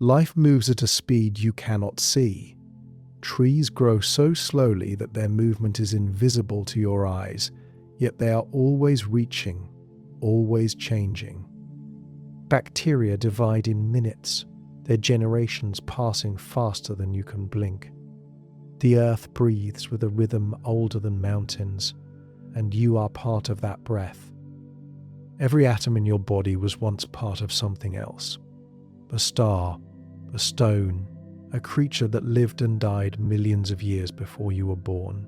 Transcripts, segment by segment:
Life moves at a speed you cannot see. Trees grow so slowly that their movement is invisible to your eyes, yet they are always reaching, always changing. Bacteria divide in minutes, their generations passing faster than you can blink. The earth breathes with a rhythm older than mountains, and you are part of that breath. Every atom in your body was once part of something else. A star, a stone, a creature that lived and died millions of years before you were born.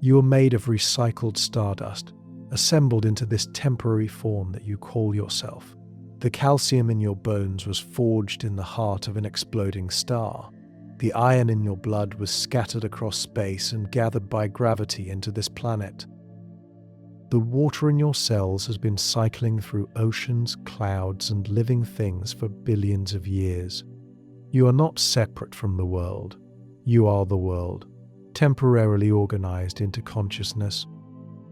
You are made of recycled stardust, assembled into this temporary form that you call yourself. The calcium in your bones was forged in the heart of an exploding star. The iron in your blood was scattered across space and gathered by gravity into this planet. The water in your cells has been cycling through oceans, clouds, and living things for billions of years. You are not separate from the world. You are the world, temporarily organized into consciousness.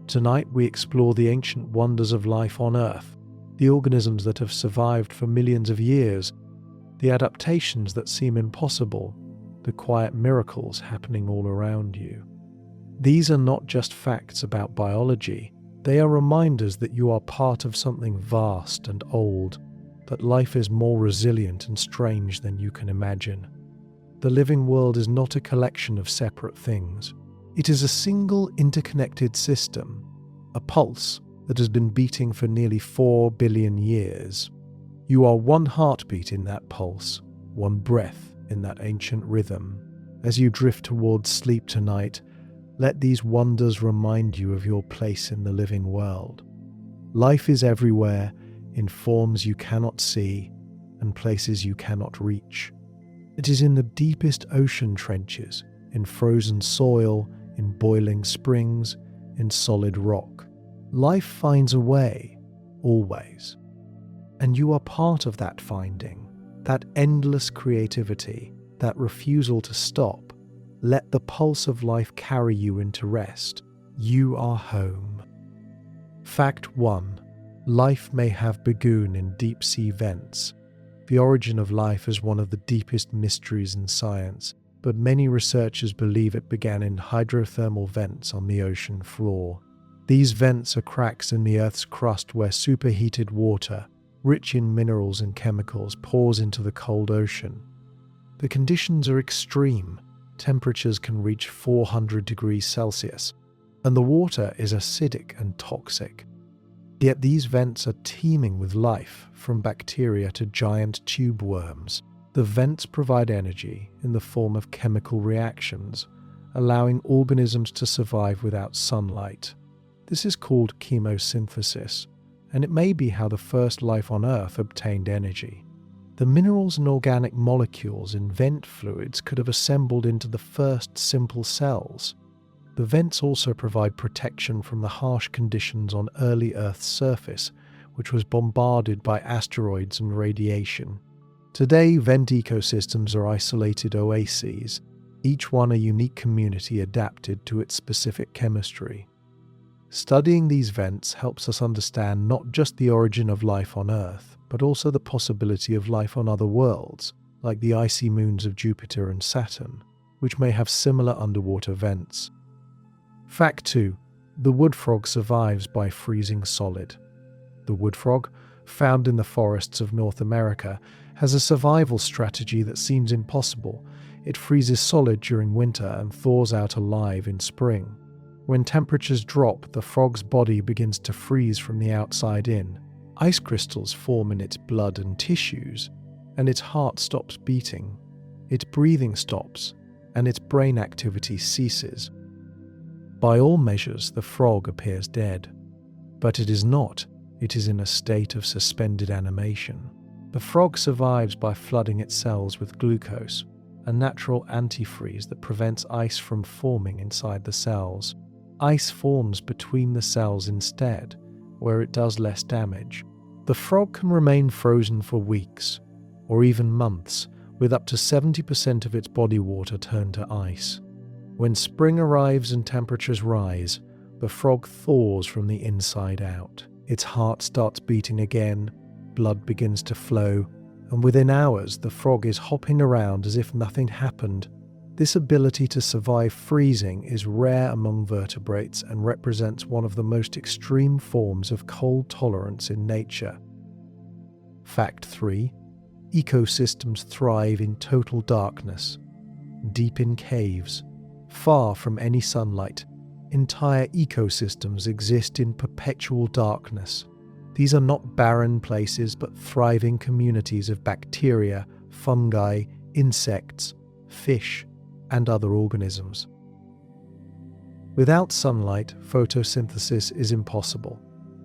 Tonight we explore the ancient wonders of life on Earth, the organisms that have survived for millions of years, the adaptations that seem impossible, the quiet miracles happening all around you. These are not just facts about biology. They are reminders that you are part of something vast and old, that life is more resilient and strange than you can imagine. The living world is not a collection of separate things. It is a single interconnected system, a pulse that has been beating for nearly 4 billion years. You are one heartbeat in that pulse, one breath in that ancient rhythm. As you drift towards sleep tonight, let these wonders remind you of your place in the living world. Life is everywhere, in forms you cannot see and places you cannot reach. It is in the deepest ocean trenches, in frozen soil, in boiling springs, in solid rock. Life finds a way, always. And you are part of that finding, that endless creativity, that refusal to stop. Let the pulse of life carry you into rest. You are home. Fact 1. Life may have begun in deep-sea vents. The origin of life is one of the deepest mysteries in science, but many researchers believe it began in hydrothermal vents on the ocean floor. These vents are cracks in the Earth's crust where superheated water, rich in minerals and chemicals, pours into the cold ocean. The conditions are extreme. Temperatures can reach 400 degrees Celsius, and the water is acidic and toxic. Yet these vents are teeming with life, from bacteria to giant tube worms. The vents provide energy in the form of chemical reactions, allowing organisms to survive without sunlight. This is called chemosynthesis, and it may be how the first life on Earth obtained energy. The minerals and organic molecules in vent fluids could have assembled into the first simple cells. The vents also provide protection from the harsh conditions on early Earth's surface, which was bombarded by asteroids and radiation. Today, vent ecosystems are isolated oases, each one a unique community adapted to its specific chemistry. Studying these vents helps us understand not just the origin of life on Earth, but also the possibility of life on other worlds, like the icy moons of Jupiter and Saturn, which may have similar underwater vents. Fact 2. The wood frog survives by freezing solid. The wood frog, found in the forests of North America, has a survival strategy that seems impossible. It freezes solid during winter and thaws out alive in spring. When temperatures drop, the frog's body begins to freeze from the outside in. Ice crystals form in its blood and tissues, and its heart stops beating. Its breathing stops, and its brain activity ceases. By all measures, the frog appears dead. But it is not. It is in a state of suspended animation. The frog survives by flooding its cells with glucose, a natural antifreeze that prevents ice from forming inside the cells. Ice forms between the cells instead, where it does less damage. The frog can remain frozen for weeks, or even months, with up to 70% of its body water turned to ice. When spring arrives and temperatures rise, the frog thaws from the inside out. Its heart starts beating again, blood begins to flow, and within hours the frog is hopping around as if nothing happened. This ability to survive freezing is rare among vertebrates and represents one of the most extreme forms of cold tolerance in nature. Fact 3. Ecosystems thrive in total darkness. Deep in caves, far from any sunlight, entire ecosystems exist in perpetual darkness. These are not barren places but thriving communities of bacteria, fungi, insects, fish, and other organisms. Without sunlight, photosynthesis is impossible,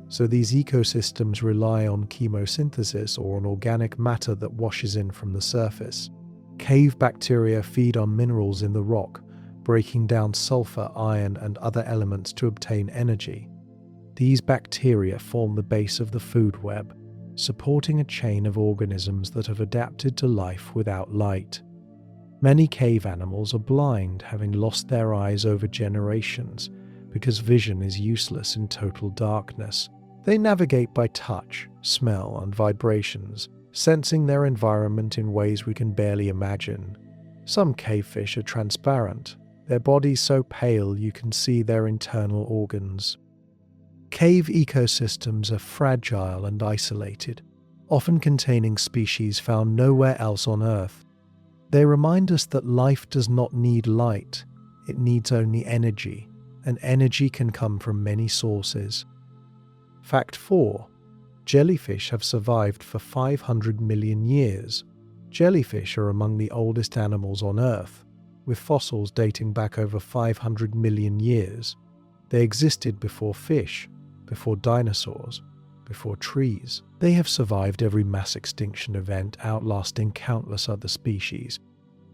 so these ecosystems rely on chemosynthesis or on organic matter that washes in from the surface. Cave bacteria feed on minerals in the rock, breaking down sulfur, iron, and other elements to obtain energy. These bacteria form the base of the food web, supporting a chain of organisms that have adapted to life without light. Many cave animals are blind, having lost their eyes over generations, because vision is useless in total darkness. They navigate by touch, smell, and vibrations, sensing their environment in ways we can barely imagine. Some cavefish are transparent, their bodies so pale you can see their internal organs. Cave ecosystems are fragile and isolated, often containing species found nowhere else on Earth. They remind us that life does not need light, it needs only energy, and energy can come from many sources. Fact 4. Jellyfish have survived for 500 million years. Jellyfish are among the oldest animals on Earth, with fossils dating back over 500 million years. They existed before fish, before dinosaurs, before trees. They have survived every mass extinction event, outlasting countless other species.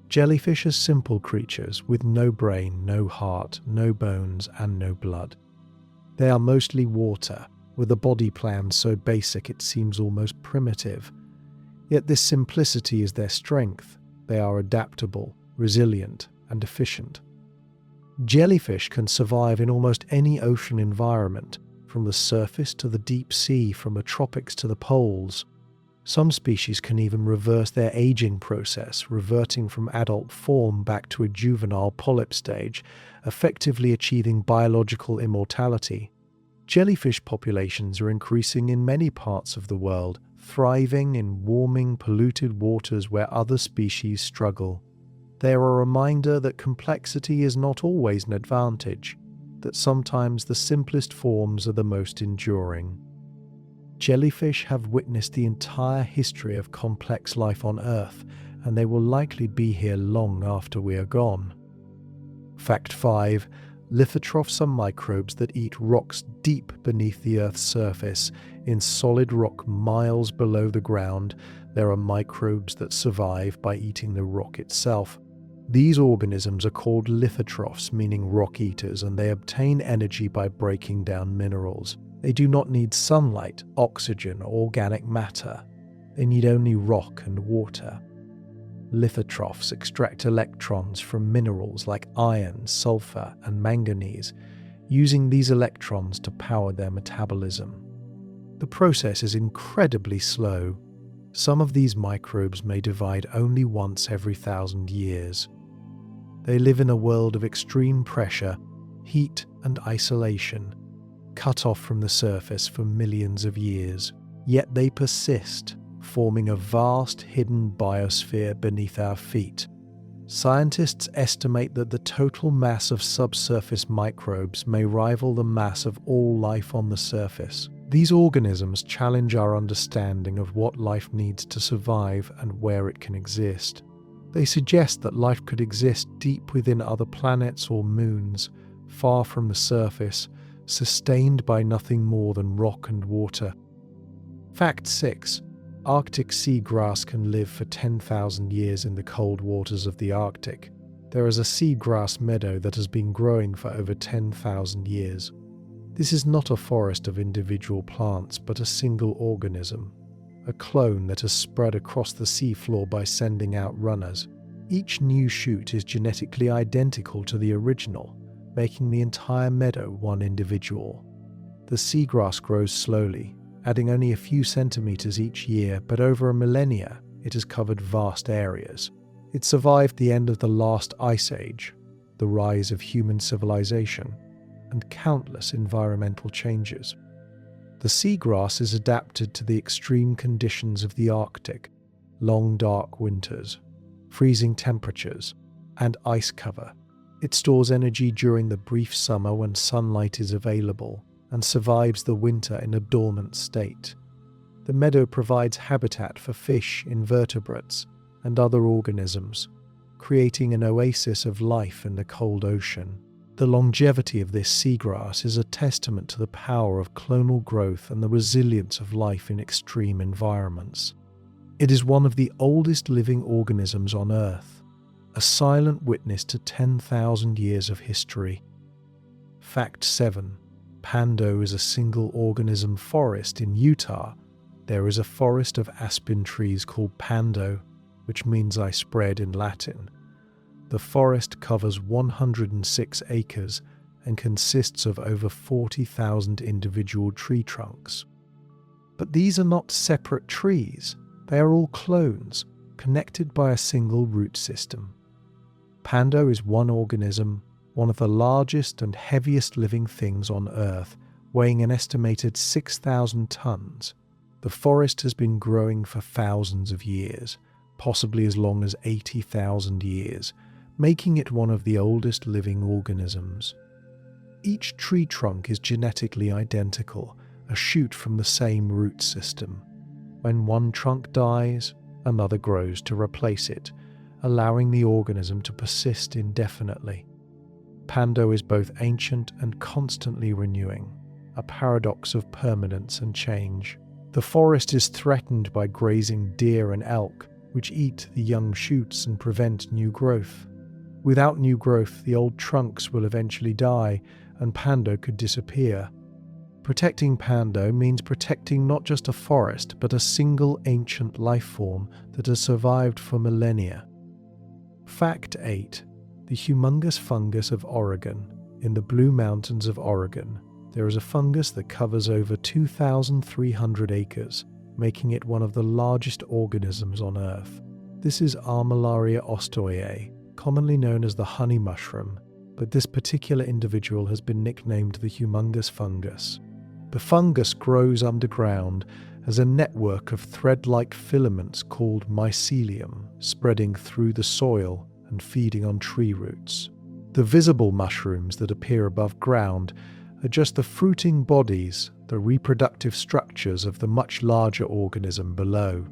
Jellyfish are simple creatures with no brain, no heart, no bones, and no blood. They are mostly water, with a body plan so basic it seems almost primitive. Yet this simplicity is their strength. They are adaptable, resilient, and efficient. Jellyfish can survive in almost any ocean environment, from the surface to the deep sea, from the tropics to the poles. Some species can even reverse their aging process, reverting from adult form back to a juvenile polyp stage, effectively achieving biological immortality. Jellyfish populations are increasing in many parts of the world, thriving in warming, polluted waters where other species struggle. They are a reminder that complexity is not always an advantage, that sometimes the simplest forms are the most enduring. Jellyfish have witnessed the entire history of complex life on Earth, and they will likely be here long after we are gone. Fact 5. Lithotrophs are microbes that eat rocks deep beneath the Earth's surface. In solid rock miles below the ground, there are microbes that survive by eating the rock itself. These organisms are called lithotrophs, meaning rock eaters, and they obtain energy by breaking down minerals. They do not need sunlight, oxygen, or organic matter. They need only rock and water. Lithotrophs extract electrons from minerals like iron, sulfur, and manganese, using these electrons to power their metabolism. The process is incredibly slow. Some of these microbes may divide only once every 1,000 years. They live in a world of extreme pressure, heat, and isolation, cut off from the surface for millions of years. Yet they persist, forming a vast hidden biosphere beneath our feet. Scientists estimate that the total mass of subsurface microbes may rival the mass of all life on the surface. These organisms challenge our understanding of what life needs to survive and where it can exist. They suggest that life could exist deep within other planets or moons, far from the surface, sustained by nothing more than rock and water. Fact 6. Arctic seagrass can live for 10,000 years in the cold waters of the Arctic. There is a seagrass meadow that has been growing for over 10,000 years. This is not a forest of individual plants, but a single organism, a clone that has spread across the seafloor by sending out runners. Each new shoot is genetically identical to the original, making the entire meadow one individual. The seagrass grows slowly, adding only a few centimeters each year, but over a millennia, it has covered vast areas. It survived the end of the last ice age, the rise of human civilization, and countless environmental changes. The seagrass is adapted to the extreme conditions of the Arctic, long dark winters, freezing temperatures, and ice cover. It stores energy during the brief summer when sunlight is available and survives the winter in a dormant state. The meadow provides habitat for fish, invertebrates, and other organisms, creating an oasis of life in the cold ocean. The longevity of this seagrass is a testament to the power of clonal growth and the resilience of life in extreme environments. It is one of the oldest living organisms on Earth, a silent witness to 10,000 years of history. Fact 7. Pando is a single-organism forest in Utah. There is a forest of aspen trees called Pando, which means I spread in Latin. The forest covers 106 acres and consists of over 40,000 individual tree trunks. But these are not separate trees. They are all clones, connected by a single root system. Pando is one organism, one of the largest and heaviest living things on Earth, weighing an estimated 6,000 tons. The forest has been growing for thousands of years, possibly as long as 80,000 years, making it one of the oldest living organisms. Each tree trunk is genetically identical, a shoot from the same root system. When one trunk dies, another grows to replace it, allowing the organism to persist indefinitely. Pando is both ancient and constantly renewing, a paradox of permanence and change. The forest is threatened by grazing deer and elk, which eat the young shoots and prevent new growth. Without new growth, the old trunks will eventually die, and Pando could disappear. Protecting Pando means protecting not just a forest, but a single ancient life form that has survived for millennia. Fact 8. The humongous fungus of Oregon. In the Blue Mountains of Oregon, there is a fungus that covers over 2,300 acres, making it one of the largest organisms on Earth. This is Armillaria ostoyae, commonly known as the honey mushroom, but this particular individual has been nicknamed the humongous fungus. The fungus grows underground as a network of thread-like filaments called mycelium, spreading through the soil and feeding on tree roots. The visible mushrooms that appear above ground are just the fruiting bodies, the reproductive structures of the much larger organism below.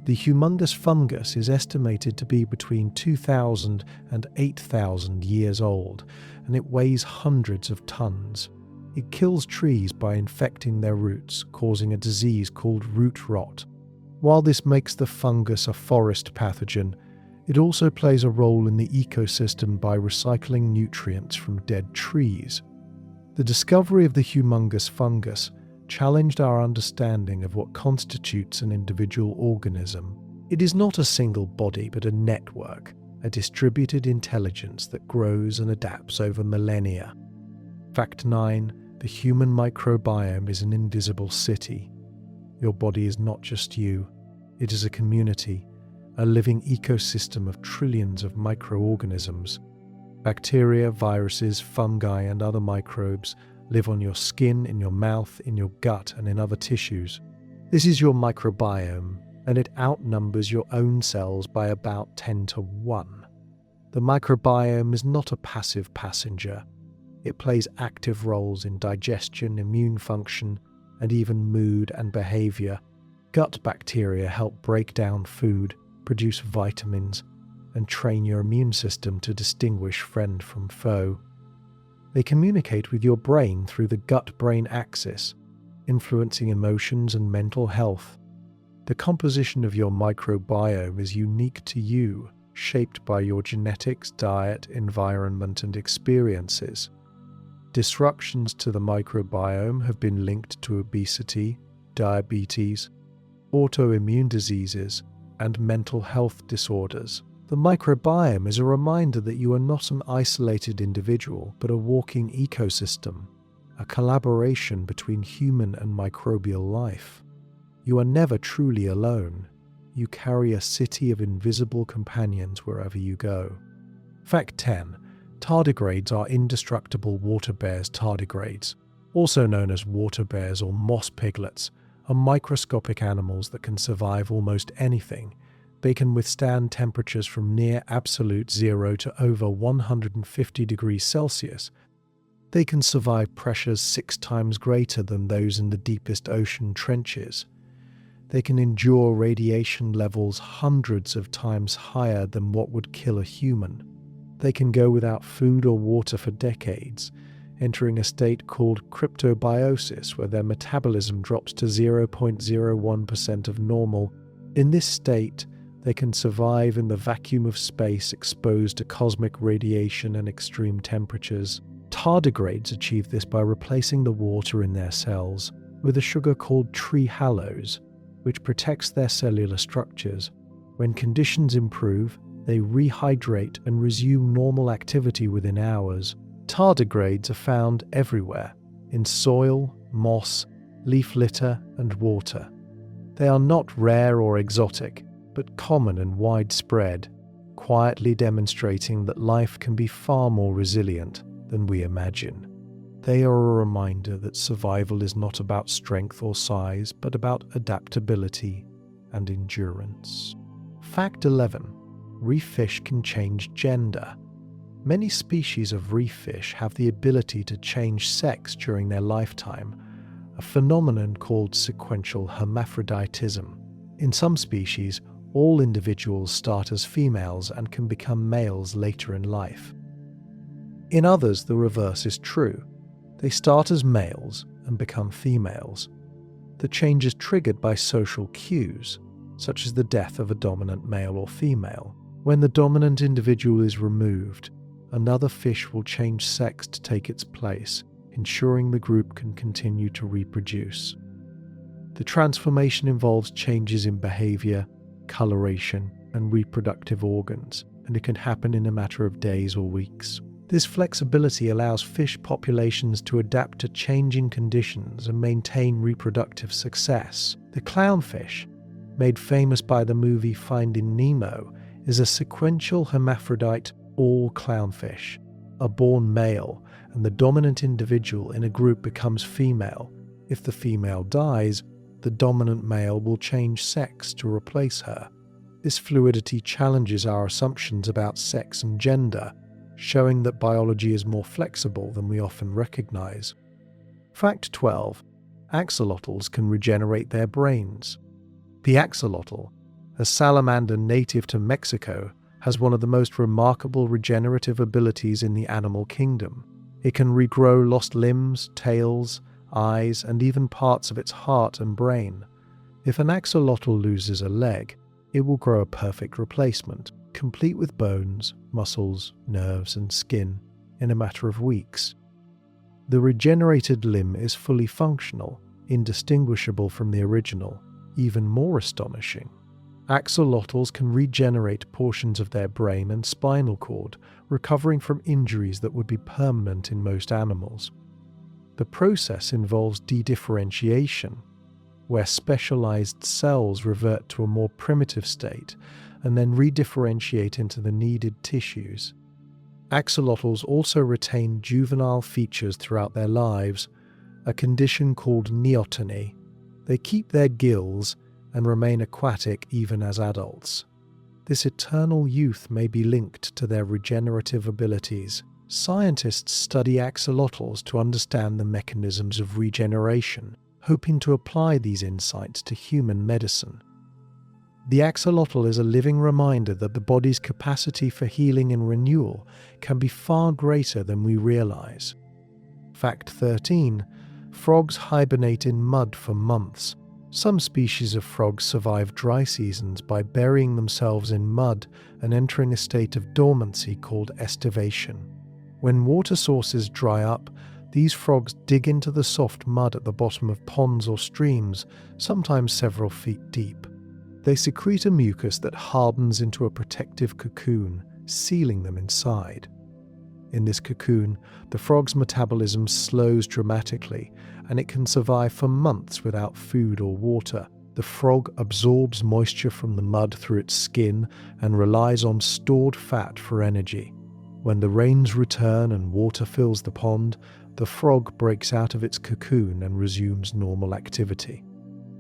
The humongous fungus is estimated to be between 2,000 and 8,000 years old, and it weighs hundreds of tons. It kills trees by infecting their roots, causing a disease called root rot. While this makes the fungus a forest pathogen, it also plays a role in the ecosystem by recycling nutrients from dead trees. The discovery of the humongous fungus challenged our understanding of what constitutes an individual organism. It is not a single body, but a network, a distributed intelligence that grows and adapts over millennia. Fact 9. The human microbiome is an invisible city. Your body is not just you. It is a community, a living ecosystem of trillions of microorganisms. Bacteria, viruses, fungi, and other microbes live on your skin, in your mouth, in your gut, and in other tissues. This is your microbiome, and it outnumbers your own cells by about 10 to 1. The microbiome is not a passive passenger. It plays active roles in digestion, immune function, and even mood and behavior. Gut bacteria help break down food, produce vitamins, and train your immune system to distinguish friend from foe. They communicate with your brain through the gut-brain axis, influencing emotions and mental health. The composition of your microbiome is unique to you, shaped by your genetics, diet, environment, and experiences. Disruptions to the microbiome have been linked to obesity, diabetes, autoimmune diseases, and mental health disorders. The microbiome is a reminder that you are not an isolated individual, but a walking ecosystem. a collaboration between human and microbial life. You are never truly alone. You carry a city of invisible companions wherever you go. Fact 10. Tardigrades are indestructible water bears. Tardigrades, also known as water bears or moss piglets, are microscopic animals that can survive almost anything. They can withstand temperatures from near absolute zero to over 150 degrees Celsius. They can survive pressures 6 times greater than those in the deepest ocean trenches. They can endure radiation levels hundreds of times higher than what would kill a human. They can go without food or water for decades, entering a state called cryptobiosis, where their metabolism drops to 0.01% of normal. In this state, they can survive in the vacuum of space exposed to cosmic radiation and extreme temperatures. Tardigrades achieve this by replacing the water in their cells with a sugar called trehalose, which protects their cellular structures. When conditions improve, they rehydrate and resume normal activity within hours. Tardigrades are found everywhere, in soil, moss, leaf litter, and water. They are not rare or exotic, but common and widespread, quietly demonstrating that life can be far more resilient than we imagine. They are a reminder that survival is not about strength or size, but about adaptability and endurance. Fact 11. Reef fish can change gender. Many species of reef fish have the ability to change sex during their lifetime, a phenomenon called sequential hermaphroditism. In some species, all individuals start as females and can become males later in life. In others, the reverse is true. They start as males and become females. The change is triggered by social cues, such as the death of a dominant male or female. When the dominant individual is removed, another fish will change sex to take its place, ensuring the group can continue to reproduce. The transformation involves changes in behavior, coloration, and reproductive organs, and it can happen in a matter of days or weeks. This flexibility allows fish populations to adapt to changing conditions and maintain reproductive success. The clownfish, made famous by the movie Finding Nemo, is a sequential hermaphrodite all-clownfish. A born male, and the dominant individual in a group becomes female. If the female dies, the dominant male will change sex to replace her. This fluidity challenges our assumptions about sex and gender, showing that biology is more flexible than we often recognize. Fact 12. Axolotls can regenerate their brains. The axolotl, a salamander native to Mexico, has one of the most remarkable regenerative abilities in the animal kingdom. It can regrow lost limbs, tails, eyes, and even parts of its heart and brain. If an axolotl loses a leg, it will grow a perfect replacement, complete with bones, muscles, nerves, and skin, in a matter of weeks. The regenerated limb is fully functional, indistinguishable from the original. Even more astonishing, axolotls can regenerate portions of their brain and spinal cord, recovering from injuries that would be permanent in most animals. The process involves dedifferentiation, where specialized cells revert to a more primitive state and then redifferentiate into the needed tissues. Axolotls also retain juvenile features throughout their lives, a condition called neoteny. They keep their gills and remain aquatic even as adults. This eternal youth may be linked to their regenerative abilities. Scientists study axolotls to understand the mechanisms of regeneration, hoping to apply these insights to human medicine. The axolotl is a living reminder that the body's capacity for healing and renewal can be far greater than we realize. Fact 13. Frogs hibernate in mud for months. Some species of frogs survive dry seasons by burying themselves in mud and entering a state of dormancy called estivation. When water sources dry up, these frogs dig into the soft mud at the bottom of ponds or streams, sometimes several feet deep. They secrete a mucus that hardens into a protective cocoon, sealing them inside. In this cocoon, the frog's metabolism slows dramatically, and it can survive for months without food or water. The frog absorbs moisture from the mud through its skin and relies on stored fat for energy. When the rains return and water fills the pond, the frog breaks out of its cocoon and resumes normal activity.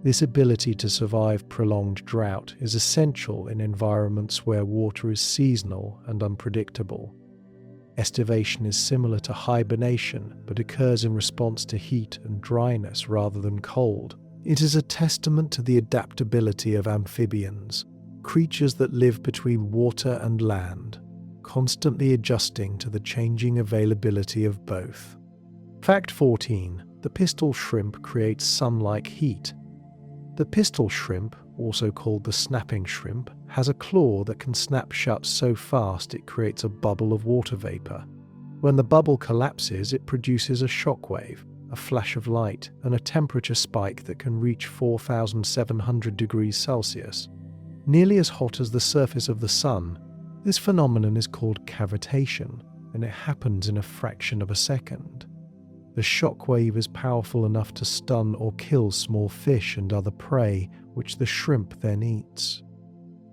This ability to survive prolonged drought is essential in environments where water is seasonal and unpredictable. Estivation is similar to hibernation, but occurs in response to heat and dryness rather than cold. It is a testament to the adaptability of amphibians, creatures that live between water and land, constantly adjusting to the changing availability of both. Fact 14. The pistol shrimp creates sun-like heat. The pistol shrimp, also called the snapping shrimp, has a claw that can snap shut so fast it creates a bubble of water vapor. When the bubble collapses, it produces a shockwave, a flash of light, and a temperature spike that can reach 4,700 degrees Celsius. Nearly as hot as the surface of the sun, this phenomenon is called cavitation, and it happens in a fraction of a second. The shockwave is powerful enough to stun or kill small fish and other prey, which the shrimp then eats.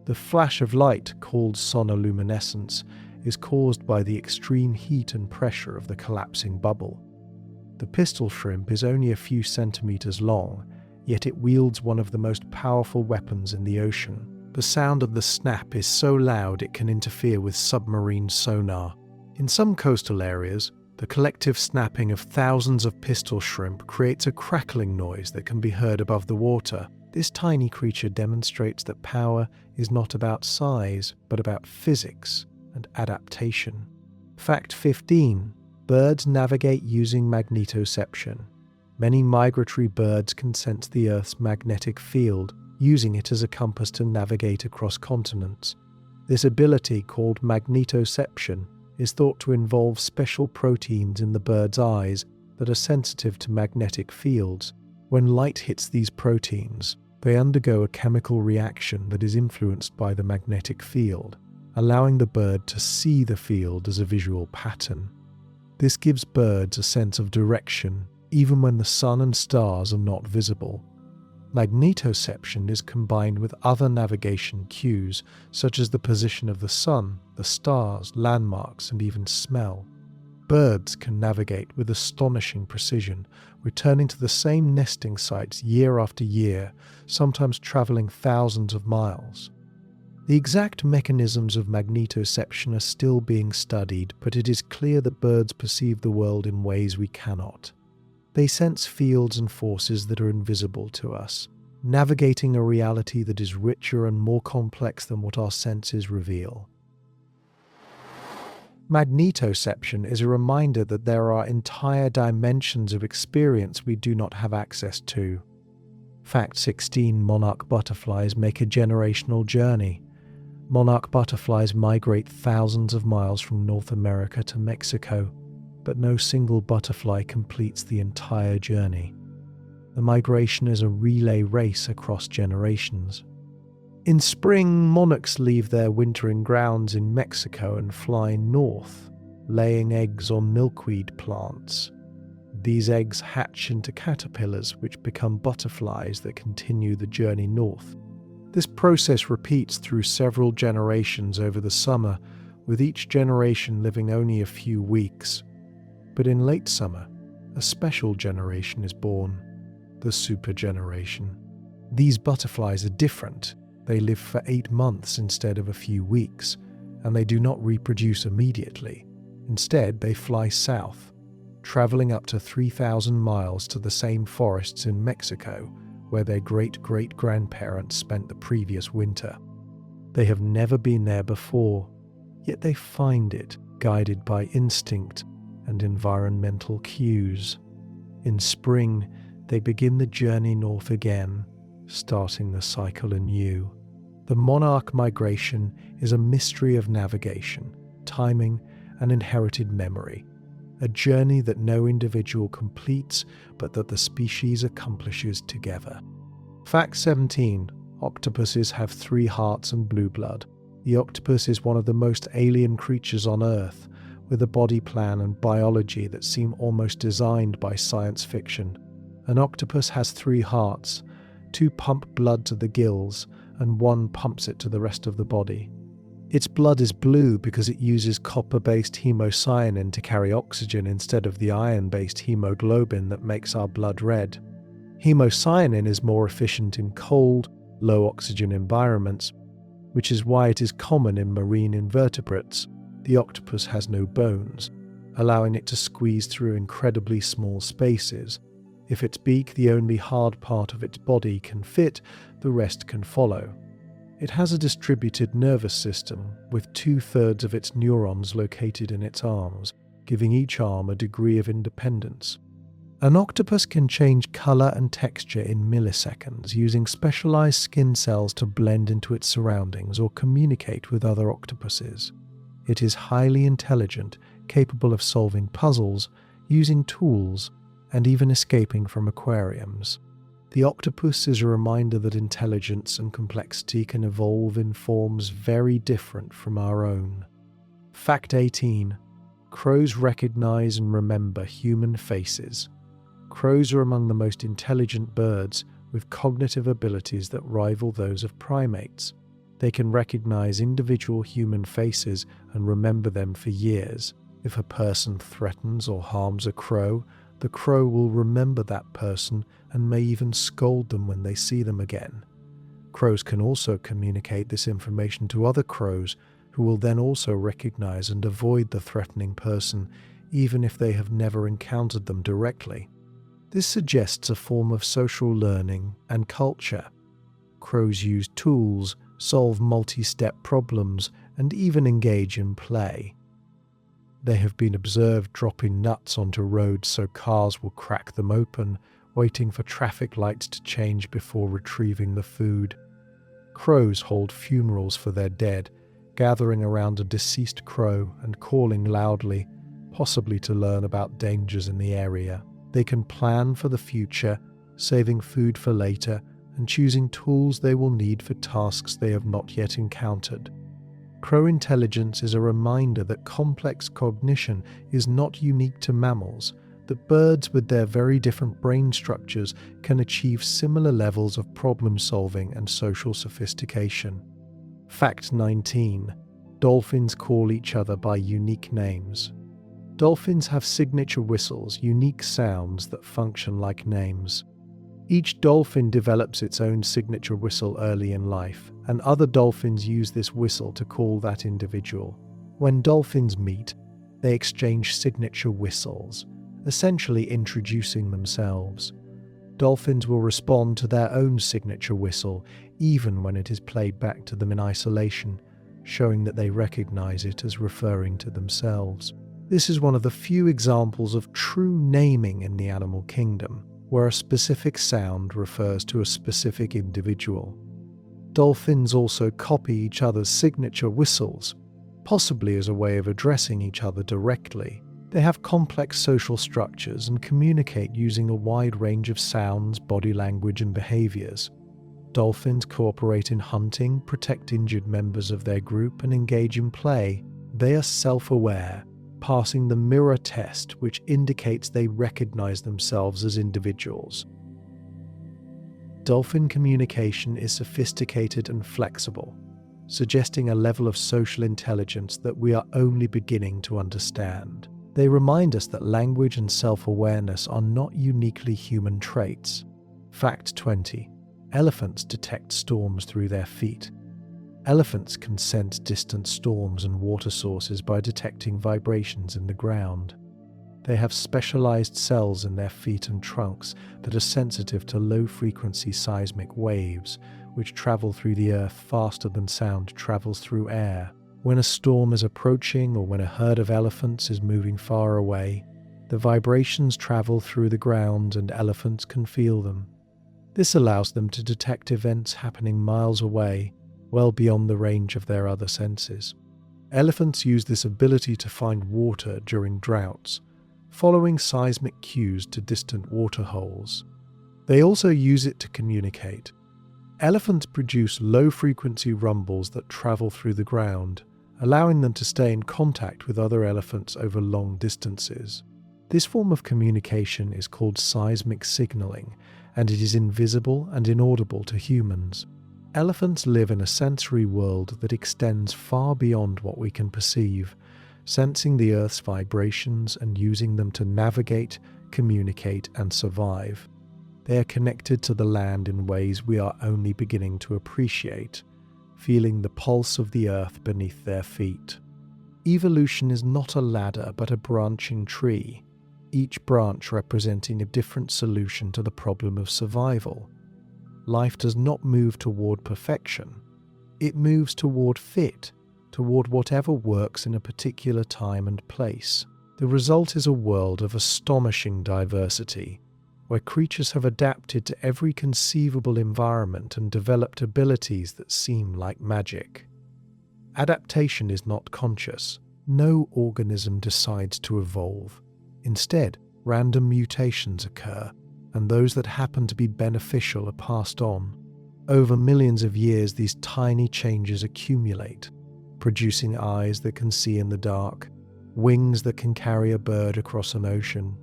The flash of light, called sonoluminescence, is caused by the extreme heat and pressure of the collapsing bubble. The pistol shrimp is only a few centimeters long, yet it wields one of the most powerful weapons in the ocean. The sound of the snap is so loud it can interfere with submarine sonar. In some coastal areas, the collective snapping of thousands of pistol shrimp creates a crackling noise that can be heard above the water. This tiny creature demonstrates that power is not about size, but about physics and adaptation. Fact 15. Birds navigate using magnetoception. Many migratory birds can sense the Earth's magnetic field, using it as a compass to navigate across continents. This ability, called magnetoception, is thought to involve special proteins in the bird's eyes that are sensitive to magnetic fields. When light hits these proteins, they undergo a chemical reaction that is influenced by the magnetic field, allowing the bird to see the field as a visual pattern. This gives birds a sense of direction, even when the sun and stars are not visible. Magnetoception is combined with other navigation cues, such as the position of the sun, the stars, landmarks, and even smell. Birds can navigate with astonishing precision, returning to the same nesting sites year after year, sometimes traveling thousands of miles. The exact mechanisms of magnetoception are still being studied, but it is clear that birds perceive the world in ways we cannot. They sense fields and forces that are invisible to us, navigating a reality that is richer and more complex than what our senses reveal. Magnetoception is a reminder that there are entire dimensions of experience we do not have access to. Fact 16. Monarch butterflies make a generational journey. Monarch butterflies migrate thousands of miles from North America to Mexico, but no single butterfly completes the entire journey. The migration is a relay race across generations. In spring, monarchs leave their wintering grounds in Mexico and fly north, laying eggs on milkweed plants. These eggs hatch into caterpillars, which become butterflies that continue the journey north. This process repeats through several generations over the summer, with each generation living only a few weeks. But in late summer, a special generation is born, the super generation. These butterflies are different. They live for 8 months instead of a few weeks, and they do not reproduce immediately. Instead, they fly south, traveling up to 3,000 miles to the same forests in Mexico, where their great-great-grandparents spent the previous winter. They have never been there before, yet they find it, guided by instinct and environmental cues. In spring, they begin the journey north again, starting the cycle anew. The monarch migration is a mystery of navigation, timing, and inherited memory, a journey that no individual completes, but that the species accomplishes together. Fact 17. Octopuses have 3 hearts and blue blood. The octopus is one of the most alien creatures on Earth, with a body plan and biology that seem almost designed by science fiction. An octopus has 3 hearts, 2 pump blood to the gills, and 1 pumps it to the rest of the body. Its blood is blue because it uses copper-based hemocyanin to carry oxygen instead of the iron-based hemoglobin that makes our blood red. Hemocyanin is more efficient in cold, low-oxygen environments, which is why it is common in marine invertebrates. The octopus has no bones, allowing it to squeeze through incredibly small spaces. If its beak, the only hard part of its body, can fit, the rest can follow. It has a distributed nervous system, with 2/3 of its neurons located in its arms, giving each arm a degree of independence. An octopus can change color and texture in milliseconds using specialized skin cells to blend into its surroundings or communicate with other octopuses. It is highly intelligent, capable of solving puzzles, using tools, and even escaping from aquariums. The octopus is a reminder that intelligence and complexity can evolve in forms very different from our own. Fact 18. Crows recognize and remember human faces. Crows are among the most intelligent birds, with cognitive abilities that rival those of primates. They can recognize individual human faces and remember them for years. If a person threatens or harms a crow, the crow will remember that person and may even scold them when they see them again. Crows can also communicate this information to other crows, who will then also recognize and avoid the threatening person, even if they have never encountered them directly. This suggests a form of social learning and culture. Crows use tools, solve multi-step problems, and even engage in play. They have been observed dropping nuts onto roads so cars will crack them open, waiting for traffic lights to change before retrieving the food. Crows hold funerals for their dead, gathering around a deceased crow and calling loudly, possibly to learn about dangers in the area. They can plan for the future, saving food for later, and choosing tools they will need for tasks they have not yet encountered. Crow intelligence is a reminder that complex cognition is not unique to mammals, that birds with their very different brain structures can achieve similar levels of problem-solving and social sophistication. Fact 19. Dolphins call each other by unique names. Dolphins have signature whistles, unique sounds that function like names. Each dolphin develops its own signature whistle early in life, and other dolphins use this whistle to call that individual. When dolphins meet, they exchange signature whistles, essentially introducing themselves. Dolphins will respond to their own signature whistle, even when it is played back to them in isolation, showing that they recognize it as referring to themselves. This is one of the few examples of true naming in the animal kingdom, where a specific sound refers to a specific individual. Dolphins also copy each other's signature whistles, possibly as a way of addressing each other directly. They have complex social structures and communicate using a wide range of sounds, body language, and behaviors. Dolphins cooperate in hunting, protect injured members of their group, and engage in play. They are self-aware, passing the mirror test, which indicates they recognize themselves as individuals. Dolphin communication is sophisticated and flexible, suggesting a level of social intelligence that we are only beginning to understand. They remind us that language and self-awareness are not uniquely human traits. Fact 20. Elephants detect storms through their feet. Elephants can sense distant storms and water sources by detecting vibrations in the ground. They have specialized cells in their feet and trunks that are sensitive to low-frequency seismic waves, which travel through the earth faster than sound travels through air. When a storm is approaching or when a herd of elephants is moving far away, the vibrations travel through the ground and elephants can feel them. This allows them to detect events happening miles away, well beyond the range of their other senses. Elephants use this ability to find water during droughts, following seismic cues to distant water holes. They also use it to communicate. Elephants produce low-frequency rumbles that travel through the ground, allowing them to stay in contact with other elephants over long distances. This form of communication is called seismic signaling, and it is invisible and inaudible to humans. Elephants live in a sensory world that extends far beyond what we can perceive, sensing the Earth's vibrations and using them to navigate, communicate, and survive. They are connected to the land in ways we are only beginning to appreciate, feeling the pulse of the Earth beneath their feet. Evolution is not a ladder but a branching tree, each branch representing a different solution to the problem of survival. Life does not move toward perfection. It moves toward fit, toward whatever works in a particular time and place. The result is a world of astonishing diversity, where creatures have adapted to every conceivable environment and developed abilities that seem like magic. Adaptation is not conscious. No organism decides to evolve. Instead, random mutations occur, and those that happen to be beneficial are passed on. Over millions of years, these tiny changes accumulate, producing eyes that can see in the dark, wings that can carry a bird across an ocean,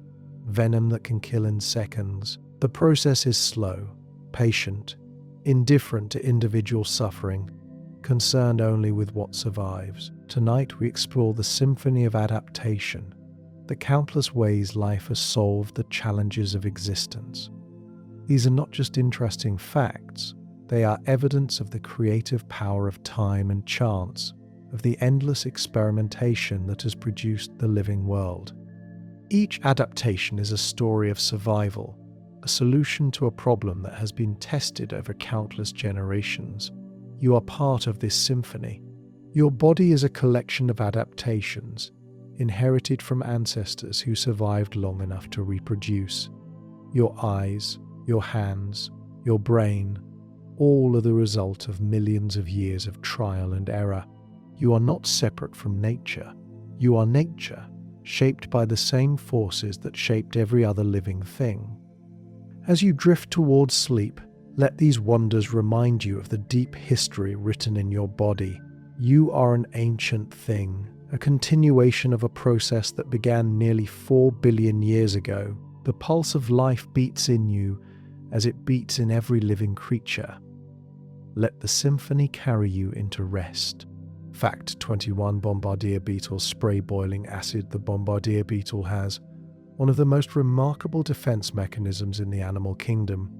venom that can kill in seconds. The process is slow, patient, indifferent to individual suffering, concerned only with what survives. Tonight we explore the symphony of adaptation, the countless ways life has solved the challenges of existence. These are not just interesting facts, they are evidence of the creative power of time and chance, of the endless experimentation that has produced the living world. Each adaptation is a story of survival, a solution to a problem that has been tested over countless generations. You are part of this symphony. Your body is a collection of adaptations, inherited from ancestors who survived long enough to reproduce. Your eyes, your hands, your brain, all are the result of millions of years of trial and error. You are not separate from nature. You are nature, shaped by the same forces that shaped every other living thing. As you drift towards sleep, let these wonders remind you of the deep history written in your body. You are an ancient thing, a continuation of a process that began nearly 4 billion years ago. The pulse of life beats in you as it beats in every living creature. Let the symphony carry you into rest. Fact 21. Bombardier beetles spray boiling acid. The bombardier beetle has one of the most remarkable defense mechanisms in the animal kingdom.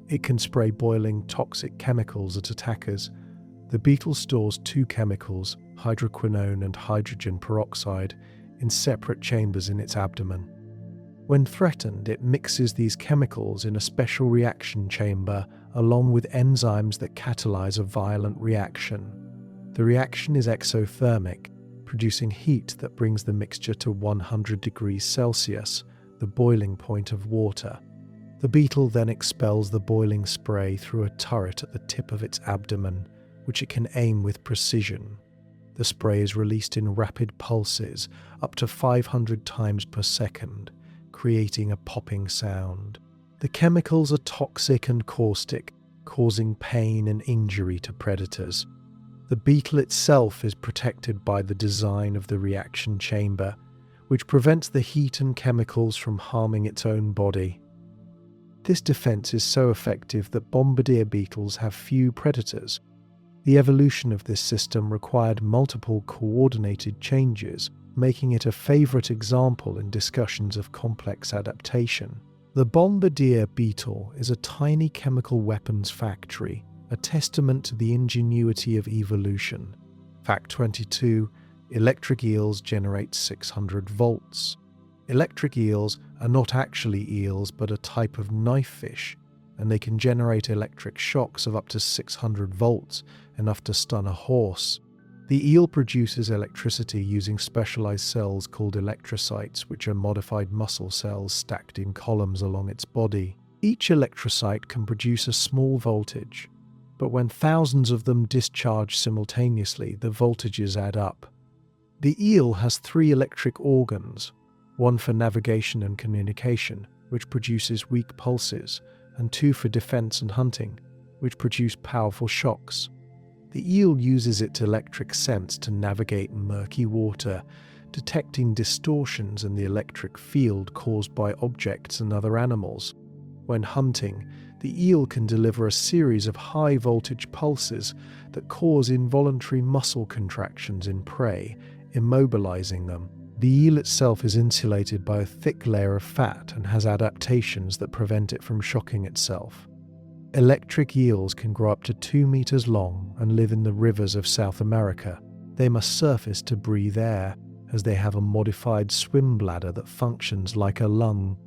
It can spray boiling toxic chemicals at attackers. The beetle stores two chemicals, hydroquinone and hydrogen peroxide, in separate chambers in its abdomen. When threatened, it mixes these chemicals in a special reaction chamber along with enzymes that catalyze a violent reaction. The reaction is exothermic, producing heat that brings the mixture to 100 degrees Celsius, the boiling point of water. The beetle then expels the boiling spray through a turret at the tip of its abdomen, which it can aim with precision. The spray is released in rapid pulses, up to 500 times per second, creating a popping sound. The chemicals are toxic and caustic, causing pain and injury to predators. The beetle itself is protected by the design of the reaction chamber, which prevents the heat and chemicals from harming its own body. This defense is so effective that bombardier beetles have few predators. The evolution of this system required multiple coordinated changes, making it a favorite example in discussions of complex adaptation. The bombardier beetle is a tiny chemical weapons factory, a testament to the ingenuity of evolution. Fact 22. Electric eels generate 600 volts. Electric eels are not actually eels but a type of knife fish, and they can generate electric shocks of up to 600 volts, enough to stun a horse. The eel produces electricity using specialized cells called electrocytes, which are modified muscle cells stacked in columns along its body. Each electrocyte can produce a small voltage, but when thousands of them discharge simultaneously, the voltages add up. The eel has 3 electric organs, one for navigation and communication, which produces weak pulses, and 2 for defense and hunting, which produce powerful shocks. The eel uses its electric sense to navigate murky water, detecting distortions in the electric field caused by objects and other animals. When hunting, the eel can deliver a series of high-voltage pulses that cause involuntary muscle contractions in prey, immobilizing them. The eel itself is insulated by a thick layer of fat and has adaptations that prevent it from shocking itself. Electric eels can grow up to 2 meters long and live in the rivers of South America. They must surface to breathe air, as they have a modified swim bladder that functions like a lung.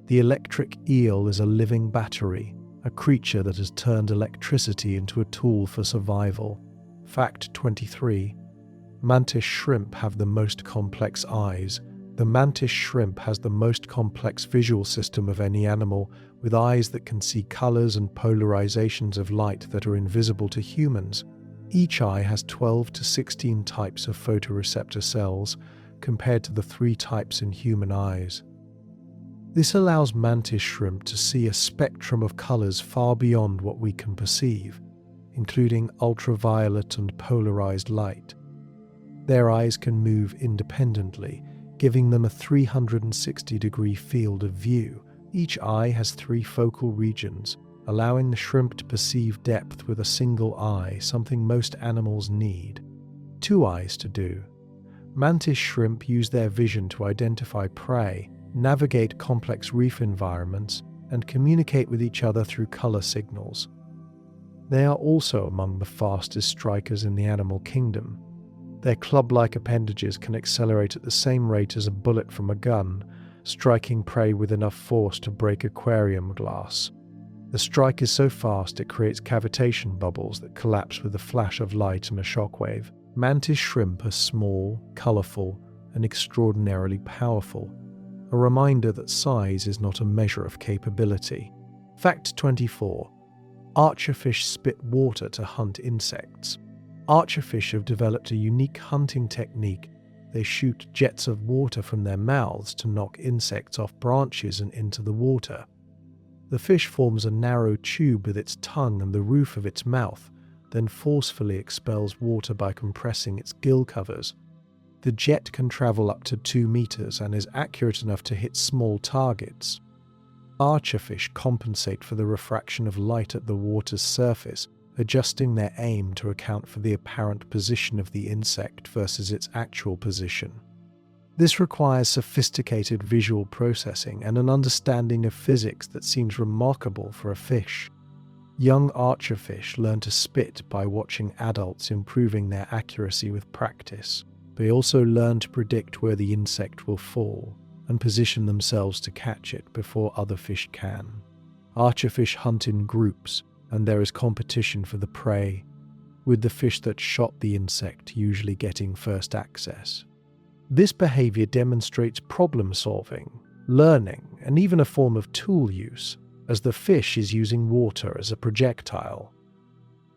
The electric eel is a living battery, a creature that has turned electricity into a tool for survival. Fact 23. Mantis shrimp have the most complex eyes. The mantis shrimp has the most complex visual system of any animal, with eyes that can see colors and polarizations of light that are invisible to humans. Each eye has 12 to 16 types of photoreceptor cells, compared to the 3 types in human eyes. This allows mantis shrimp to see a spectrum of colors far beyond what we can perceive, including ultraviolet and polarized light. Their eyes can move independently, giving them a 360-degree field of view. Each eye has 3 focal regions, allowing the shrimp to perceive depth with a single eye, something most animals need 2 eyes to do. Mantis shrimp use their vision to identify prey, navigate complex reef environments, and communicate with each other through color signals. They are also among the fastest strikers in the animal kingdom. Their club-like appendages can accelerate at the same rate as a bullet from a gun, striking prey with enough force to break aquarium glass. The strike is so fast it creates cavitation bubbles that collapse with a flash of light and a shockwave. Mantis shrimp are small, colorful, and extraordinarily powerful, a reminder that size is not a measure of capability. Fact 24. Archerfish spit water to hunt insects. Archerfish have developed a unique hunting technique. They shoot jets of water from their mouths to knock insects off branches and into the water. The fish forms a narrow tube with its tongue and the roof of its mouth, then forcefully expels water by compressing its gill covers. The jet can travel up to 2 meters and is accurate enough to hit small targets. Archerfish compensate for the refraction of light at the water's surface, adjusting their aim to account for the apparent position of the insect versus its actual position. This requires sophisticated visual processing and an understanding of physics that seems remarkable for a fish. Young archerfish learn to spit by watching adults improving their accuracy with practice. They also learn to predict where the insect will fall and position themselves to catch it before other fish can. Archerfish hunt in groups, and there is competition for the prey, with the fish that shot the insect usually getting first access. This behavior demonstrates problem-solving, learning, and even a form of tool use, as the fish is using water as a projectile.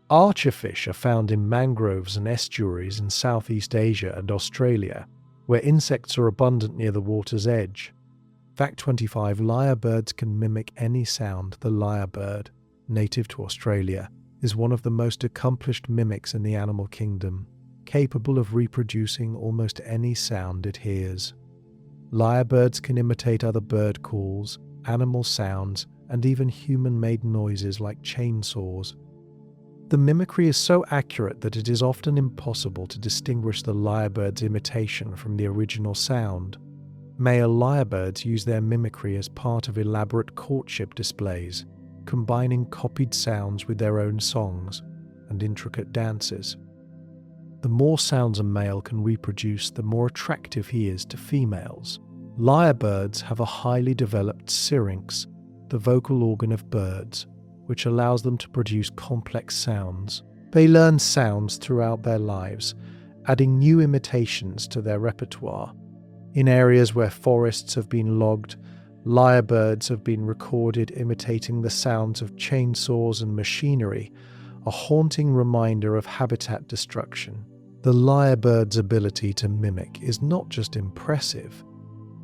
Archerfish are found in mangroves and estuaries in Southeast Asia and Australia, where insects are abundant near the water's edge. Fact 25. Lyrebirds can mimic any sound. The lyrebird, native to Australia, is one of the most accomplished mimics in the animal kingdom, capable of reproducing almost any sound it hears. Lyrebirds can imitate other bird calls, animal sounds, and even human-made noises like chainsaws. The mimicry is so accurate that it is often impossible to distinguish the lyrebird's imitation from the original sound. Male lyrebirds use their mimicry as part of elaborate courtship displays, combining copied sounds with their own songs and intricate dances. The more sounds a male can reproduce, the more attractive he is to females. Lyrebirds have a highly developed syrinx, the vocal organ of birds, which allows them to produce complex sounds. They learn sounds throughout their lives, adding new imitations to their repertoire. In areas where forests have been logged, lyrebirds have been recorded imitating the sounds of chainsaws and machinery, a haunting reminder of habitat destruction. The lyrebird's ability to mimic is not just impressive,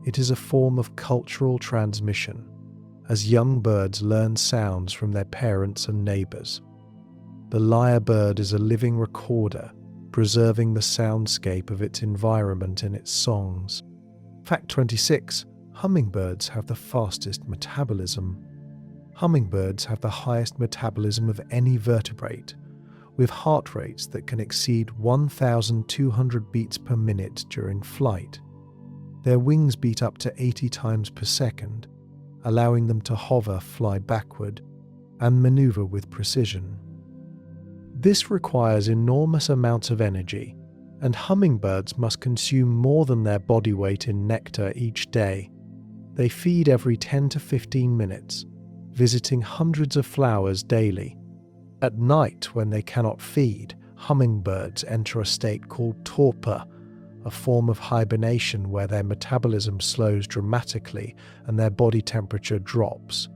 it is a form of cultural transmission, as young birds learn sounds from their parents and neighbors. The lyrebird is a living recorder, preserving the soundscape of its environment in its songs. Fact 26. Hummingbirds have the fastest metabolism. Hummingbirds have the highest metabolism of any vertebrate, with heart rates that can exceed 1,200 beats per minute during flight. Their wings beat up to 80 times per second, allowing them to hover, fly backward, and maneuver with precision. This requires enormous amounts of energy, and hummingbirds must consume more than their body weight in nectar each day. They feed every 10 to 15 minutes, visiting hundreds of flowers daily. At night, when they cannot feed, hummingbirds enter a state called torpor, a form of hibernation where their metabolism slows dramatically and their body temperature drops.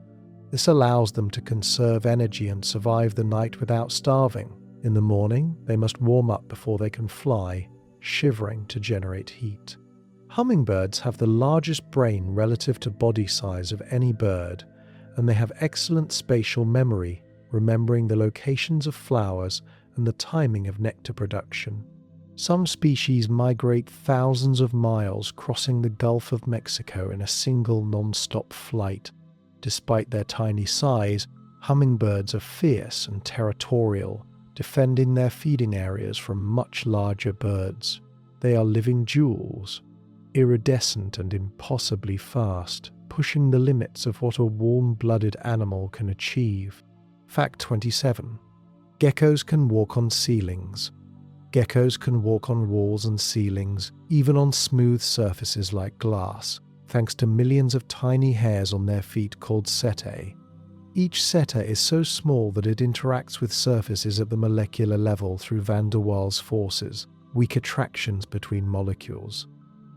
This allows them to conserve energy and survive the night without starving. In the morning, they must warm up before they can fly, shivering to generate heat. Hummingbirds have the largest brain relative to body size of any bird, and they have excellent spatial memory, remembering the locations of flowers and the timing of nectar production. Some species migrate thousands of miles, crossing the Gulf of Mexico in a single non-stop flight. Despite their tiny size, hummingbirds are fierce and territorial, defending their feeding areas from much larger birds. They are living jewels, iridescent and impossibly fast, pushing the limits of what a warm-blooded animal can achieve. Fact 27. Geckos can walk on ceilings. Geckos can walk on walls and ceilings, even on smooth surfaces like glass, thanks to millions of tiny hairs on their feet called setae. Each seta is so small that it interacts with surfaces at the molecular level through van der Waals forces, weak attractions between molecules.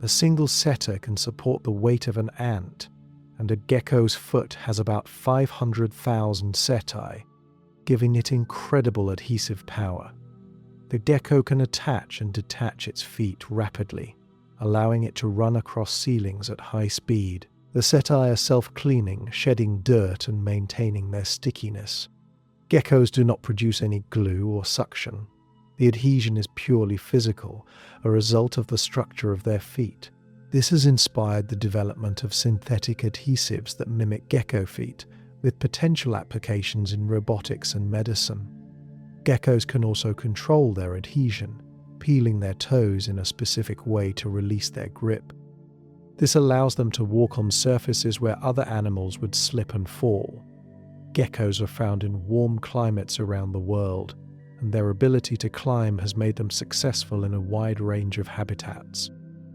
A single seta can support the weight of an ant, and a gecko's foot has about 500,000 setae, giving it incredible adhesive power. The gecko can attach and detach its feet rapidly, allowing it to run across ceilings at high speed. The setae are self-cleaning, shedding dirt and maintaining their stickiness. Geckos do not produce any glue or suction. The adhesion is purely physical, a result of the structure of their feet. This has inspired the development of synthetic adhesives that mimic gecko feet, with potential applications in robotics and medicine. Geckos can also control their adhesion, peeling their toes in a specific way to release their grip. This allows them to walk on surfaces where other animals would slip and fall. Geckos are found in warm climates around the world, and their ability to climb has made them successful in a wide range of habitats.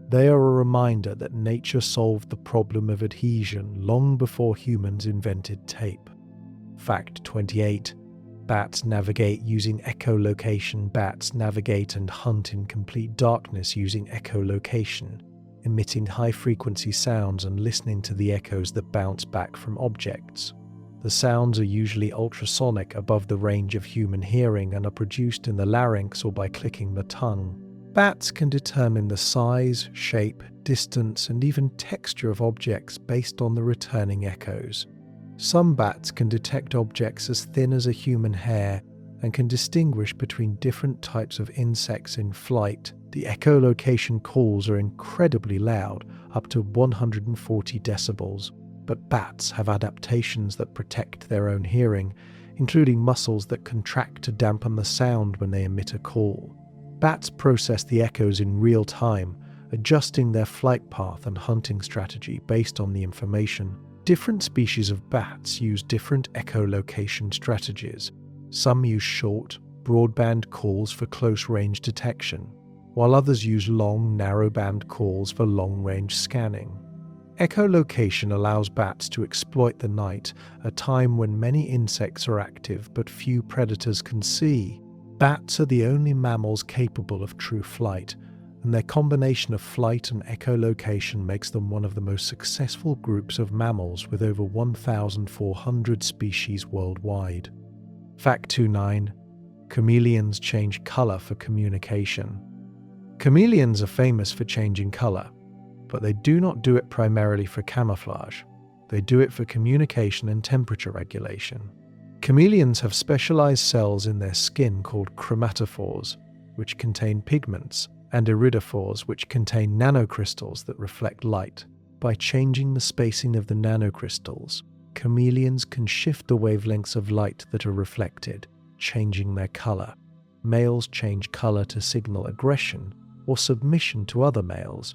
They are a reminder that nature solved the problem of adhesion long before humans invented tape. Fact 28. Bats navigate using echolocation. Bats navigate and hunt in complete darkness using echolocation, emitting high-frequency sounds and listening to the echoes that bounce back from objects. The sounds are usually ultrasonic, above the range of human hearing, and are produced in the larynx or by clicking the tongue. Bats can determine the size, shape, distance, and even texture of objects based on the returning echoes. Some bats can detect objects as thin as a human hair and can distinguish between different types of insects in flight. The echolocation calls are incredibly loud, up to 140 decibels, but bats have adaptations that protect their own hearing, including muscles that contract to dampen the sound when they emit a call. Bats process the echoes in real time, adjusting their flight path and hunting strategy based on the information. Different species of bats use different echolocation strategies. Some use short, broadband calls for close-range detection, while others use long, narrow-band calls for long-range scanning. Echolocation allows bats to exploit the night, a time when many insects are active but few predators can see. Bats are the only mammals capable of true flight, and their combination of flight and echolocation makes them one of the most successful groups of mammals, with over 1,400 species worldwide. Fact 29. Chameleons change color for communication. Chameleons are famous for changing color, but they do not do it primarily for camouflage. They do it for communication and temperature regulation. Chameleons have specialized cells in their skin called chromatophores, which contain pigments, and iridophores, which contain nanocrystals that reflect light. By changing the spacing of the nanocrystals, chameleons can shift the wavelengths of light that are reflected, changing their color. Males change color to signal aggression or submission to other males,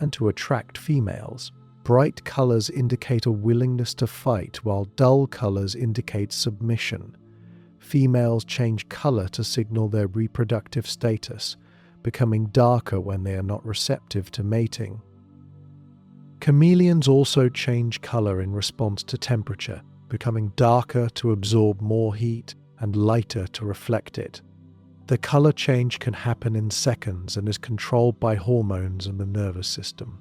and to attract females. Bright colors indicate a willingness to fight, while dull colors indicate submission. Females change color to signal their reproductive status, becoming darker when they are not receptive to mating. Chameleons also change color in response to temperature, becoming darker to absorb more heat and lighter to reflect it. The color change can happen in seconds and is controlled by hormones and the nervous system.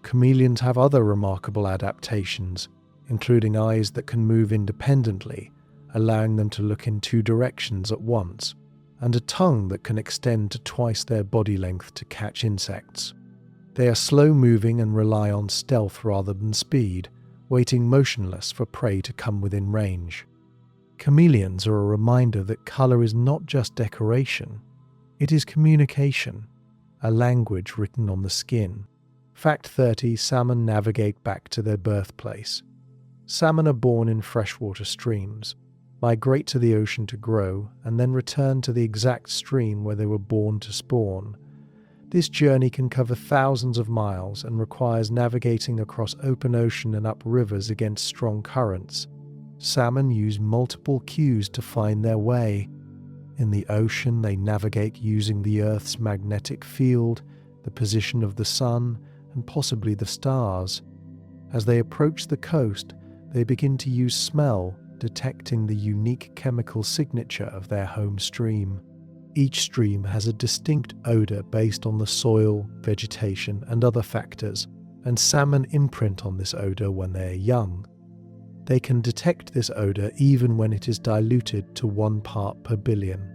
Chameleons have other remarkable adaptations, including eyes that can move independently, allowing them to look in two directions at once, and a tongue that can extend to twice their body length to catch insects. They are slow-moving and rely on stealth rather than speed, waiting motionless for prey to come within range. Chameleons are a reminder that color is not just decoration, it is communication, a language written on the skin. Fact 30. Salmon navigate back to their birthplace. Salmon are born in freshwater streams, migrate to the ocean to grow, and then return to the exact stream where they were born to spawn. This journey can cover thousands of miles and requires navigating across open ocean and up rivers against strong currents. Salmon use multiple cues to find their way. In the ocean, they navigate using the Earth's magnetic field, the position of the sun, and possibly the stars. As they approach the coast, they begin to use smell, detecting the unique chemical signature of their home stream. Each stream has a distinct odor based on the soil, vegetation, and other factors, and salmon imprint on this odor when they are young. They can detect this odor even when it is diluted to 1 part per billion.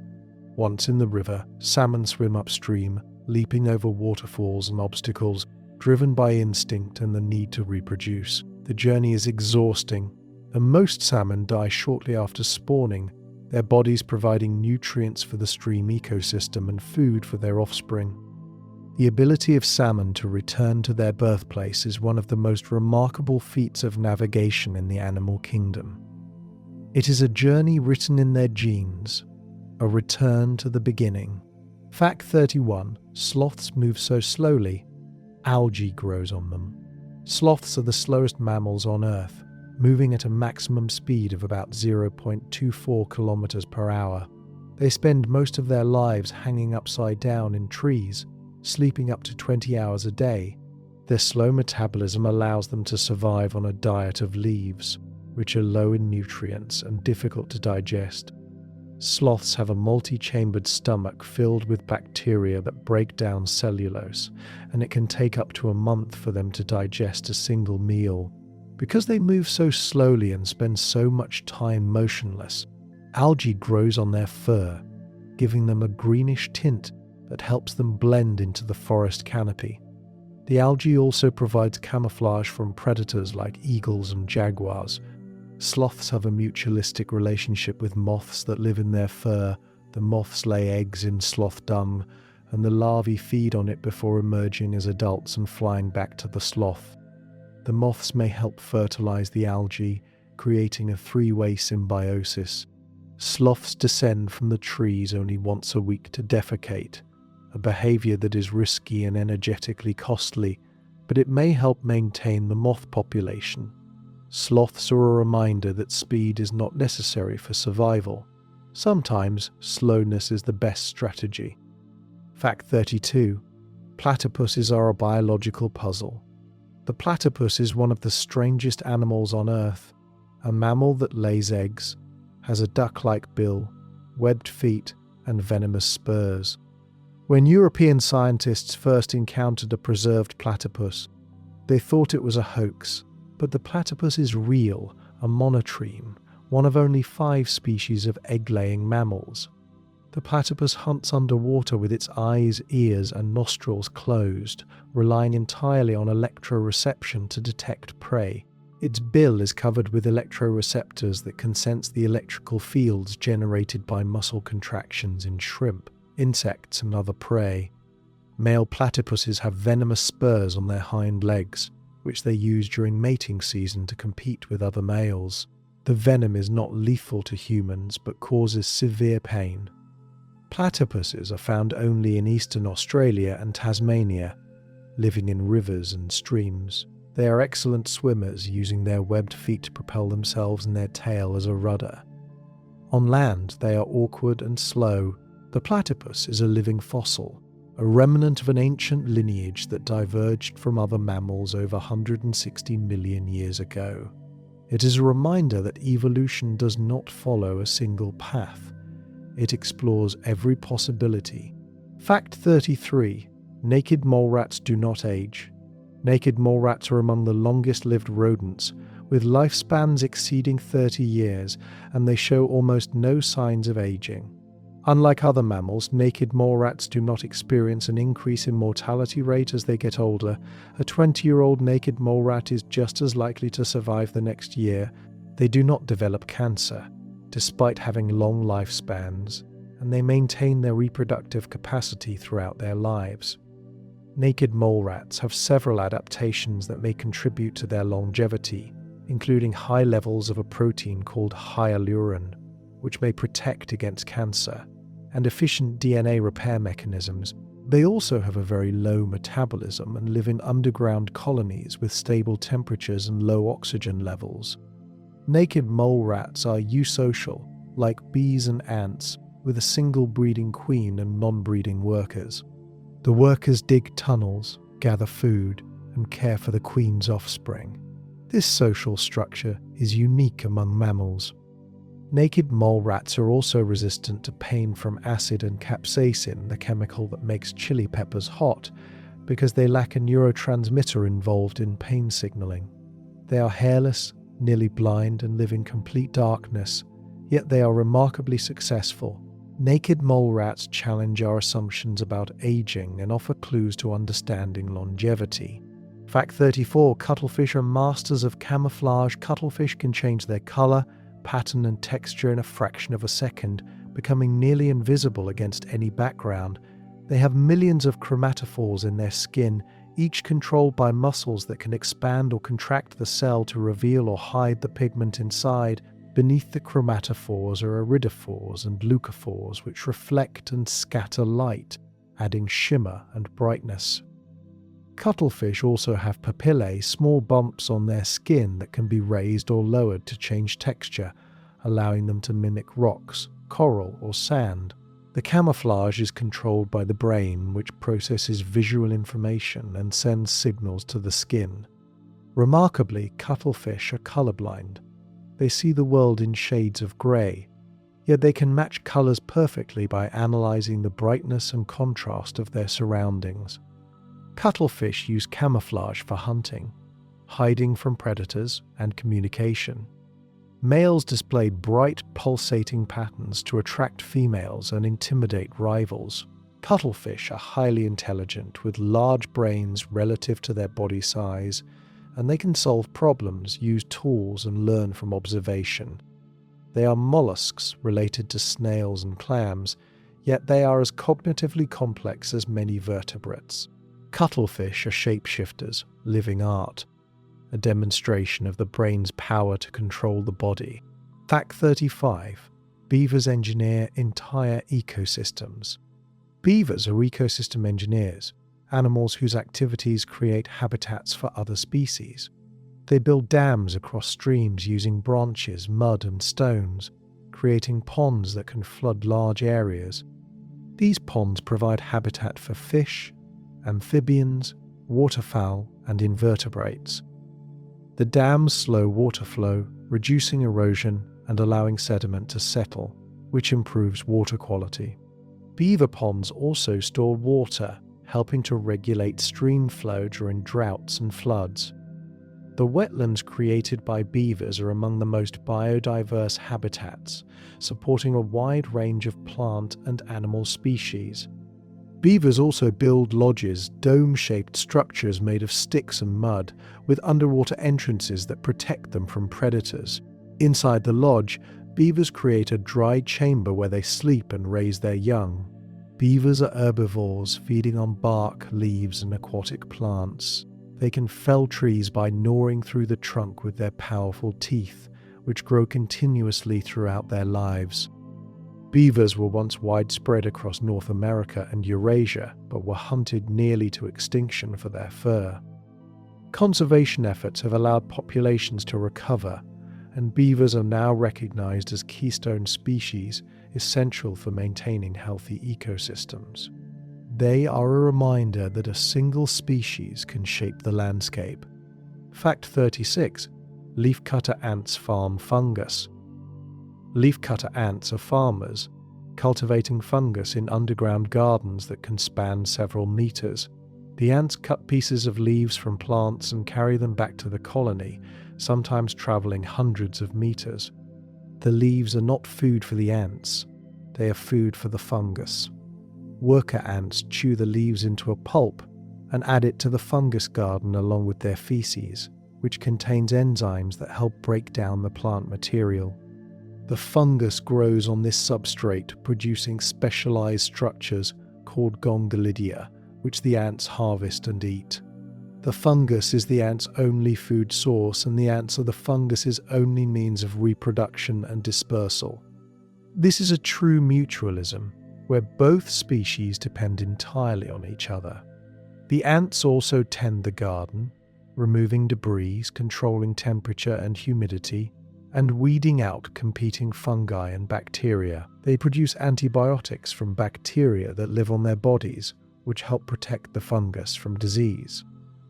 Once in the river, salmon swim upstream, leaping over waterfalls and obstacles, driven by instinct and the need to reproduce. The journey is exhausting, and most salmon die shortly after spawning, their bodies providing nutrients for the stream ecosystem and food for their offspring. The ability of salmon to return to their birthplace is one of the most remarkable feats of navigation in the animal kingdom. It is a journey written in their genes, a return to the beginning. Fact 31. Sloths move so slowly, algae grows on them. Sloths are the slowest mammals on Earth, moving at a maximum speed of about 0.24 kilometers per hour. They spend most of their lives hanging upside down in trees, sleeping up to 20 hours a day. Their slow metabolism allows them to survive on a diet of leaves, which are low in nutrients and difficult to digest. Sloths have a multi-chambered stomach filled with bacteria that break down cellulose, and it can take up to a month for them to digest a single meal. Because they move so slowly and spend so much time motionless, algae grows on their fur, giving them a greenish tint that helps them blend into the forest canopy. The algae also provides camouflage from predators like eagles and jaguars. Sloths have a mutualistic relationship with moths that live in their fur. The moths lay eggs in sloth dung, and the larvae feed on it before emerging as adults and flying back to the sloth. The moths may help fertilize the algae, creating a three-way symbiosis. Sloths descend from the trees only once a week to defecate, a behavior that is risky and energetically costly, but it may help maintain the moth population. Sloths are a reminder that speed is not necessary for survival. Sometimes slowness is the best strategy. Fact 32. Platypuses are a biological puzzle. The platypus is one of the strangest animals on Earth, a mammal that lays eggs, has a duck-like bill, webbed feet, and venomous spurs. When European scientists first encountered a preserved platypus, they thought it was a hoax, but the platypus is real, a monotreme, one of only 5 species of egg-laying mammals. The platypus hunts underwater with its eyes, ears, and nostrils closed, relying entirely on electroreception to detect prey. Its bill is covered with electroreceptors that can sense the electrical fields generated by muscle contractions in shrimp, insects, and other prey. Male platypuses have venomous spurs on their hind legs, which they use during mating season to compete with other males. The venom is not lethal to humans but causes severe pain. Platypuses are found only in eastern Australia and Tasmania, living in rivers and streams. They are excellent swimmers, using their webbed feet to propel themselves and their tail as a rudder. On land, they are awkward and slow. The platypus is a living fossil, a remnant of an ancient lineage that diverged from other mammals over 160 million years ago. It is a reminder that evolution does not follow a single path. It explores every possibility. Fact 33. Naked mole rats do not age. Naked mole rats are among the longest-lived rodents, with lifespans exceeding 30 years, and they show almost no signs of aging. Unlike other mammals, naked mole rats do not experience an increase in mortality rate as they get older. A 20-year-old naked mole rat is just as likely to survive the next year. They do not develop cancer, despite having long lifespans, and they maintain their reproductive capacity throughout their lives. Naked mole rats have several adaptations that may contribute to their longevity, including high levels of a protein called hyaluron, which may protect against cancer, and efficient DNA repair mechanisms. They also have a very low metabolism and live in underground colonies with stable temperatures and low oxygen levels. Naked mole rats are eusocial, like bees and ants, with a single breeding queen and non-breeding workers. The workers dig tunnels, gather food, and care for the queen's offspring. This social structure is unique among mammals. Naked mole rats are also resistant to pain from acid and capsaicin, the chemical that makes chili peppers hot, because they lack a neurotransmitter involved in pain signaling. They are hairless, nearly blind, and live in complete darkness, yet they are remarkably successful. Naked mole rats challenge our assumptions about aging and offer clues to understanding longevity. Fact 34. Cuttlefish are masters of camouflage. Cuttlefish can change their color, pattern, and texture in a fraction of a second, becoming nearly invisible against any background. They have millions of chromatophores in their skin, each controlled by muscles that can expand or contract the cell to reveal or hide the pigment inside. Beneath the chromatophores are iridophores and leucophores, which reflect and scatter light, adding shimmer and brightness. Cuttlefish also have papillae, small bumps on their skin that can be raised or lowered to change texture, allowing them to mimic rocks, coral, or sand. The camouflage is controlled by the brain, which processes visual information and sends signals to the skin. Remarkably, cuttlefish are colorblind. They see the world in shades of grey, yet they can match colors perfectly by analyzing the brightness and contrast of their surroundings. Cuttlefish use camouflage for hunting, hiding from predators, and communication. Males display bright, pulsating patterns to attract females and intimidate rivals. Cuttlefish are highly intelligent, with large brains relative to their body size, and they can solve problems, use tools, and learn from observation. They are mollusks related to snails and clams, yet they are as cognitively complex as many vertebrates. Cuttlefish are shapeshifters, living art, a demonstration of the brain's power to control the body. Fact 35. Beavers engineer entire ecosystems. Beavers are ecosystem engineers, animals whose activities create habitats for other species. They build dams across streams using branches, mud, and stones, creating ponds that can flood large areas. These ponds provide habitat for fish, amphibians, waterfowl, and invertebrates. The dams slow water flow, reducing erosion and allowing sediment to settle, which improves water quality. Beaver ponds also store water, helping to regulate stream flow during droughts and floods. The wetlands created by beavers are among the most biodiverse habitats, supporting a wide range of plant and animal species. Beavers also build lodges, dome-shaped structures made of sticks and mud, with underwater entrances that protect them from predators. Inside the lodge, beavers create a dry chamber where they sleep and raise their young. Beavers are herbivores, feeding on bark, leaves, and aquatic plants. They can fell trees by gnawing through the trunk with their powerful teeth, which grow continuously throughout their lives. Beavers were once widespread across North America and Eurasia, but were hunted nearly to extinction for their fur. Conservation efforts have allowed populations to recover, and beavers are now recognized as keystone species essential for maintaining healthy ecosystems. They are a reminder that a single species can shape the landscape. Fact 36. Leafcutter ants farm fungus. Leafcutter ants are farmers, cultivating fungus in underground gardens that can span several meters. The ants cut pieces of leaves from plants and carry them back to the colony, sometimes traveling hundreds of meters. The leaves are not food for the ants, they are food for the fungus. Worker ants chew the leaves into a pulp and add it to the fungus garden along with their feces, which contains enzymes that help break down the plant material. The fungus grows on this substrate, producing specialized structures called gongolidia, which the ants harvest and eat. The fungus is the ants' only food source, and the ants are the fungus's only means of reproduction and dispersal. This is a true mutualism, where both species depend entirely on each other. The ants also tend the garden, removing debris, controlling temperature and humidity, and weeding out competing fungi and bacteria. They produce antibiotics from bacteria that live on their bodies, which help protect the fungus from disease.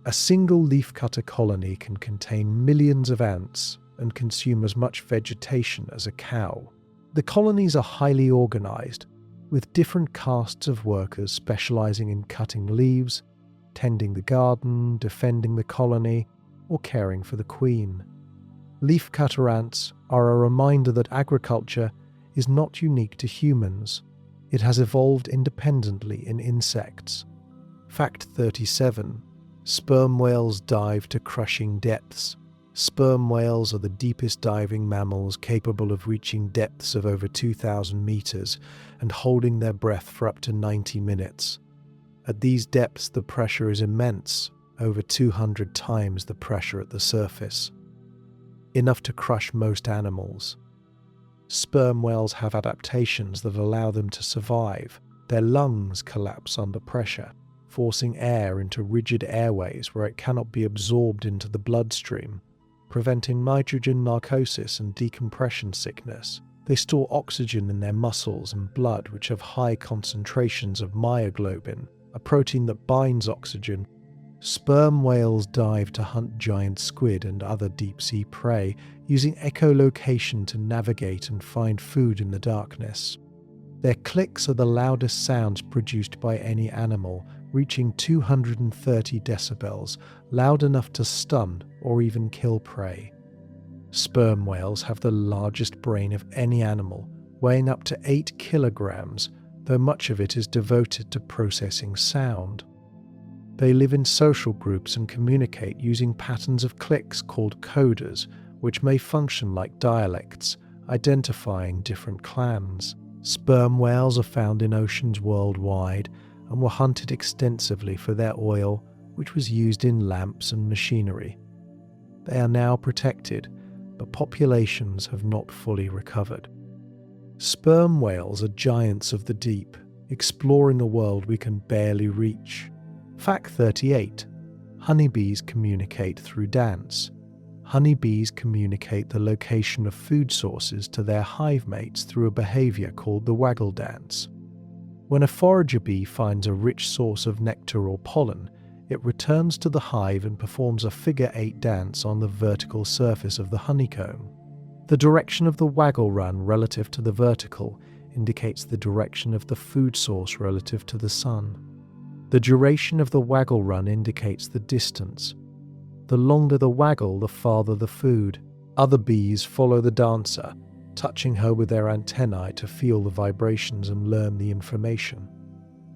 A single leafcutter colony can contain millions of ants and consume as much vegetation as a cow. The colonies are highly organized, with different castes of workers specializing in cutting leaves, tending the garden, defending the colony, or caring for the queen. Leafcutter ants are a reminder that agriculture is not unique to humans. It has evolved independently in insects. Fact 37. Sperm whales dive to crushing depths. Sperm whales are the deepest diving mammals, capable of reaching depths of over 2,000 meters and holding their breath for up to 90 minutes. At these depths, the pressure is immense, over 200 times the pressure at the surface. Enough to crush most animals. Sperm whales have adaptations that allow them to survive. Their lungs collapse under pressure, forcing air into rigid airways where it cannot be absorbed into the bloodstream, preventing nitrogen narcosis and decompression sickness. They store oxygen in their muscles and blood, which have high concentrations of myoglobin, a protein that binds oxygen. Sperm whales dive to hunt giant squid and other deep-sea prey, using echolocation to navigate and find food in the darkness. Their clicks are the loudest sounds produced by any animal, reaching 230 decibels, loud enough to stun or even kill prey. Sperm whales have the largest brain of any animal, weighing up to 8 kilograms, though much of it is devoted to processing sound. They live in social groups and communicate using patterns of clicks called codas, which may function like dialects, identifying different clans. Sperm whales are found in oceans worldwide and were hunted extensively for their oil, which was used in lamps and machinery. They are now protected, but populations have not fully recovered. Sperm whales are giants of the deep, exploring a world we can barely reach. Fact 38. Honeybees communicate through dance. Honeybees communicate the location of food sources to their hive mates through a behavior called the waggle dance. When a forager bee finds a rich source of nectar or pollen, it returns to the hive and performs a figure-8 dance on the vertical surface of the honeycomb. The direction of the waggle run relative to the vertical indicates the direction of the food source relative to the sun. The duration of the waggle run indicates the distance. The longer the waggle, the farther the food. Other bees follow the dancer, touching her with their antennae to feel the vibrations and learn the information.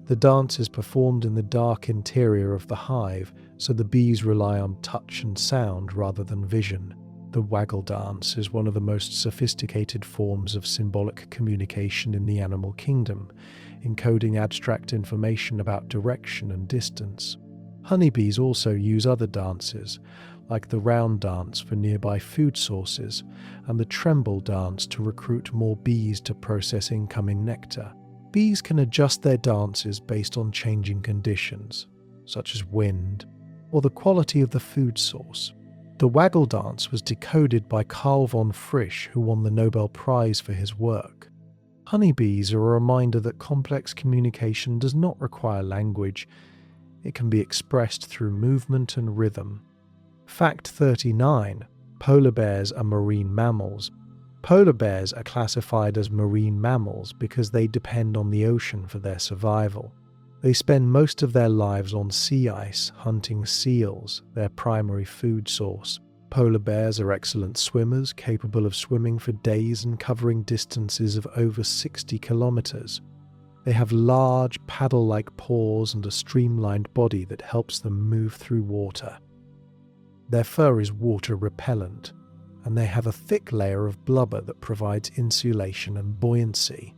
The dance is performed in the dark interior of the hive, so the bees rely on touch and sound rather than vision. The waggle dance is one of the most sophisticated forms of symbolic communication in the animal kingdom, encoding abstract information about direction and distance. Honeybees also use other dances, like the round dance for nearby food sources, and the tremble dance to recruit more bees to process incoming nectar. Bees can adjust their dances based on changing conditions, such as wind, or the quality of the food source. The waggle dance was decoded by Carl von Frisch, who won the Nobel Prize for his work. Honeybees are a reminder that complex communication does not require language. It can be expressed through movement and rhythm. Fact 39. Polar bears are marine mammals. Polar bears are classified as marine mammals because they depend on the ocean for their survival. They spend most of their lives on sea ice, hunting seals, their primary food source. Polar bears are excellent swimmers, capable of swimming for days and covering distances of over 60 kilometers. They have large, paddle-like paws and a streamlined body that helps them move through water. Their fur is water repellent, and they have a thick layer of blubber that provides insulation and buoyancy.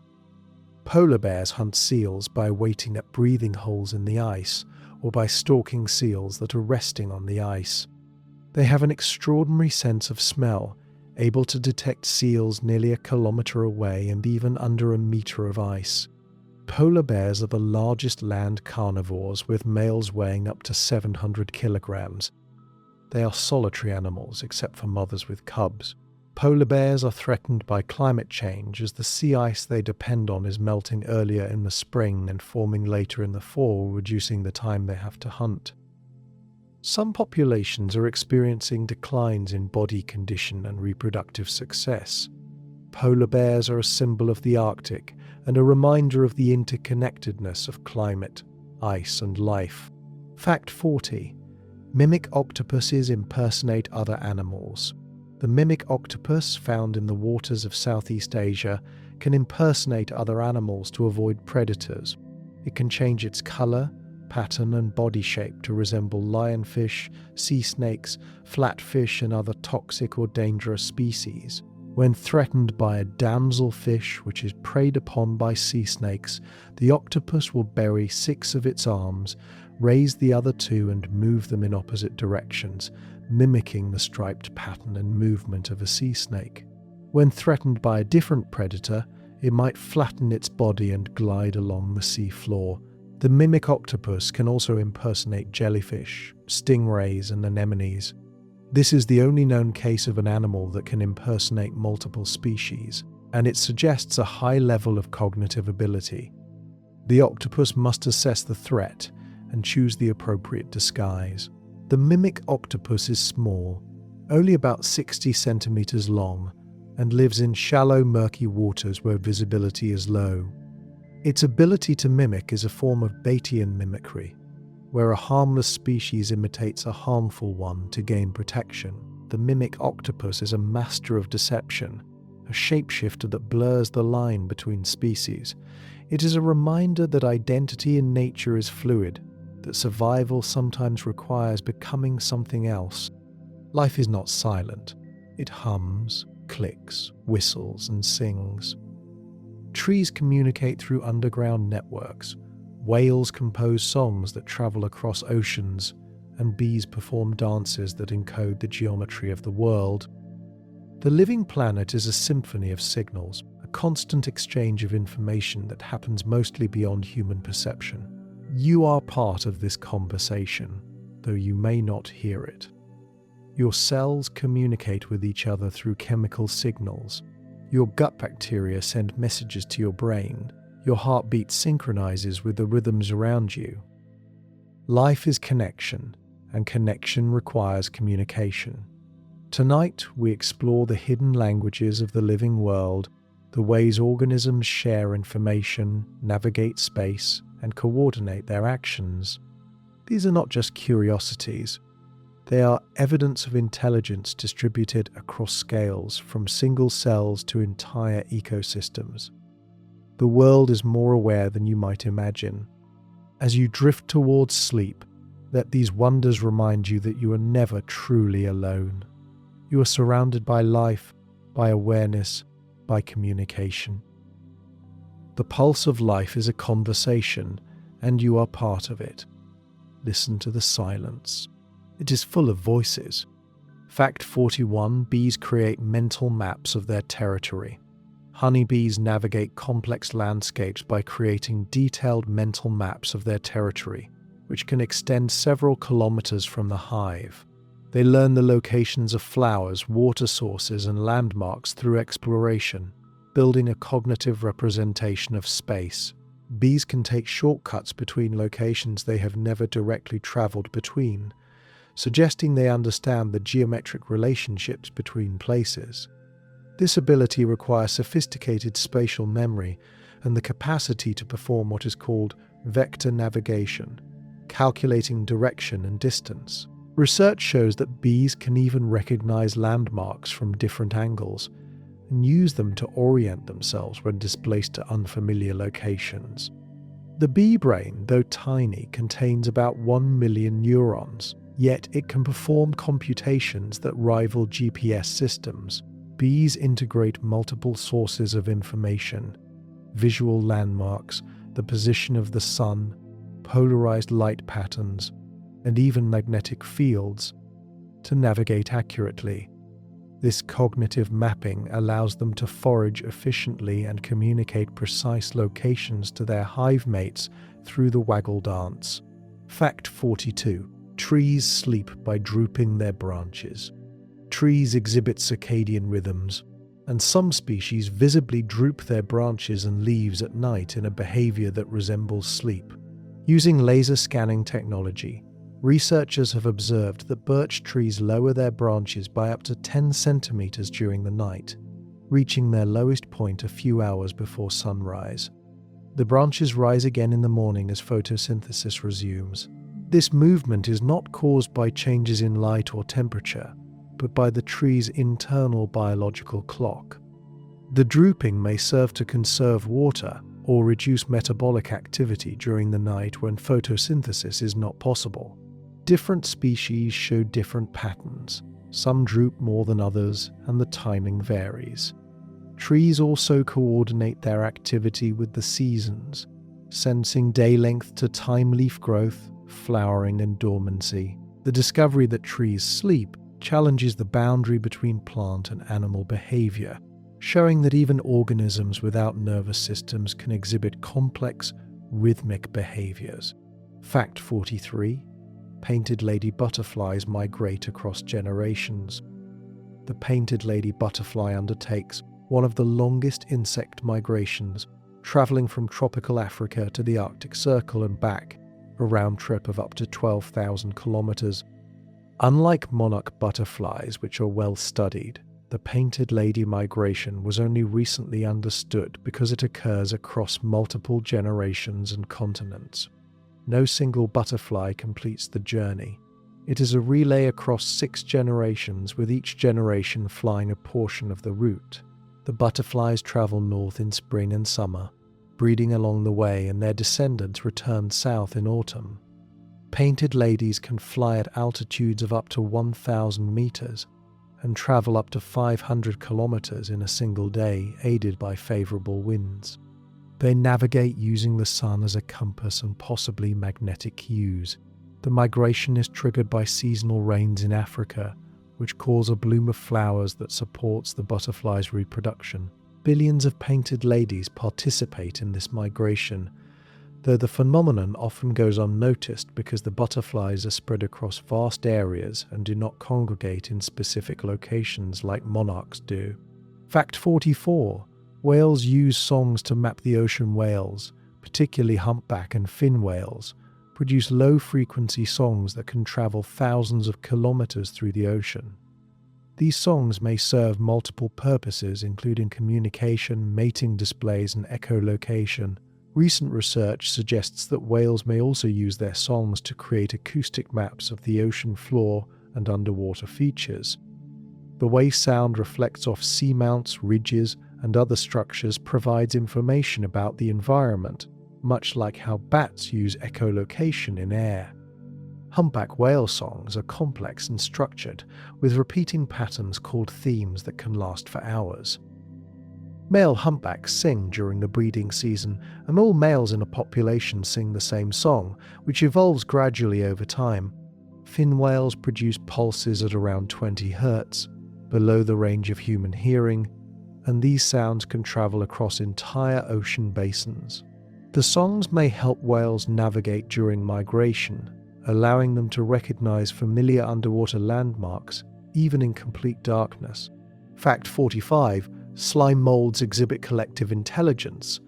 Polar bears hunt seals by waiting at breathing holes in the ice or by stalking seals that are resting on the ice. They have an extraordinary sense of smell, able to detect seals nearly a kilometer away and even under a meter of ice. Polar bears are the largest land carnivores, with males weighing up to 700 kilograms. They are solitary animals, except for mothers with cubs. Polar bears are threatened by climate change, as the sea ice they depend on is melting earlier in the spring and forming later in the fall, reducing the time they have to hunt. Some populations are experiencing declines in body condition and reproductive success. Polar bears are a symbol of the Arctic and a reminder of the interconnectedness of climate, ice, and life. Fact 40. Mimic octopuses impersonate other animals. The mimic octopus, found in the waters of Southeast Asia, can impersonate other animals to avoid predators. It can change its color, pattern, and body shape to resemble lionfish, sea snakes, flatfish, and other toxic or dangerous species. When threatened by a damselfish, which is preyed upon by sea snakes, the octopus will bury 6 of its arms, raise the other 2 and move them in opposite directions, mimicking the striped pattern and movement of a sea snake. When threatened by a different predator, it might flatten its body and glide along the sea floor. The mimic octopus can also impersonate jellyfish, stingrays, and anemones. This is the only known case of an animal that can impersonate multiple species, and it suggests a high level of cognitive ability. The octopus must assess the threat and choose the appropriate disguise. The mimic octopus is small, only about 60 centimeters long, and lives in shallow, murky waters where visibility is low. Its ability to mimic is a form of Batesian mimicry, where a harmless species imitates a harmful one to gain protection. The mimic octopus is a master of deception, a shapeshifter that blurs the line between species. It is a reminder that identity in nature is fluid, that survival sometimes requires becoming something else. Life is not silent. It hums, clicks, whistles, and sings. Trees communicate through underground networks. Whales compose songs that travel across oceans, and bees perform dances that encode the geometry of the world. The living planet is a symphony of signals, a constant exchange of information that happens mostly beyond human perception. You are part of this conversation, though you may not hear it. Your cells communicate with each other through chemical signals. Your gut bacteria send messages to your brain. Your heartbeat synchronizes with the rhythms around you. Life is connection, and connection requires communication. Tonight, we explore the hidden languages of the living world, the ways organisms share information, navigate space, and coordinate their actions. These are not just curiosities. They are evidence of intelligence distributed across scales, from single cells to entire ecosystems. The world is more aware than you might imagine. As you drift towards sleep, let these wonders remind you that you are never truly alone. You are surrounded by life, by awareness, by communication. The pulse of life is a conversation, and you are part of it. Listen to the silence. It is full of voices. Fact 41: bees create mental maps of their territory. Honeybees navigate complex landscapes by creating detailed mental maps of their territory, which can extend several kilometers from the hive. They learn the locations of flowers, water sources, and landmarks through exploration, building a cognitive representation of space. Bees can take shortcuts between locations they have never directly traveled between, suggesting they understand the geometric relationships between places. This ability requires sophisticated spatial memory and the capacity to perform what is called vector navigation, calculating direction and distance. Research shows that bees can even recognize landmarks from different angles and use them to orient themselves when displaced to unfamiliar locations. The bee brain, though tiny, contains about 1 million neurons, yet it can perform computations that rival GPS systems. Bees integrate multiple sources of information: visual landmarks, the position of the sun, polarized light patterns, and even magnetic fields, to navigate accurately. This cognitive mapping allows them to forage efficiently and communicate precise locations to their hive mates through the waggle dance. Fact 42: trees sleep by drooping their branches. Trees exhibit circadian rhythms, and some species visibly droop their branches and leaves at night in a behavior that resembles sleep. Using laser scanning technology, researchers have observed that birch trees lower their branches by up to 10 centimeters during the night, reaching their lowest point a few hours before sunrise. The branches rise again in the morning as photosynthesis resumes. This movement is not caused by changes in light or temperature, but by the tree's internal biological clock. The drooping may serve to conserve water or reduce metabolic activity during the night when photosynthesis is not possible. Different species show different patterns. Some droop more than others, and the timing varies. Trees also coordinate their activity with the seasons, sensing day length to time leaf growth, flowering, and dormancy. The discovery that trees sleep challenges the boundary between plant and animal behavior, showing that even organisms without nervous systems can exhibit complex, rhythmic behaviors. Fact 43: painted lady butterflies migrate across generations. The painted lady butterfly undertakes one of the longest insect migrations, traveling from tropical Africa to the Arctic Circle and back, a round trip of up to 12,000 kilometers. Unlike monarch butterflies, which are well studied, the painted lady migration was only recently understood because it occurs across multiple generations and continents. No single butterfly completes the journey. It is a relay across 6 generations, with each generation flying a portion of the route. The butterflies travel north in spring and summer, breeding along the way, and their descendants return south in autumn. Painted ladies can fly at altitudes of up to 1,000 meters and travel up to 500 kilometers in a single day, aided by favorable winds. They navigate using the sun as a compass and possibly magnetic cues. The migration is triggered by seasonal rains in Africa, which cause a bloom of flowers that supports the butterfly's reproduction. Billions of painted ladies participate in this migration, though the phenomenon often goes unnoticed because the butterflies are spread across vast areas and do not congregate in specific locations like monarchs do. Fact 44: whales use songs to map the ocean. Whales, particularly humpback and fin whales, produce low-frequency songs that can travel thousands of kilometers through the ocean. These songs may serve multiple purposes, including communication, mating displays, and echolocation. Recent research suggests that whales may also use their songs to create acoustic maps of the ocean floor and underwater features. The way sound reflects off seamounts, ridges, and other structures provides information about the environment, much like how bats use echolocation in air. Humpback whale songs are complex and structured, with repeating patterns called themes that can last for hours. Male humpbacks sing during the breeding season, and all males in a population sing the same song, which evolves gradually over time. Fin whales produce pulses at around 20 Hz, below the range of human hearing, and these sounds can travel across entire ocean basins. The songs may help whales navigate during migration, allowing them to recognize familiar underwater landmarks, even in complete darkness. Fact 45. Slime molds exhibit collective intelligence.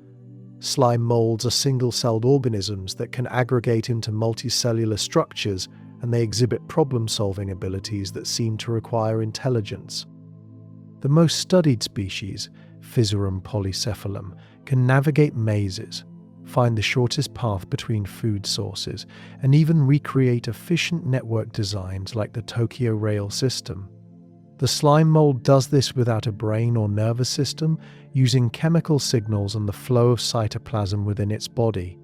Slime molds are single-celled organisms that can aggregate into multicellular structures, and they exhibit problem-solving abilities that seem to require intelligence. The most studied species, Physarum polycephalum, can navigate mazes, find the shortest path between food sources, and even recreate efficient network designs like the Tokyo rail system. The slime mold does this without a brain or nervous system, using chemical signals and the flow of cytoplasm within its body.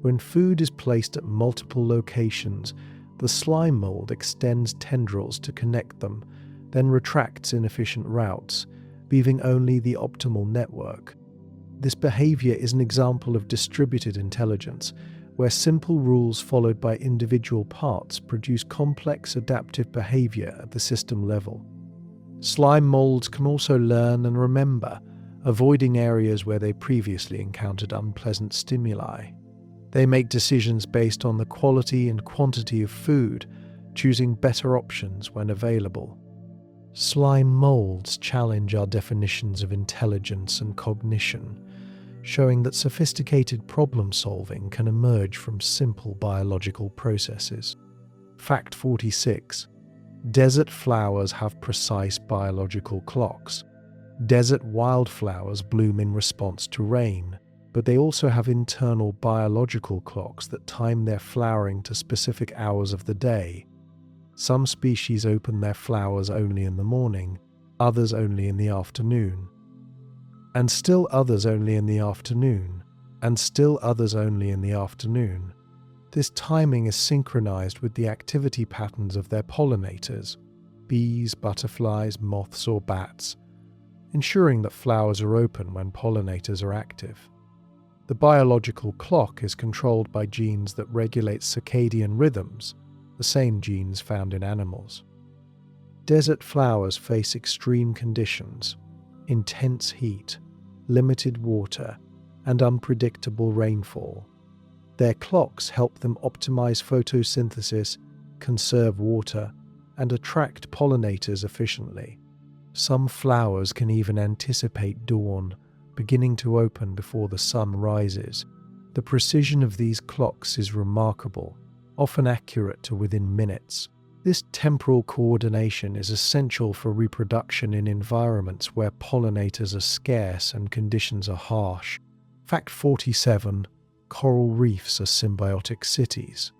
When food is placed at multiple locations, the slime mold extends tendrils to connect them, then retracts inefficient routes, leaving only the optimal network. This behavior is an example of distributed intelligence, where simple rules followed by individual parts produce complex adaptive behavior at the system level. Slime molds can also learn and remember, avoiding areas where they previously encountered unpleasant stimuli. They make decisions based on the quality and quantity of food, choosing better options when available. Slime molds challenge our definitions of intelligence and cognition, showing that sophisticated problem-solving can emerge from simple biological processes. Fact 46. Desert flowers have precise biological clocks. Desert wildflowers bloom in response to rain, but they also have internal biological clocks that time their flowering to specific hours of the day. Some species open their flowers only in the morning, others only in the afternoon, and still others only in the afternoon, and still others only in the afternoon. This timing is synchronized with the activity patterns of their pollinators, bees, butterflies, moths, or bats, ensuring that flowers are open when pollinators are active. The biological clock is controlled by genes that regulate circadian rhythms, the same genes found in animals. Desert flowers face extreme conditions, intense heat, limited water, and unpredictable rainfall. Their clocks help them optimize photosynthesis, conserve water, and attract pollinators efficiently. Some flowers can even anticipate dawn, beginning to open before the sun rises. The precision of these clocks is remarkable, often accurate to within minutes. This temporal coordination is essential for reproduction in environments where pollinators are scarce and conditions are harsh. Fact 47. Coral reefs are symbiotic cities.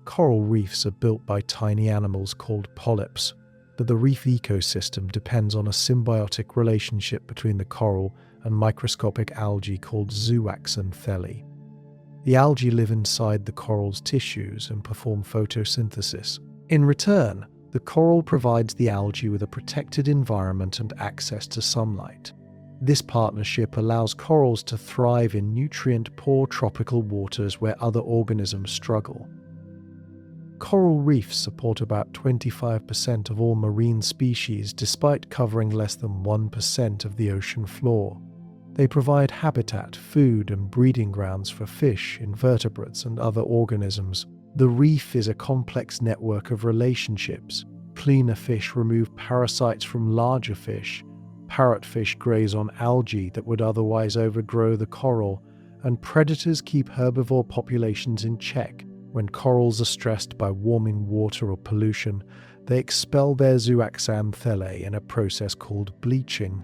Coral reefs are built by tiny animals called polyps, but the reef ecosystem depends on a symbiotic relationship between the coral and microscopic algae called zooxanthellae. The algae live inside the coral's tissues and perform photosynthesis. In return, the coral provides the algae with a protected environment and access to sunlight. This partnership allows corals to thrive in nutrient-poor tropical waters where other organisms struggle. Coral reefs support about 25% of all marine species despite covering less than 1% of the ocean floor. They provide habitat, food, and breeding grounds for fish, invertebrates, and other organisms. The reef is a complex network of relationships. Cleaner fish remove parasites from larger fish. Parrotfish graze on algae that would otherwise overgrow the coral, and predators keep herbivore populations in check. When corals are stressed by warming water or pollution, they expel their zooxanthellae in a process called bleaching,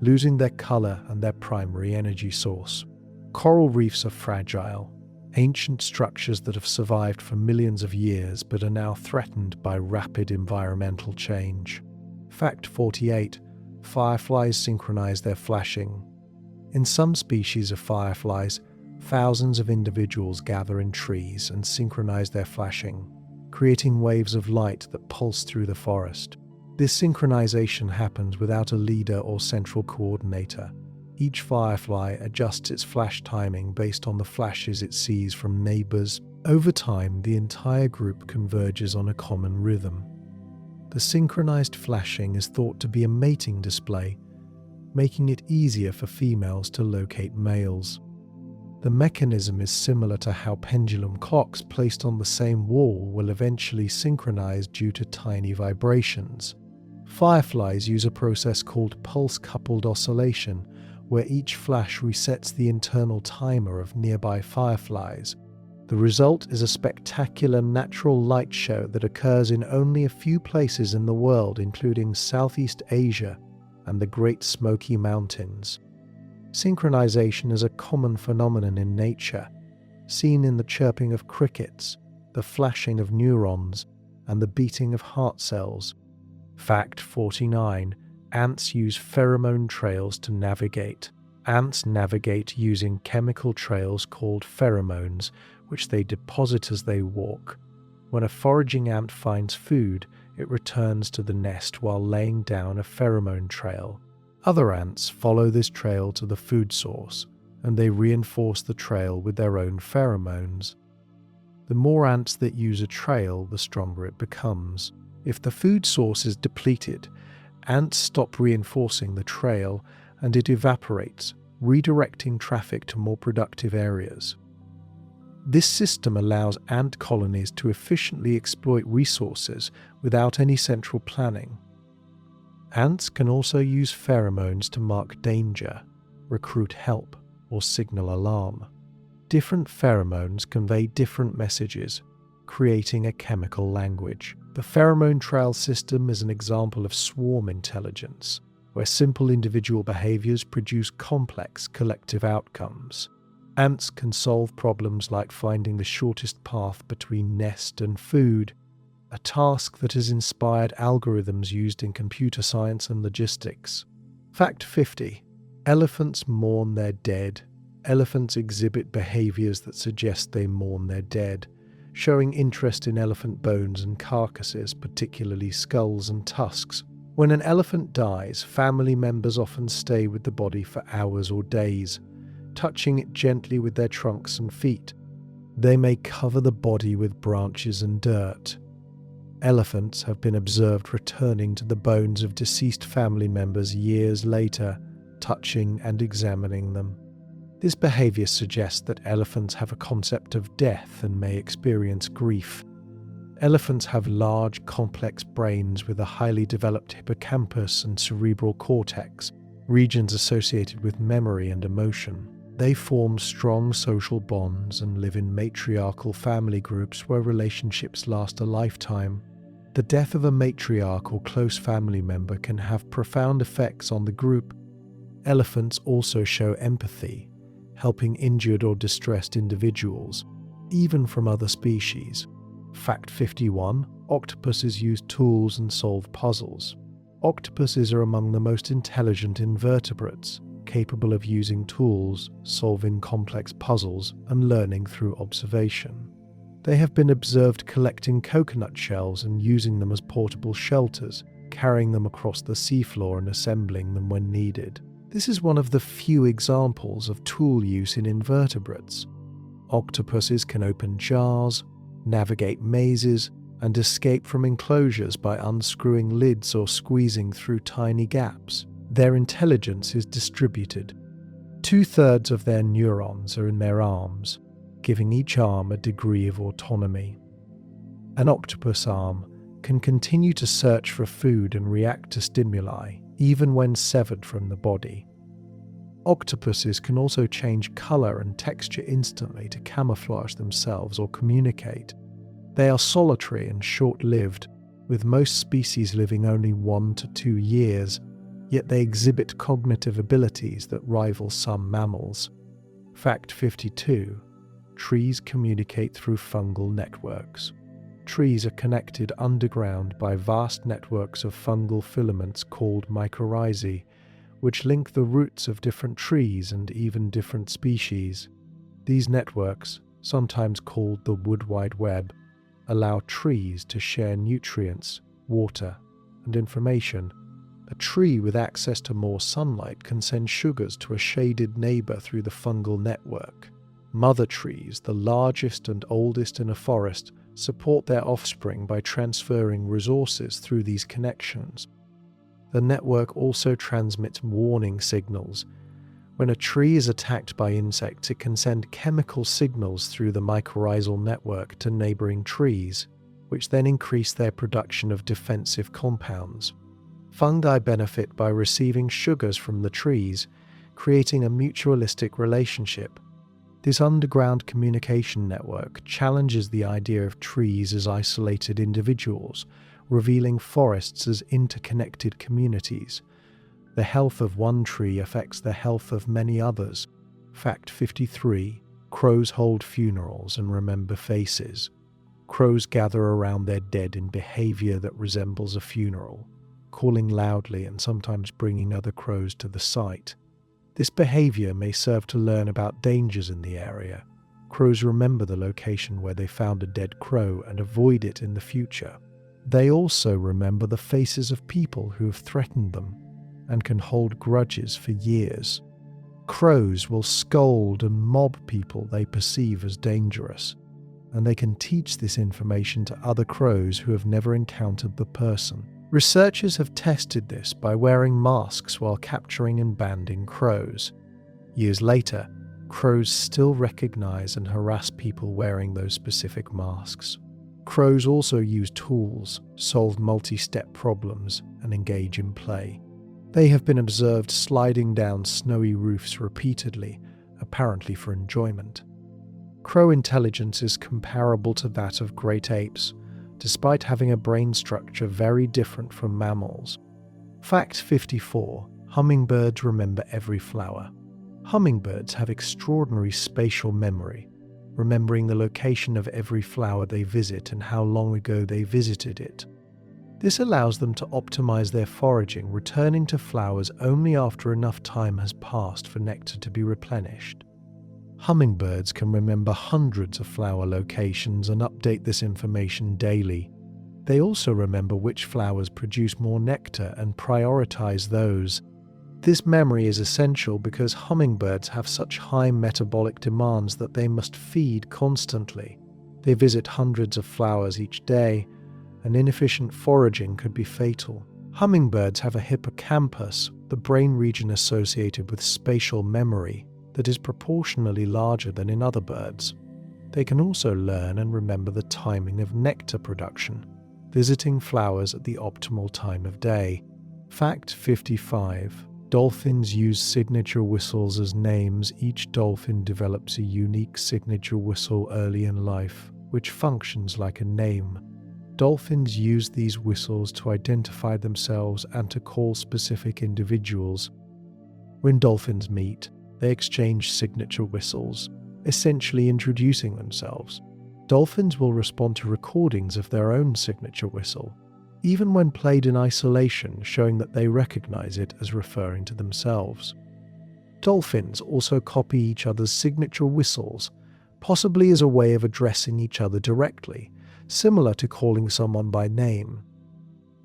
losing their color and their primary energy source. Coral reefs are fragile, ancient structures that have survived for millions of years but are now threatened by rapid environmental change. Fact 48. Fireflies synchronize their flashing. In some species of fireflies, Thousands of individuals gather in trees and synchronize their flashing, creating waves of light that pulse through the forest. This synchronization happens without a leader or central coordinator. Each firefly adjusts its flash timing based on the flashes it sees from neighbors. Over time, the entire group converges on a common rhythm. The synchronized flashing is thought to be a mating display, making it easier for females to locate males. The mechanism is similar to how pendulum clocks placed on the same wall will eventually synchronize due to tiny vibrations. Fireflies use a process called pulse-coupled oscillation, where each flash resets the internal timer of nearby fireflies. The result is a spectacular natural light show that occurs in only a few places in the world, including Southeast Asia and the Great Smoky Mountains. Synchronization is a common phenomenon in nature, seen in the chirping of crickets, the flashing of neurons, and the beating of heart cells. Fact 49. Ants use pheromone trails to navigate. Ants navigate using chemical trails called pheromones, which they deposit as they walk. When a foraging ant finds food, it returns to the nest while laying down a pheromone trail. Other ants follow this trail to the food source, and they reinforce the trail with their own pheromones. The more ants that use a trail, the stronger it becomes. If the food source is depleted, ants stop reinforcing the trail and it evaporates, redirecting traffic to more productive areas. This system allows ant colonies to efficiently exploit resources without any central planning. Ants can also use pheromones to mark danger, recruit help, or signal alarm. Different pheromones convey different messages, creating a chemical language. The pheromone trail system is an example of swarm intelligence, where simple individual behaviors produce complex collective outcomes. Ants can solve problems like finding the shortest path between nest and food, a task that has inspired algorithms used in computer science and logistics. Fact 50. Elephants mourn their dead. Elephants exhibit behaviors that suggest they mourn their dead, showing interest in elephant bones and carcasses, particularly skulls and tusks. When an elephant dies, family members often stay with the body for hours or days, touching it gently with their trunks and feet. They may cover the body with branches and dirt. Elephants have been observed returning to the bones of deceased family members years later, touching and examining them. This behavior suggests that elephants have a concept of death and may experience grief. Elephants have large, complex brains with a highly developed hippocampus and cerebral cortex, regions associated with memory and emotion. They form strong social bonds and live in matriarchal family groups where relationships last a lifetime. The death of a matriarch or close family member can have profound effects on the group. Elephants also show empathy, helping injured or distressed individuals, even from other species. Fact 51. Octopuses use tools and solve puzzles. Octopuses are among the most intelligent invertebrates, capable of using tools, solving complex puzzles, and learning through observation. They have been observed collecting coconut shells and using them as portable shelters, carrying them across the seafloor and assembling them when needed. This is one of the few examples of tool use in invertebrates. Octopuses can open jars, navigate mazes, and escape from enclosures by unscrewing lids or squeezing through tiny gaps. Their intelligence is distributed. 2/3 of their neurons are in their arms, giving each arm a degree of autonomy. An octopus arm can continue to search for food and react to stimuli, even when severed from the body. Octopuses can also change color and texture instantly to camouflage themselves or communicate. They are solitary and short-lived, with most species living only 1 to 2 years, yet they exhibit cognitive abilities that rival some mammals. Fact 52. Trees communicate through fungal networks. Trees are connected underground by vast networks of fungal filaments called mycorrhizae, which link the roots of different trees and even different species. These networks, sometimes called the Wood Wide Web, allow trees to share nutrients, water, and information. A tree with access to more sunlight can send sugars to a shaded neighbor through the fungal network. Mother trees, the largest and oldest in a forest, support their offspring by transferring resources through these connections. The network also transmits warning signals. When a tree is attacked by insects, it can send chemical signals through the mycorrhizal network to neighboring trees, which then increase their production of defensive compounds. Fungi benefit by receiving sugars from the trees, creating a mutualistic relationship. This underground communication network challenges the idea of trees as isolated individuals, revealing forests as interconnected communities. The health of one tree affects the health of many others. Fact 53. Crows hold funerals and remember faces. Crows gather around their dead in behavior that resembles a funeral, calling loudly and sometimes bringing other crows to the site. This behavior may serve to learn about dangers in the area. Crows remember the location where they found a dead crow and avoid it in the future. They also remember the faces of people who have threatened them and can hold grudges for years. Crows will scold and mob people they perceive as dangerous, and they can teach this information to other crows who have never encountered the person. Researchers have tested this by wearing masks while capturing and banding crows. Years later, crows still recognize and harass people wearing those specific masks. Crows also use tools, solve multi-step problems, and engage in play. They have been observed sliding down snowy roofs repeatedly, apparently for enjoyment. Crow intelligence is comparable to that of great apes, despite having a brain structure very different from mammals. Fact 54. Hummingbirds remember every flower. Hummingbirds have extraordinary spatial memory, remembering the location of every flower they visit and how long ago they visited it. This allows them to optimize their foraging, returning to flowers only after enough time has passed for nectar to be replenished. Hummingbirds can remember hundreds of flower locations and update this information daily. They also remember which flowers produce more nectar and prioritize those. This memory is essential because hummingbirds have such high metabolic demands that they must feed constantly. They visit hundreds of flowers each day, and inefficient foraging could be fatal. Hummingbirds have a hippocampus, the brain region associated with spatial memory, that is proportionally larger than in other birds. They can also learn and remember the timing of nectar production, visiting flowers at the optimal time of day. Fact 55. Dolphins use signature whistles as names. Each dolphin develops a unique signature whistle early in life, which functions like a name. Dolphins use these whistles to identify themselves and to call specific individuals. When dolphins meet, they exchange signature whistles, essentially introducing themselves. Dolphins will respond to recordings of their own signature whistle, even when played in isolation, showing that they recognize it as referring to themselves. Dolphins also copy each other's signature whistles, possibly as a way of addressing each other directly, similar to calling someone by name.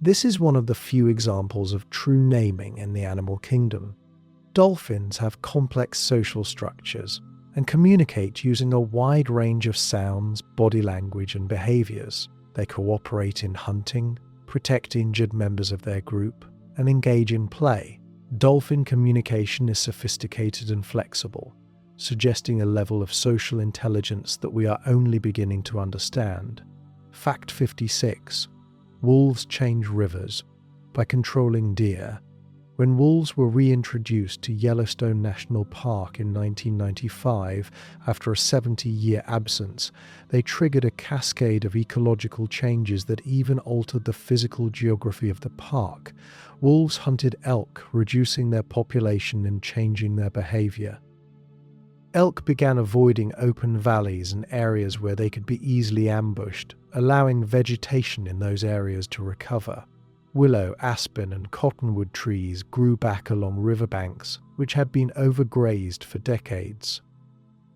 This is one of the few examples of true naming in the animal kingdom. Dolphins have complex social structures and communicate using a wide range of sounds, body language, and behaviors. They cooperate in hunting, protect injured members of their group, and engage in play. Dolphin communication is sophisticated and flexible, suggesting a level of social intelligence that we are only beginning to understand. Fact 56. Wolves change rivers by controlling deer. When wolves were reintroduced to Yellowstone National Park in 1995 after a 70-year absence, they triggered a cascade of ecological changes that even altered the physical geography of the park. Wolves hunted elk, reducing their population and changing their behavior. Elk began avoiding open valleys and areas where they could be easily ambushed, allowing vegetation in those areas to recover. Willow, aspen, and cottonwood trees grew back along riverbanks, which had been overgrazed for decades.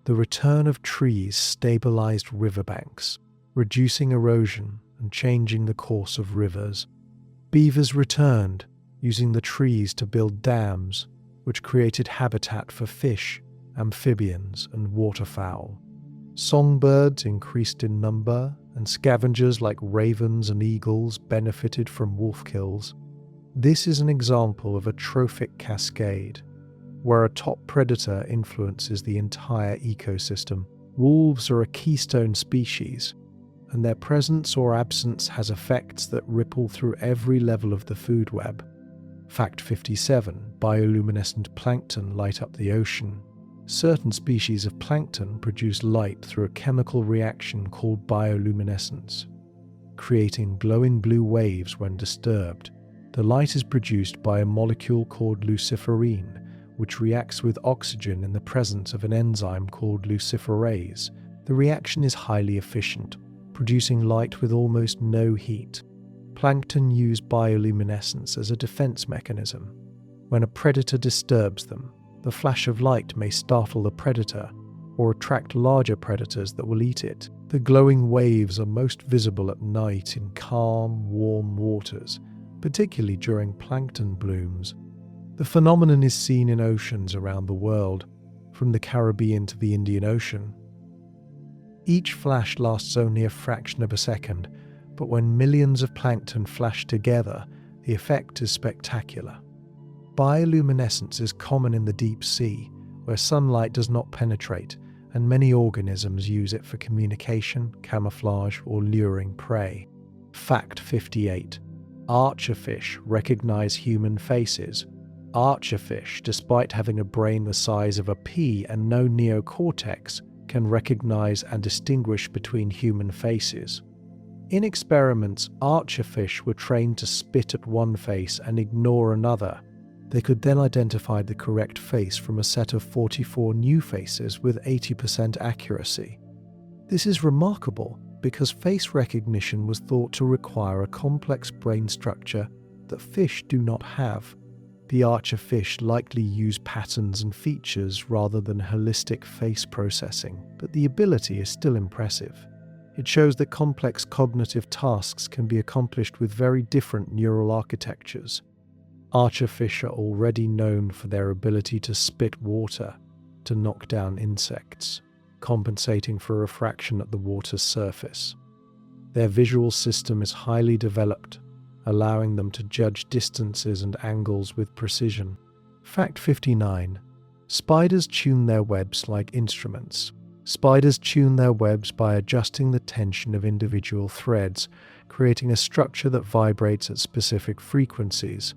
The return of trees stabilized riverbanks, reducing erosion and changing the course of rivers. Beavers returned, using the trees to build dams, which created habitat for fish, amphibians, and waterfowl. Songbirds increased in number, and scavengers like ravens and eagles benefited from wolf kills. This is an example of a trophic cascade, where a top predator influences the entire ecosystem. Wolves are a keystone species, and their presence or absence has effects that ripple through every level of the food web. Fact 57. Bioluminescent plankton light up the ocean. Certain species of plankton produce light through a chemical reaction called bioluminescence, creating glowing blue waves when disturbed. The light is produced by a molecule called luciferine, which reacts with oxygen in the presence of an enzyme called luciferase. The reaction is highly efficient, producing light with almost no heat. Plankton use bioluminescence as a defense mechanism. When a predator disturbs them, the flash of light may startle the predator or attract larger predators that will eat it. The glowing waves are most visible at night in calm, warm waters, particularly during plankton blooms. The phenomenon is seen in oceans around the world, from the Caribbean to the Indian Ocean. Each flash lasts only a fraction of a second, but when millions of plankton flash together, the effect is spectacular. Bioluminescence is common in the deep sea, where sunlight does not penetrate, and many organisms use it for communication, camouflage, or luring prey. Fact 58. Archerfish recognize human faces. Archerfish, despite having a brain the size of a pea and no neocortex, can recognize and distinguish between human faces. In experiments, archerfish were trained to spit at one face and ignore another. They could then identify the correct face from a set of 44 new faces with 80% accuracy. This is remarkable because face recognition was thought to require a complex brain structure that fish do not have. The archerfish likely use patterns and features rather than holistic face processing, but the ability is still impressive. It shows that complex cognitive tasks can be accomplished with very different neural architectures. Archerfish are already known for their ability to spit water to knock down insects, compensating for refraction at the water's surface. Their visual system is highly developed, allowing them to judge distances and angles with precision. Fact 59. Spiders tune their webs like instruments. Spiders tune their webs by adjusting the tension of individual threads, creating a structure that vibrates at specific frequencies.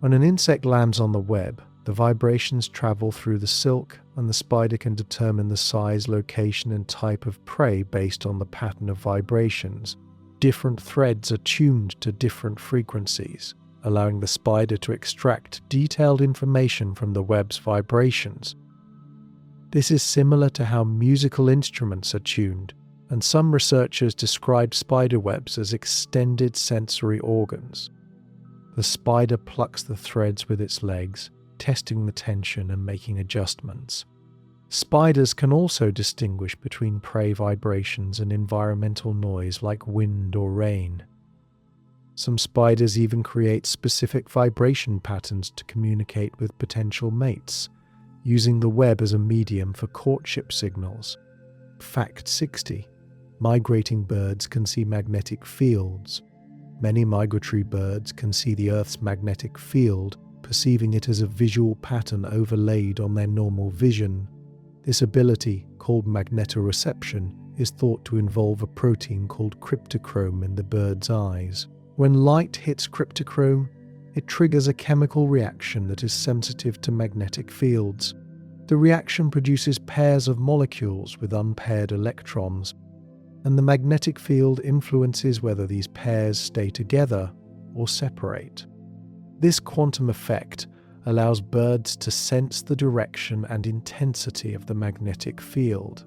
When an insect lands on the web, the vibrations travel through the silk, and the spider can determine the size, location, and type of prey based on the pattern of vibrations. Different threads are tuned to different frequencies, allowing the spider to extract detailed information from the web's vibrations. This is similar to how musical instruments are tuned, and some researchers describe spider webs as extended sensory organs. The spider plucks the threads with its legs, testing the tension and making adjustments. Spiders can also distinguish between prey vibrations and environmental noise like wind or rain. Some spiders even create specific vibration patterns to communicate with potential mates, using the web as a medium for courtship signals. Fact 60. Migrating birds can see magnetic fields. Many migratory birds can see the Earth's magnetic field, perceiving it as a visual pattern overlaid on their normal vision. This ability, called magnetoreception, is thought to involve a protein called cryptochrome in the bird's eyes. When light hits cryptochrome, it triggers a chemical reaction that is sensitive to magnetic fields. The reaction produces pairs of molecules with unpaired electrons, and the magnetic field influences whether these pairs stay together or separate. This quantum effect allows birds to sense the direction and intensity of the magnetic field.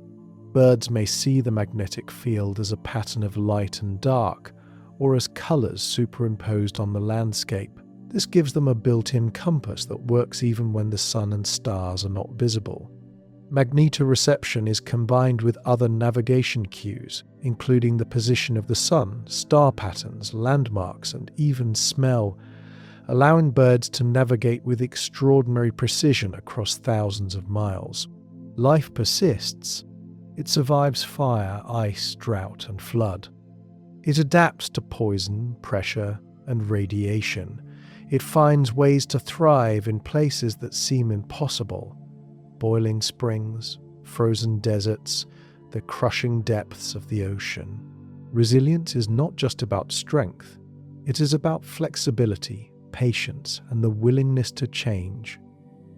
Birds may see the magnetic field as a pattern of light and dark, or as colours superimposed on the landscape. This gives them a built-in compass that works even when the sun and stars are not visible. Magnetoreception is combined with other navigation cues, including the position of the sun, star patterns, landmarks, and even smell, allowing birds to navigate with extraordinary precision across thousands of miles. Life persists. It survives fire, ice, drought, and flood. It adapts to poison, pressure, and radiation. It finds ways to thrive in places that seem impossible. Boiling springs, frozen deserts, the crushing depths of the ocean. Resilience is not just about strength. It is about flexibility, patience, and the willingness to change.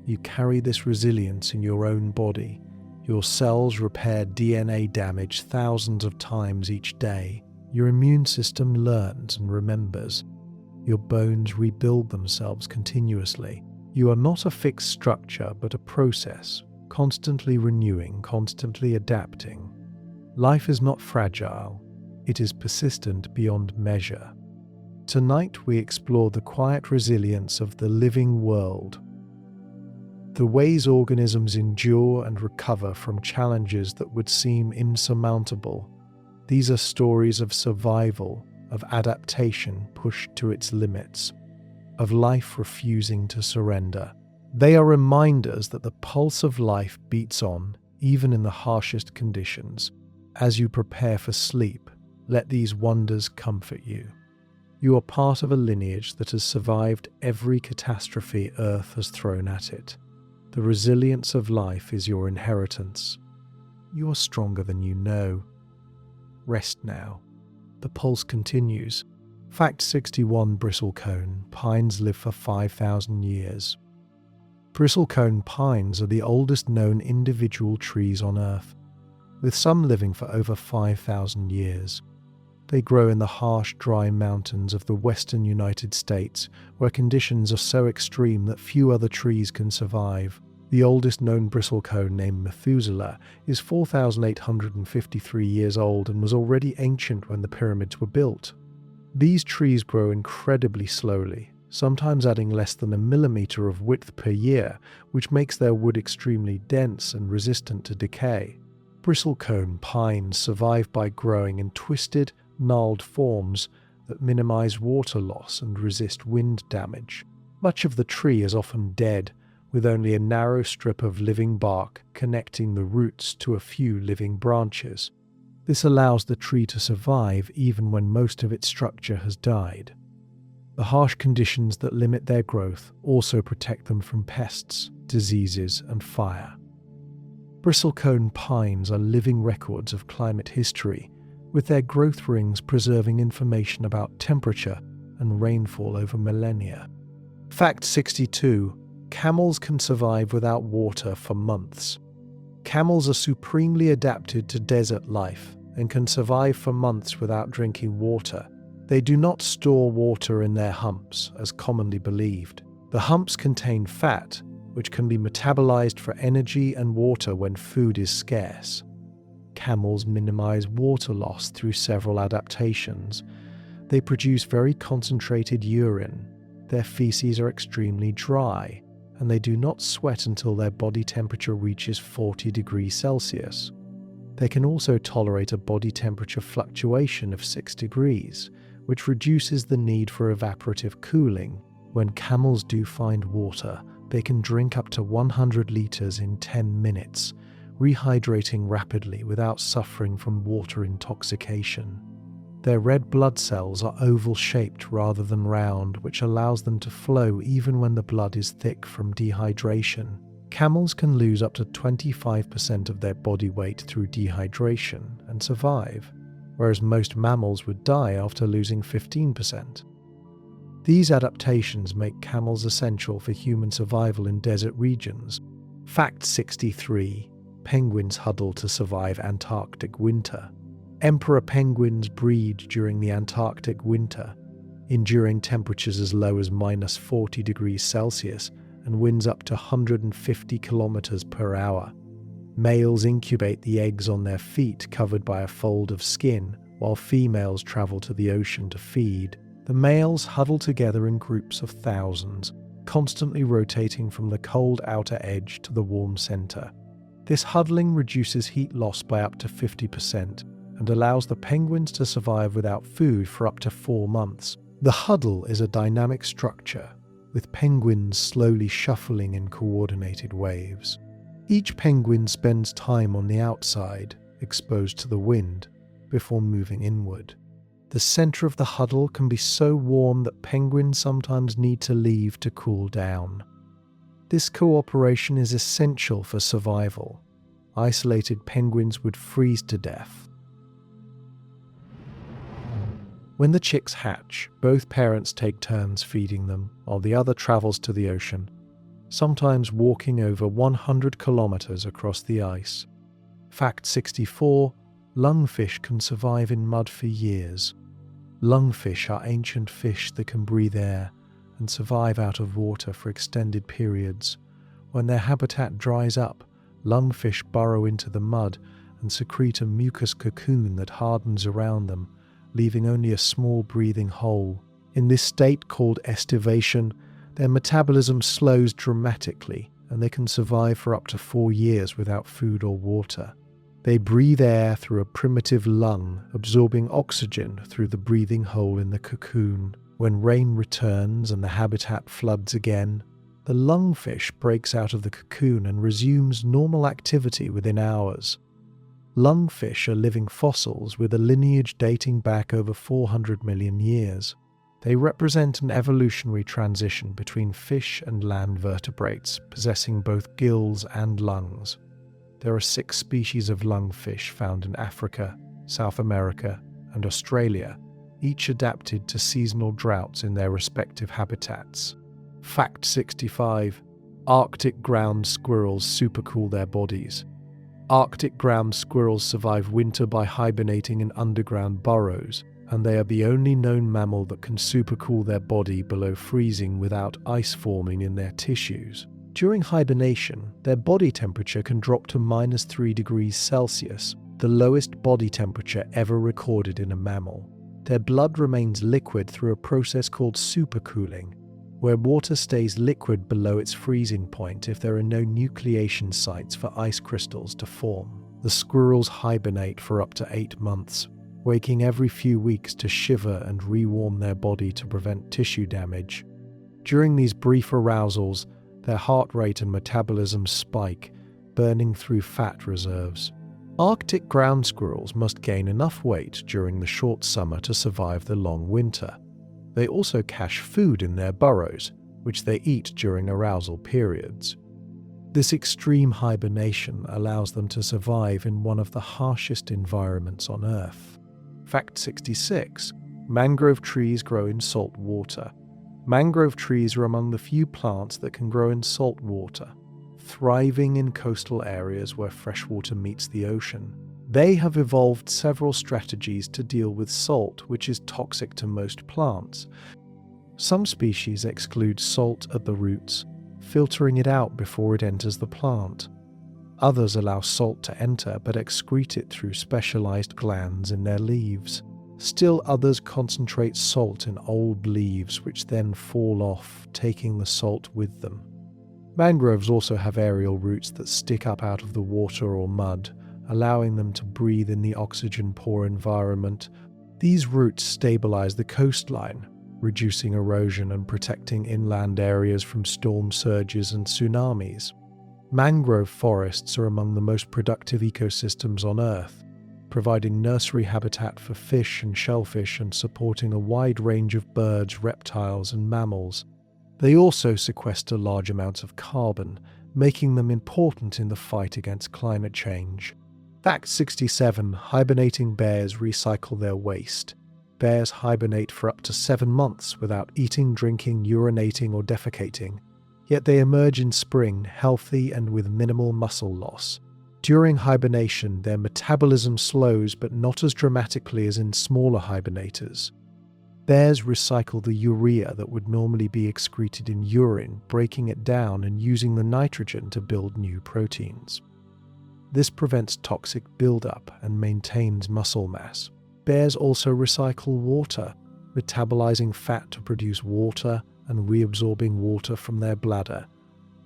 You carry this resilience in your own body. Your cells repair DNA damage thousands of times each day. Your immune system learns and remembers. Your bones rebuild themselves continuously. You are not a fixed structure, but a process, constantly renewing, constantly adapting. Life is not fragile. It is persistent beyond measure. Tonight we explore the quiet resilience of the living world, the ways organisms endure and recover from challenges that would seem insurmountable. These are stories of survival, of adaptation pushed to its limits, of life refusing to surrender. They are reminders that the pulse of life beats on, even in the harshest conditions. As you prepare for sleep, let these wonders comfort you. You are part of a lineage that has survived every catastrophe Earth has thrown at it. The resilience of life is your inheritance. You are stronger than you know. Rest now. The pulse continues. Fact 61: bristlecone pines live for 5,000 years. Bristlecone pines are the oldest known individual trees on Earth, with some living for over 5,000 years. They grow in the harsh, dry mountains of the western United States, where conditions are so extreme that few other trees can survive. The oldest known bristlecone, named Methuselah, is 4,853 years old and was already ancient when the pyramids were built. These trees grow incredibly slowly, sometimes adding less than a millimeter of width per year, which makes their wood extremely dense and resistant to decay. Bristlecone pines survive by growing in twisted, gnarled forms that minimize water loss and resist wind damage. Much of the tree is often dead, with only a narrow strip of living bark connecting the roots to a few living branches. This allows the tree to survive even when most of its structure has died. The harsh conditions that limit their growth also protect them from pests, diseases, and fire. Bristlecone pines are living records of climate history, with their growth rings preserving information about temperature and rainfall over millennia. Fact 62: camels can survive without water for months. Camels are supremely adapted to desert life and can survive for months without drinking water. They do not store water in their humps, as commonly believed. The humps contain fat, which can be metabolized for energy and water when food is scarce. Camels minimize water loss through several adaptations. They produce very concentrated urine. Their feces are extremely dry, and they do not sweat until their body temperature reaches 40 degrees Celsius. They can also tolerate a body temperature fluctuation of 6 degrees, which reduces the need for evaporative cooling. When camels do find water, they can drink up to 100 liters in 10 minutes, rehydrating rapidly without suffering from water intoxication. Their red blood cells are oval-shaped rather than round, which allows them to flow even when the blood is thick from dehydration. Camels can lose up to 25% of their body weight through dehydration and survive, whereas most mammals would die after losing 15%. These adaptations make camels essential for human survival in desert regions. Fact 63: penguins huddle to survive Antarctic winter. Emperor penguins breed during the Antarctic winter, enduring temperatures as low as minus 40 degrees Celsius and winds up to 150 kilometers per hour. Males incubate the eggs on their feet covered by a fold of skin, while females travel to the ocean to feed. The males huddle together in groups of thousands, constantly rotating from the cold outer edge to the warm center. This huddling reduces heat loss by up to 50% and allows the penguins to survive without food for up to 4 months. The huddle is a dynamic structure, with penguins slowly shuffling in coordinated waves. Each penguin spends time on the outside, exposed to the wind, before moving inward. The center of the huddle can be so warm that penguins sometimes need to leave to cool down. This cooperation is essential for survival. Isolated penguins would freeze to death. When the chicks hatch, both parents take turns feeding them, while the other travels to the ocean, sometimes walking over 100 kilometers across the ice. Fact 64: lungfish can survive in mud for years. Lungfish are ancient fish that can breathe air and survive out of water for extended periods. When their habitat dries up, lungfish burrow into the mud and secrete a mucus cocoon that hardens around them, leaving only a small breathing hole. In this state, called estivation, their metabolism slows dramatically and they can survive for up to 4 years without food or water. They breathe air through a primitive lung, absorbing oxygen through the breathing hole in the cocoon. When rain returns and the habitat floods again, the lungfish breaks out of the cocoon and resumes normal activity within hours. Lungfish are living fossils with a lineage dating back over 400 million years. They represent an evolutionary transition between fish and land vertebrates, possessing both gills and lungs. There are 6 species of lungfish found in Africa, South America, and Australia, each adapted to seasonal droughts in their respective habitats. Fact 65: Arctic ground squirrels supercool their bodies. Arctic ground squirrels survive winter by hibernating in underground burrows, and they are the only known mammal that can supercool their body below freezing without ice forming in their tissues. During hibernation, their body temperature can drop to -3 degrees Celsius, the lowest body temperature ever recorded in a mammal. Their blood remains liquid through a process called supercooling, where water stays liquid below its freezing point if there are no nucleation sites for ice crystals to form. The squirrels hibernate for up to 8 months, waking every few weeks to shiver and rewarm their body to prevent tissue damage. During these brief arousals, their heart rate and metabolism spike, burning through fat reserves. Arctic ground squirrels must gain enough weight during the short summer to survive the long winter. They also cache food in their burrows, which they eat during arousal periods. This extreme hibernation allows them to survive in one of the harshest environments on Earth. Fact 66: mangrove trees grow in salt water. Mangrove trees are among the few plants that can grow in salt water, thriving in coastal areas where freshwater meets the ocean. They have evolved several strategies to deal with salt, which is toxic to most plants. Some species exclude salt at the roots, filtering it out before it enters the plant. Others allow salt to enter but excrete it through specialized glands in their leaves. Still others concentrate salt in old leaves which then fall off, taking the salt with them. Mangroves also have aerial roots that stick up out of the water or mud, allowing them to breathe in the oxygen-poor environment. These roots stabilize the coastline, reducing erosion and protecting inland areas from storm surges and tsunamis. Mangrove forests are among the most productive ecosystems on Earth, providing nursery habitat for fish and shellfish and supporting a wide range of birds, reptiles, and mammals. They also sequester large amounts of carbon, making them important in the fight against climate change. Fact 67: hibernating bears recycle their waste. Bears hibernate for up to 7 months without eating, drinking, urinating, or defecating, yet they emerge in spring healthy and with minimal muscle loss. During hibernation, their metabolism slows, but not as dramatically as in smaller hibernators. Bears recycle the urea that would normally be excreted in urine, breaking it down and using the nitrogen to build new proteins. This prevents toxic buildup and maintains muscle mass. Bears also recycle water, metabolizing fat to produce water and reabsorbing water from their bladder.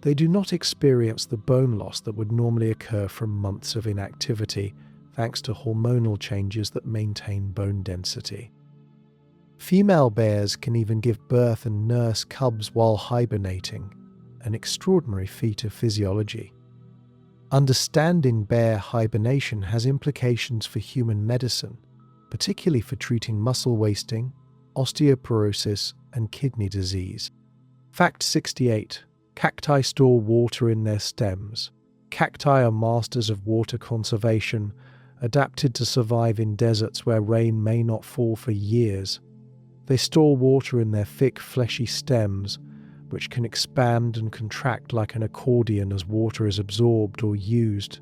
They do not experience the bone loss that would normally occur from months of inactivity, thanks to hormonal changes that maintain bone density. Female bears can even give birth and nurse cubs while hibernating, an extraordinary feat of physiology. Understanding bear hibernation has implications for human medicine, particularly for treating muscle wasting, osteoporosis, and kidney disease. Fact 68. Cacti store water in their stems. Cacti are masters of water conservation, adapted to survive in deserts where rain may not fall for years. They store water in their thick, fleshy stems, which can expand and contract like an accordion as water is absorbed or used.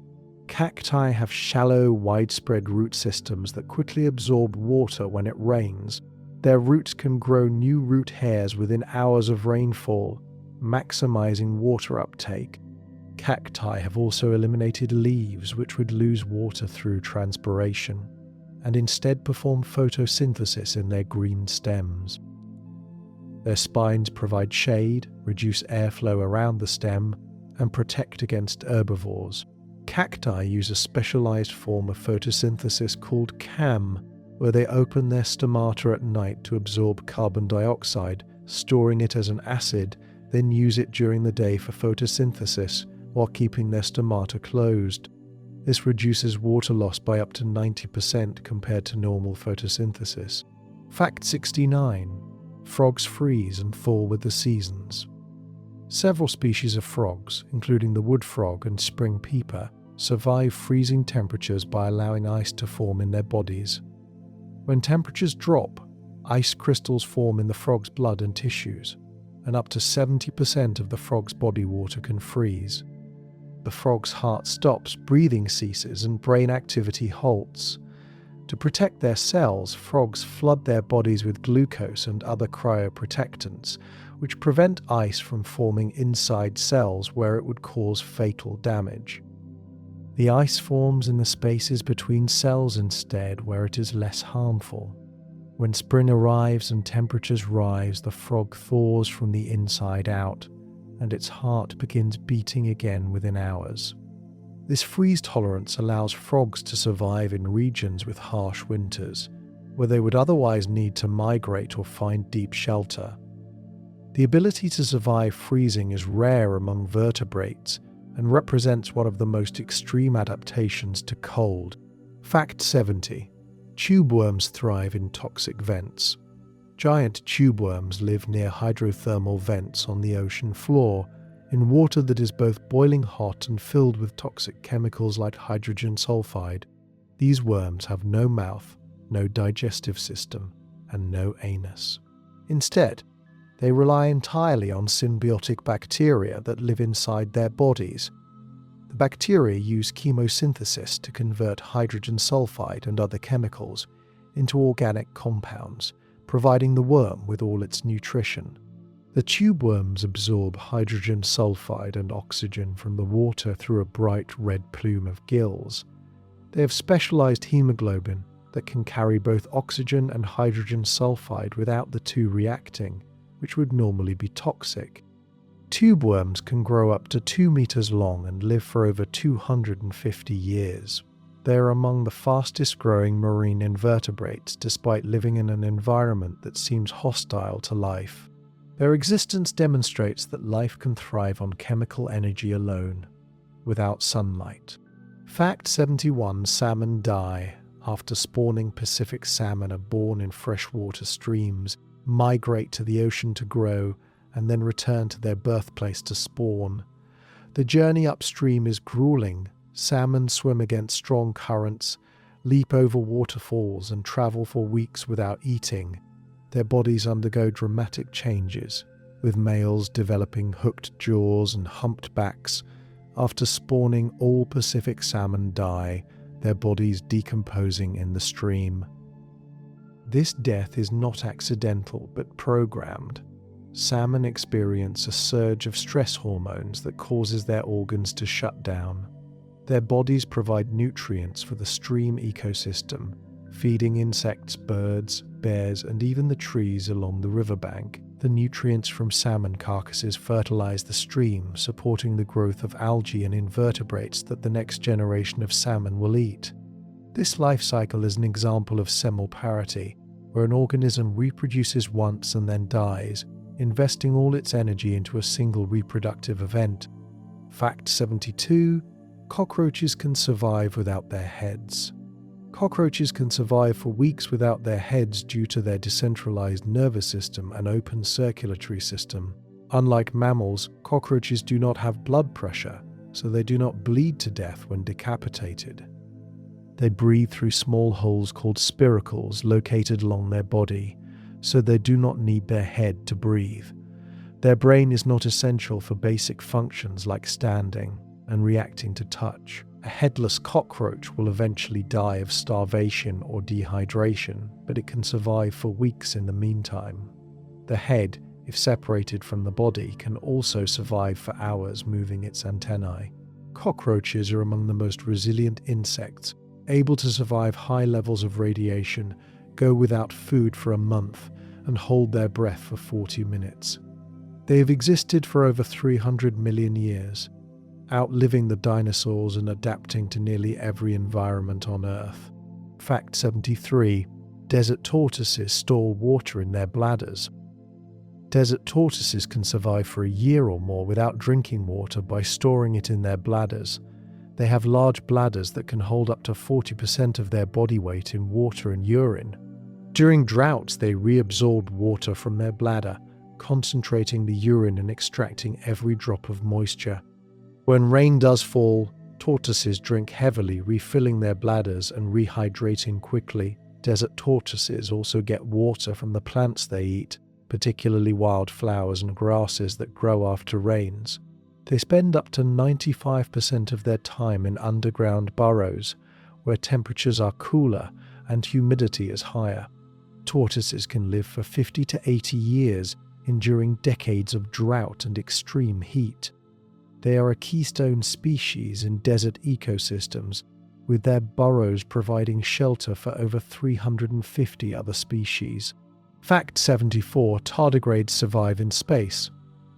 Cacti have shallow, widespread root systems that quickly absorb water when it rains. Their roots can grow new root hairs within hours of rainfall, maximizing water uptake. Cacti have also eliminated leaves which would lose water through transpiration, and instead perform photosynthesis in their green stems. Their spines provide shade, reduce airflow around the stem, and protect against herbivores. Cacti use a specialized form of photosynthesis called CAM, where they open their stomata at night to absorb carbon dioxide, storing it as an acid, then use it during the day for photosynthesis while keeping their stomata closed. This reduces water loss by up to 90% compared to normal photosynthesis. Fact 69. Frogs freeze and thaw with the seasons. Several species of frogs, including the wood frog and spring peeper, survive freezing temperatures by allowing ice to form in their bodies. When temperatures drop, ice crystals form in the frog's blood and tissues, and up to 70% of the frog's body water can freeze. The frog's heart stops, breathing ceases, and brain activity halts. To protect their cells, frogs flood their bodies with glucose and other cryoprotectants, which prevent ice from forming inside cells where it would cause fatal damage. The ice forms in the spaces between cells instead, where it is less harmful. When spring arrives and temperatures rise, the frog thaws from the inside out, and its heart begins beating again within hours. This freeze tolerance allows frogs to survive in regions with harsh winters, where they would otherwise need to migrate or find deep shelter. The ability to survive freezing is rare among vertebrates and represents one of the most extreme adaptations to cold. Fact 70. Tube worms thrive in toxic vents. Giant tube worms live near hydrothermal vents on the ocean floor, in water that is both boiling hot and filled with toxic chemicals like hydrogen sulfide. These worms have no mouth, no digestive system, and no anus. Instead, they rely entirely on symbiotic bacteria that live inside their bodies. The bacteria use chemosynthesis to convert hydrogen sulfide and other chemicals into organic compounds, providing the worm with all its nutrition. The tube worms absorb hydrogen sulfide and oxygen from the water through a bright red plume of gills. They have specialized hemoglobin that can carry both oxygen and hydrogen sulfide without the two reacting, which would normally be toxic. Tube worms can grow up to 2 meters long and live for over 250 years. They are among the fastest growing marine invertebrates despite living in an environment that seems hostile to life. Their existence demonstrates that life can thrive on chemical energy alone, without sunlight. Fact 71. Salmon die. After spawning, Pacific salmon are born in freshwater streams, migrate to the ocean to grow, and then return to their birthplace to spawn. The journey upstream is grueling. Salmon swim against strong currents, leap over waterfalls, and travel for weeks without eating. Their bodies undergo dramatic changes, with males developing hooked jaws and humped backs. After spawning, all Pacific salmon die, their bodies decomposing in the stream. This death is not accidental but programmed. Salmon experience a surge of stress hormones that causes their organs to shut down. Their bodies provide nutrients for the stream ecosystem, feeding insects, birds, bears, and even the trees along the riverbank. The nutrients from salmon carcasses fertilize the stream, supporting the growth of algae and invertebrates that the next generation of salmon will eat. This life cycle is an example of semelparity, where an organism reproduces once and then dies, investing all its energy into a single reproductive event. Fact 72. Cockroaches can survive without their heads. Cockroaches can survive for weeks without their heads due to their decentralized nervous system and open circulatory system. Unlike mammals, cockroaches do not have blood pressure, so they do not bleed to death when decapitated. They breathe through small holes called spiracles located along their body, so they do not need their head to breathe. Their brain is not essential for basic functions like standing and reacting to touch. A headless cockroach will eventually die of starvation or dehydration, but it can survive for weeks in the meantime. The head, if separated from the body, can also survive for hours, moving its antennae. Cockroaches are among the most resilient insects, able to survive high levels of radiation, go without food for a month, and hold their breath for 40 minutes. They have existed for over 300 million years, outliving the dinosaurs and adapting to nearly every environment on Earth. Fact 73. Desert tortoises store water in their bladders. Desert tortoises can survive for a year or more without drinking water by storing it in their bladders. They have large bladders that can hold up to 40% of their body weight in water and urine. During droughts, they reabsorb water from their bladder, concentrating the urine and extracting every drop of moisture. When rain does fall, tortoises drink heavily, refilling their bladders and rehydrating quickly. Desert tortoises also get water from the plants they eat, particularly wildflowers and grasses that grow after rains. They spend up to 95% of their time in underground burrows, where temperatures are cooler and humidity is higher. Tortoises can live for 50 to 80 years, enduring decades of drought and extreme heat. They are a keystone species in desert ecosystems, with their burrows providing shelter for over 350 other species. Fact 74. Tardigrades survive in space.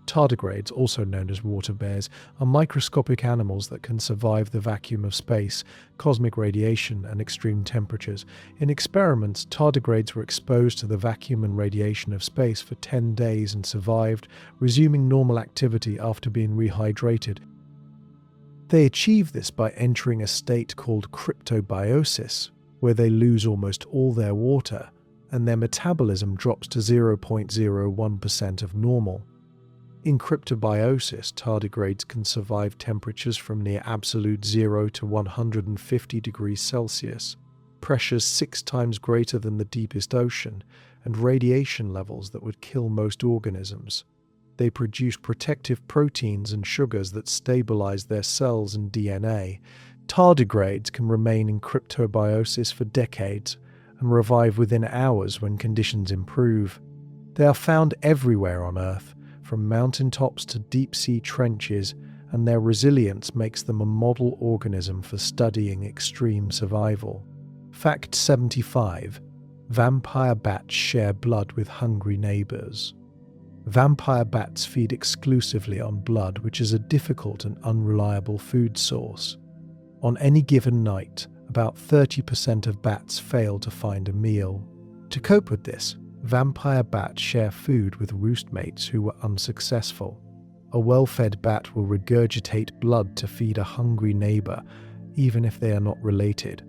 Tardigrades, also known as water bears, are microscopic animals that can survive the vacuum of space, cosmic radiation, and extreme temperatures. In experiments, tardigrades were exposed to the vacuum and radiation of space for 10 days and survived, resuming normal activity after being rehydrated. They achieve this by entering a state called cryptobiosis, where they lose almost all their water, and their metabolism drops to 0.01% of normal. In cryptobiosis, tardigrades can survive temperatures from near absolute zero to 150 degrees Celsius, pressures 6 times greater than the deepest ocean, and radiation levels that would kill most organisms. They produce protective proteins and sugars that stabilize their cells and DNA. Tardigrades can remain in cryptobiosis for decades and revive within hours when conditions improve. They are found everywhere on Earth, from mountaintops to deep-sea trenches, and their resilience makes them a model organism for studying extreme survival. Fact 75. Vampire bats share blood with hungry neighbors. Vampire bats feed exclusively on blood, which is a difficult and unreliable food source. On any given night, about 30% of bats fail to find a meal. To cope with this, vampire bats share food with roostmates who were unsuccessful. A well-fed bat will regurgitate blood to feed a hungry neighbor, even if they are not related.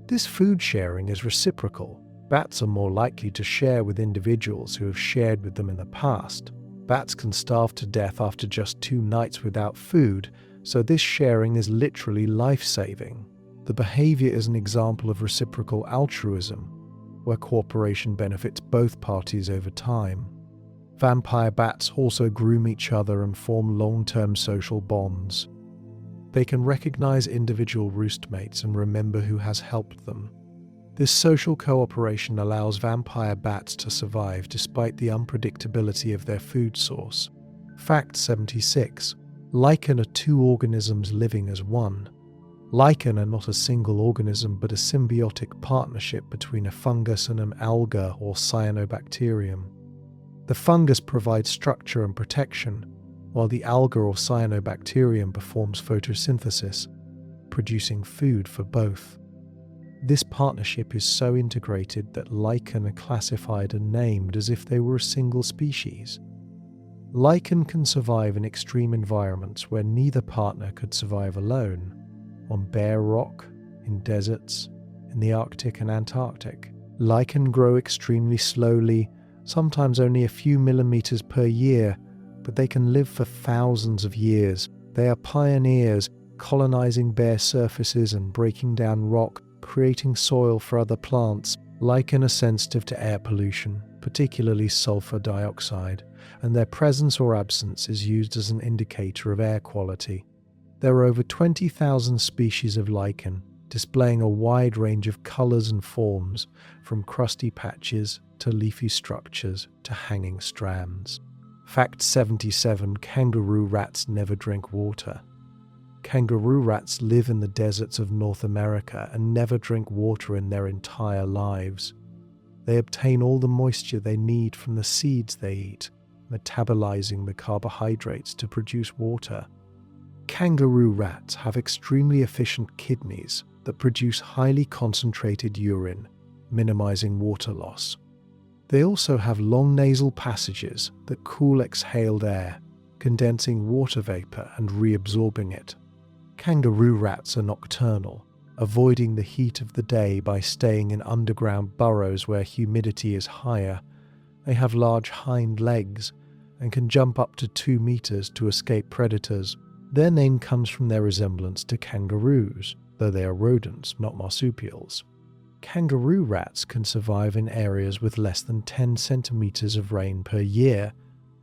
This food sharing is reciprocal. Bats are more likely to share with individuals who have shared with them in the past. Bats can starve to death after just 2 nights without food, so this sharing is literally life-saving. The behavior is an example of reciprocal altruism, where cooperation benefits both parties over time. Vampire bats also groom each other and form long-term social bonds. They can recognize individual roostmates and remember who has helped them. This social cooperation allows vampire bats to survive despite the unpredictability of their food source. Fact 76. Lichen are 2 organisms living as one. Lichen are not a single organism but a symbiotic partnership between a fungus and an alga or cyanobacterium. The fungus provides structure and protection, while the alga or cyanobacterium performs photosynthesis, producing food for both. This partnership is so integrated that lichen are classified and named as if they were a single species. Lichen can survive in extreme environments where neither partner could survive alone, on bare rock, in deserts, in the Arctic and Antarctic. Lichen grow extremely slowly, sometimes only a few millimeters per year, but they can live for thousands of years. They are pioneers, colonizing bare surfaces and breaking down rock, creating soil for other plants. Lichen are sensitive to air pollution, particularly sulfur dioxide, and their presence or absence is used as an indicator of air quality. There are over 20,000 species of lichen, displaying a wide range of colors and forms, from crusty patches to leafy structures to hanging strands. Fact 77: kangaroo rats never drink water. Kangaroo rats live in the deserts of North America and never drink water in their entire lives. They obtain all the moisture they need from the seeds they eat, metabolizing the carbohydrates to produce water. Kangaroo rats have extremely efficient kidneys that produce highly concentrated urine, minimizing water loss. They also have long nasal passages that cool exhaled air, condensing water vapor and reabsorbing it. Kangaroo rats are nocturnal, avoiding the heat of the day by staying in underground burrows where humidity is higher. They have large hind legs and can jump up to 2 meters to escape predators. Their name comes from their resemblance to kangaroos, though they are rodents, not marsupials. Kangaroo rats can survive in areas with less than 10 centimeters of rain per year,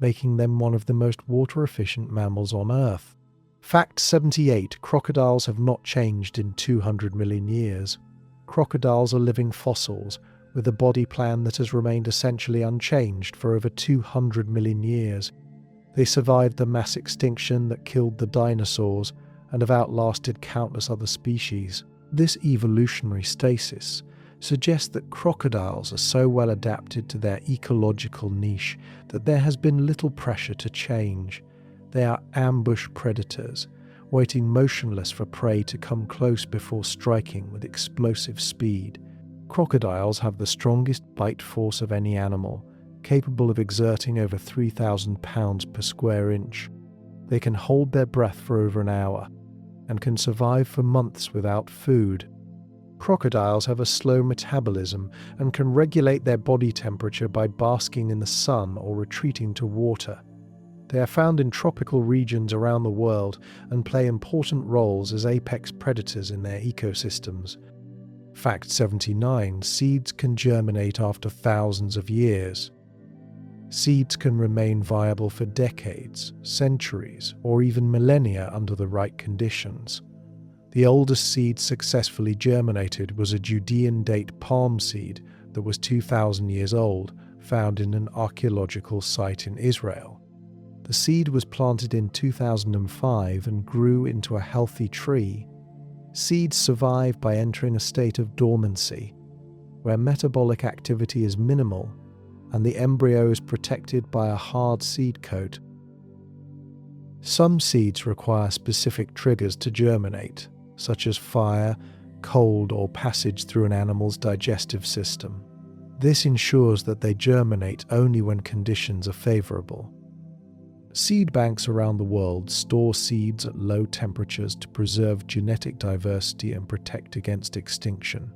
making them one of the most water-efficient mammals on Earth. Fact 78: crocodiles have not changed in 200 million years. Crocodiles are living fossils, with a body plan that has remained essentially unchanged for over 200 million years. They survived the mass extinction that killed the dinosaurs and have outlasted countless other species. This evolutionary stasis suggests that crocodiles are so well adapted to their ecological niche that there has been little pressure to change. They are ambush predators, waiting motionless for prey to come close before striking with explosive speed. Crocodiles have the strongest bite force of any animal, capable of exerting over 3,000 pounds per square inch. They can hold their breath for over an hour and can survive for months without food. Crocodiles have a slow metabolism and can regulate their body temperature by basking in the sun or retreating to water. They are found in tropical regions around the world and play important roles as apex predators in their ecosystems. Fact 79: seeds can germinate after thousands of years. Seeds can remain viable for decades, centuries, or even millennia under the right conditions. The oldest seed successfully germinated was a Judean date palm seed that was 2,000 years old, found in an archaeological site in Israel. The seed was planted in 2005 and grew into a healthy tree. Seeds survive by entering a state of dormancy, where metabolic activity is minimal and the embryo is protected by a hard seed coat. Some seeds require specific triggers to germinate, such as fire, cold, or passage through an animal's digestive system. This ensures that they germinate only when conditions are favorable. Seed banks around the world store seeds at low temperatures to preserve genetic diversity and protect against extinction.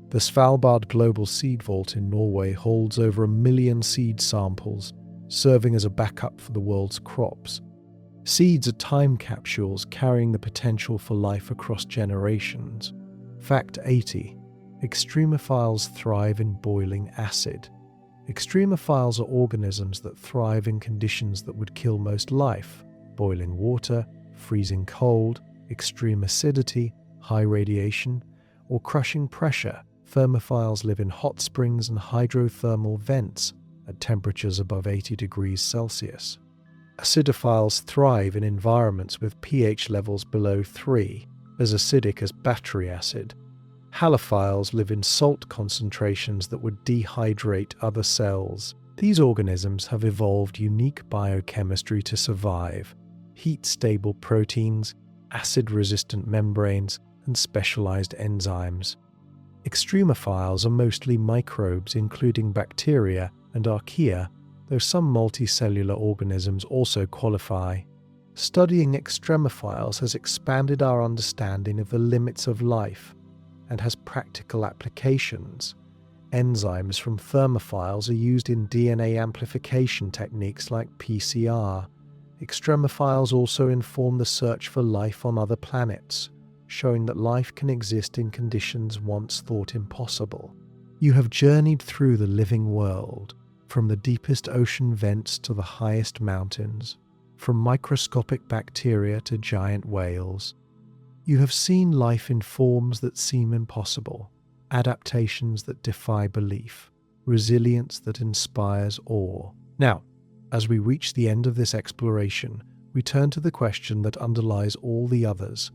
The Svalbard Global Seed Vault in Norway holds over 1 million seed samples, serving as a backup for the world's crops. Seeds are time capsules carrying the potential for life across generations. Fact 80: extremophiles thrive in boiling acid. Extremophiles are organisms that thrive in conditions that would kill most life: boiling water, freezing cold, extreme acidity, high radiation, or crushing pressure. Thermophiles live in hot springs and hydrothermal vents at temperatures above 80 degrees Celsius. Acidophiles thrive in environments with pH levels below 3, as acidic as battery acid. Halophiles live in salt concentrations that would dehydrate other cells. These organisms have evolved unique biochemistry to survive: heat-stable proteins, acid-resistant membranes, and specialized enzymes. Extremophiles are mostly microbes, including bacteria and archaea, though some multicellular organisms also qualify. Studying extremophiles has expanded our understanding of the limits of life and has practical applications. Enzymes from thermophiles are used in DNA amplification techniques like PCR. Extremophiles also inform the search for life on other planets, showing that life can exist in conditions once thought impossible. You have journeyed through the living world, from the deepest ocean vents to the highest mountains, from microscopic bacteria to giant whales. You have seen life in forms that seem impossible, adaptations that defy belief, resilience that inspires awe. Now, as we reach the end of this exploration, we turn to the question that underlies all the others.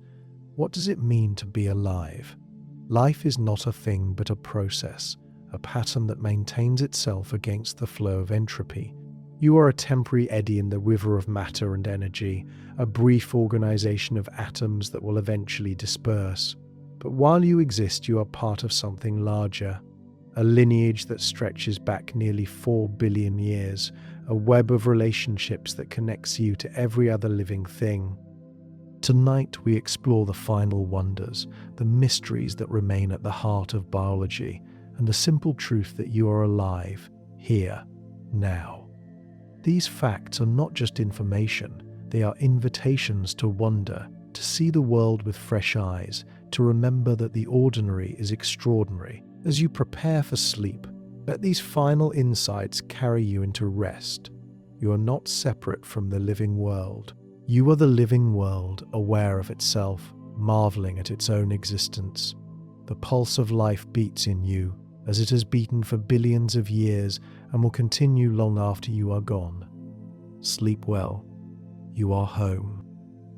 What does it mean to be alive? Life is not a thing but a process, a pattern that maintains itself against the flow of entropy. You are a temporary eddy in the river of matter and energy, a brief organization of atoms that will eventually disperse. But while you exist, you are part of something larger, a lineage that stretches back nearly 4 billion years, a web of relationships that connects you to every other living thing. Tonight we explore the final wonders, the mysteries that remain at the heart of biology, and the simple truth that you are alive, here, now. These facts are not just information, they are invitations to wonder, to see the world with fresh eyes, to remember that the ordinary is extraordinary. As you prepare for sleep, let these final insights carry you into rest. You are not separate from the living world. You are the living world, aware of itself, marveling at its own existence. The pulse of life beats in you, as it has beaten for billions of years and will continue long after you are gone. Sleep well. You are home.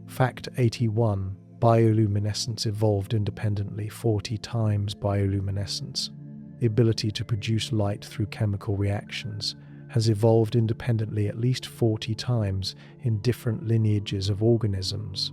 Fact 81. Bioluminescence evolved independently 40 times bioluminescence. The ability to produce light through chemical reactions has evolved independently at least 40 times in different lineages of organisms.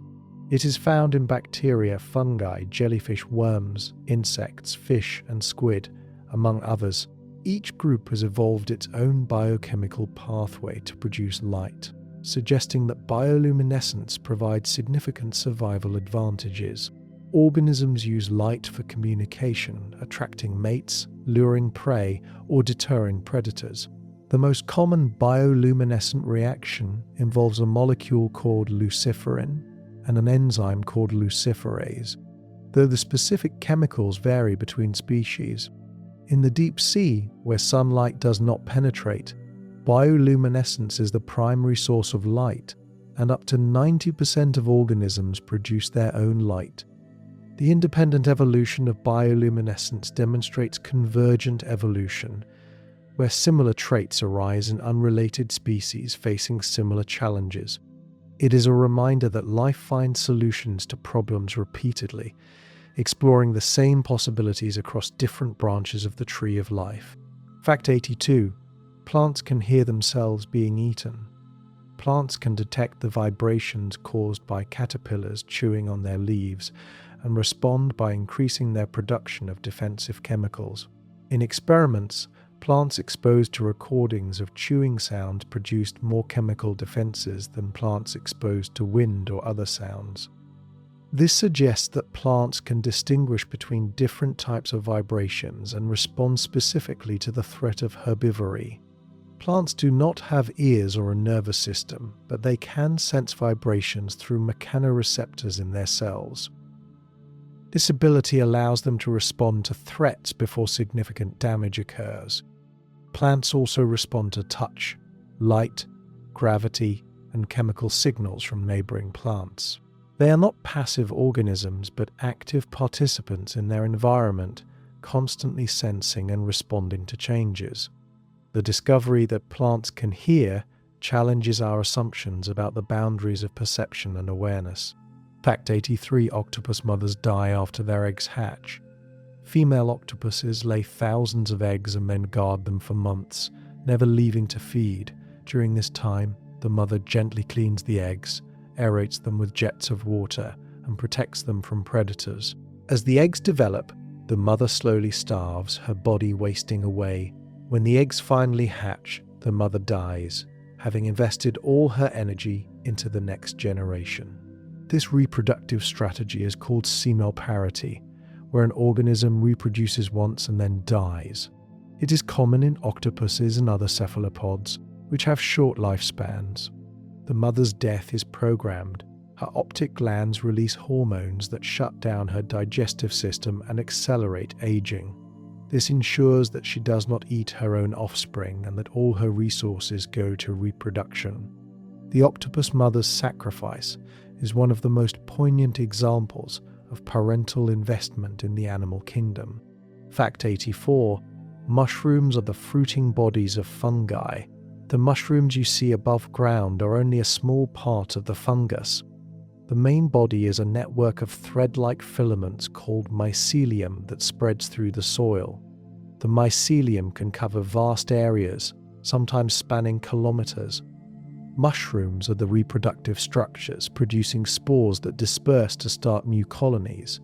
It is found in bacteria, fungi, jellyfish, worms, insects, fish, and squid, among others. Each group has evolved its own biochemical pathway to produce light, suggesting that bioluminescence provides significant survival advantages. Organisms use light for communication, attracting mates, luring prey, or deterring predators. The most common bioluminescent reaction involves a molecule called luciferin and an enzyme called luciferase, though the specific chemicals vary between species. In the deep sea, where sunlight does not penetrate, bioluminescence is the primary source of light, and up to 90% of organisms produce their own light. The independent evolution of bioluminescence demonstrates convergent evolution, where similar traits arise in unrelated species facing similar challenges. It is a reminder that life finds solutions to problems repeatedly, exploring the same possibilities across different branches of the tree of life. Fact 82. Plants can hear themselves being eaten. Plants can detect the vibrations caused by caterpillars chewing on their leaves and respond by increasing their production of defensive chemicals. In experiments, plants exposed to recordings of chewing sounds produced more chemical defenses than plants exposed to wind or other sounds. This suggests that plants can distinguish between different types of vibrations and respond specifically to the threat of herbivory. Plants do not have ears or a nervous system, but they can sense vibrations through mechanoreceptors in their cells. This ability allows them to respond to threats before significant damage occurs. Plants also respond to touch, light, gravity, and chemical signals from neighboring plants. They are not passive organisms, but active participants in their environment, constantly sensing and responding to changes. The discovery that plants can hear challenges our assumptions about the boundaries of perception and awareness. Fact 83. Octopus mothers die after their eggs hatch. Female octopuses lay thousands of eggs and then guard them for months, never leaving to feed. During this time, the mother gently cleans the eggs, aerates them with jets of water, and protects them from predators. As the eggs develop, the mother slowly starves, her body wasting away. When the eggs finally hatch, the mother dies, having invested all her energy into the next generation. This reproductive strategy is called semelparity, where an organism reproduces once and then dies. It is common in octopuses and other cephalopods, which have short lifespans. The mother's death is programmed. Her optic glands release hormones that shut down her digestive system and accelerate aging. This ensures that she does not eat her own offspring and that all her resources go to reproduction. The octopus mother's sacrifice is one of the most poignant examples of parental investment in the animal kingdom. Fact 84. Mushrooms are the fruiting bodies of fungi. The mushrooms you see above ground are only a small part of the fungus. The main body is a network of thread-like filaments called mycelium that spreads through the soil. The mycelium can cover vast areas, sometimes spanning kilometers. Mushrooms are the reproductive structures, producing spores that disperse to start new colonies.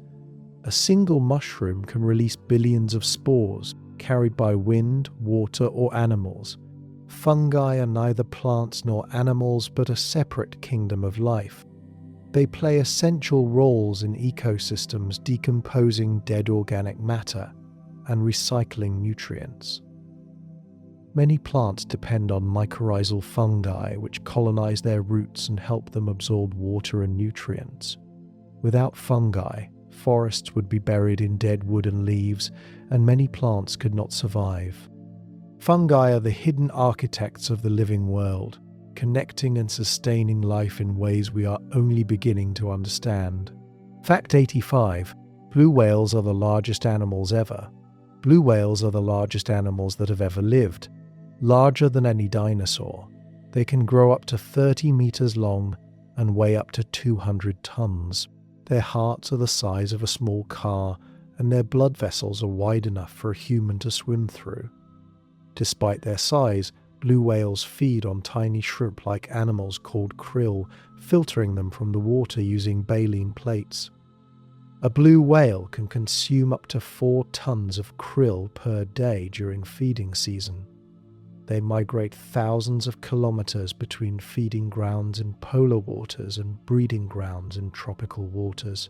A single mushroom can release billions of spores, carried by wind, water, or animals. Fungi are neither plants nor animals, but a separate kingdom of life. They play essential roles in ecosystems, decomposing dead organic matter and recycling nutrients. Many plants depend on mycorrhizal fungi, which colonize their roots and help them absorb water and nutrients. Without fungi, forests would be buried in dead wood and leaves, and many plants could not survive. Fungi are the hidden architects of the living world, connecting and sustaining life in ways we are only beginning to understand. Fact 85. Blue whales are the largest animals ever. Blue whales are the largest animals that have ever lived. Larger than any dinosaur. They can grow up to 30 meters long and weigh up to 200 tons. Their hearts are the size of a small car, and their blood vessels are wide enough for a human to swim through. Despite their size, blue whales feed on tiny shrimp-like animals called krill, filtering them from the water using baleen plates. A blue whale can consume up to 4 tons of krill per day during feeding season. They migrate thousands of kilometers between feeding grounds in polar waters and breeding grounds in tropical waters.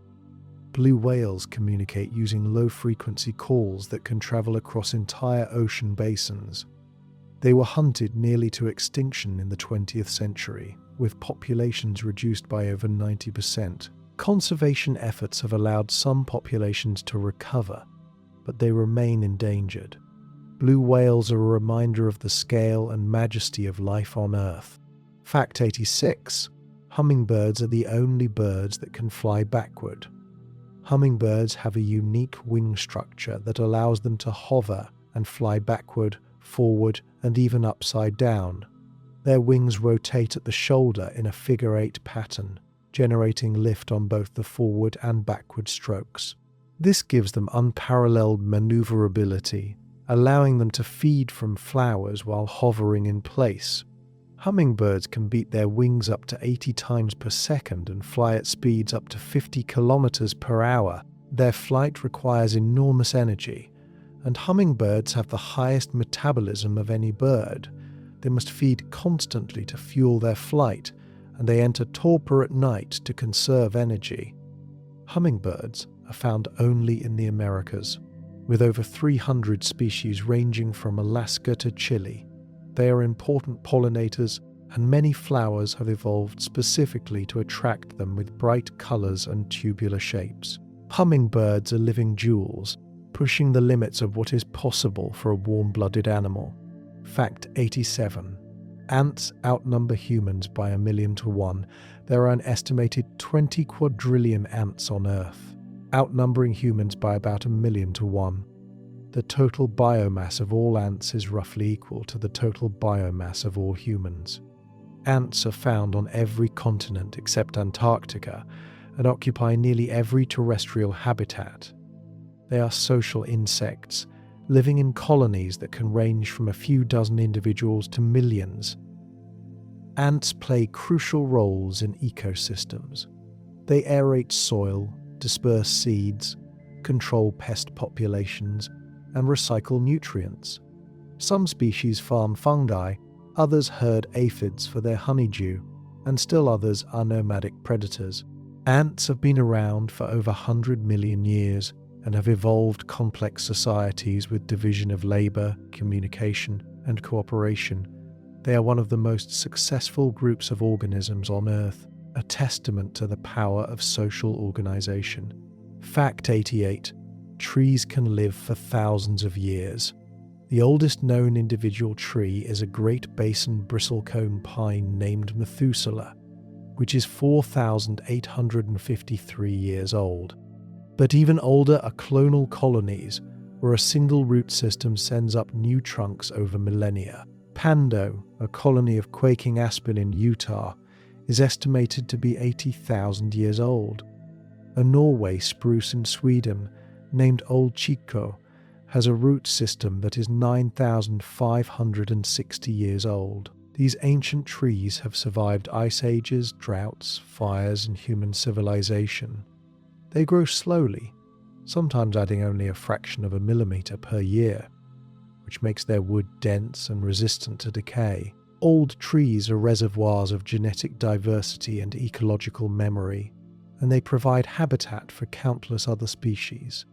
Blue whales communicate using low-frequency calls that can travel across entire ocean basins. They were hunted nearly to extinction in the 20th century, with populations reduced by over 90%. Conservation efforts have allowed some populations to recover, but they remain endangered. Blue whales are a reminder of the scale and majesty of life on Earth. Fact 86. Hummingbirds are the only birds that can fly backward. Hummingbirds have a unique wing structure that allows them to hover and fly backward, forward, and even upside down. Their wings rotate at the shoulder in a figure-8 pattern, generating lift on both the forward and backward strokes. This gives them unparalleled maneuverability, allowing them to feed from flowers while hovering in place. Hummingbirds can beat their wings up to 80 times per second and fly at speeds up to 50 kilometers per hour. Their flight requires enormous energy, and hummingbirds have the highest metabolism of any bird. They must feed constantly to fuel their flight, and they enter torpor at night to conserve energy. Hummingbirds are found only in the Americas, with over 300 species ranging from Alaska to Chile. They are important pollinators, and many flowers have evolved specifically to attract them with bright colors and tubular shapes. Hummingbirds are living jewels, pushing the limits of what is possible for a warm-blooded animal. Fact 87. Ants outnumber humans by 1,000,000 to 1. There are an estimated 20 quadrillion ants on Earth, outnumbering humans by about 1,000,000 to 1. The total biomass of all ants is roughly equal to the total biomass of all humans. Ants are found on every continent except Antarctica and occupy nearly every terrestrial habitat. They are social insects, living in colonies that can range from a few dozen individuals to millions. Ants play crucial roles in ecosystems. They aerate soil, disperse seeds, control pest populations, and recycle nutrients. Some species farm fungi, others herd aphids for their honeydew, and still others are nomadic predators. Ants have been around for over 100 million years and have evolved complex societies with division of labor, communication, and cooperation. They are one of the most successful groups of organisms on Earth, a testament to the power of social organization. Fact 88. Trees can live for thousands of years. The oldest known individual tree is a Great Basin bristlecone pine named Methuselah, which is 4,853 years old. But even older are clonal colonies, where a single root system sends up new trunks over millennia. Pando, a colony of quaking aspen in Utah, is estimated to be 80,000 years old. A Norway spruce in Sweden, named Old Chico, has a root system that is 9,560 years old. These ancient trees have survived ice ages, droughts, fires, and human civilization. They grow slowly, sometimes adding only a fraction of a millimeter per year, which makes their wood dense and resistant to decay. Old trees are reservoirs of genetic diversity and ecological memory, and they provide habitat for countless other species.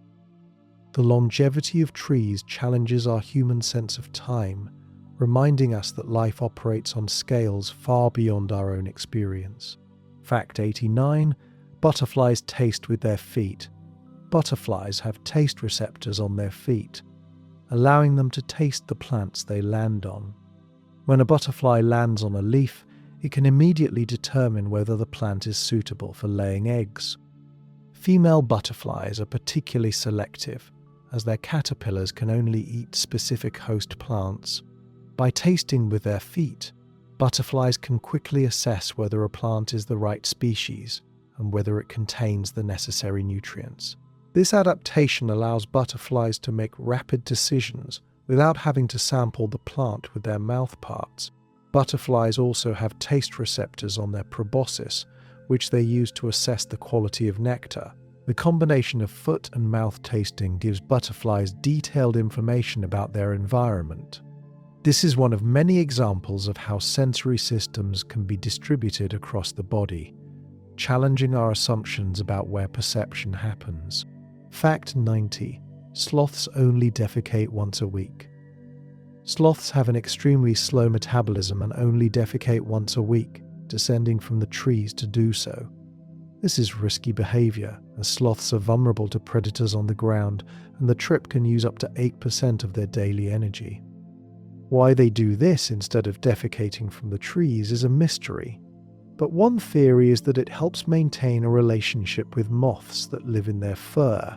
The longevity of trees challenges our human sense of time, reminding us that life operates on scales far beyond our own experience. Fact 89. Butterflies taste with their feet. Butterflies have taste receptors on their feet, allowing them to taste the plants they land on. When a butterfly lands on a leaf, it can immediately determine whether the plant is suitable for laying eggs. Female butterflies are particularly selective, as their caterpillars can only eat specific host plants. By tasting with their feet, butterflies can quickly assess whether a plant is the right species and whether it contains the necessary nutrients. This adaptation allows butterflies to make rapid decisions without having to sample the plant with their mouth parts. Butterflies also have taste receptors on their proboscis, which they use to assess the quality of nectar. The combination of foot and mouth tasting gives butterflies detailed information about their environment. This is one of many examples of how sensory systems can be distributed across the body, challenging our assumptions about where perception happens. Fact 90. Sloths only defecate once a week. Sloths have an extremely slow metabolism and only defecate once a week, descending from the trees to do so. This is risky behavior, as sloths are vulnerable to predators on the ground, and the trip can use up to 8% of their daily energy. Why they do this instead of defecating from the trees is a mystery, but one theory is that it helps maintain a relationship with moths that live in their fur.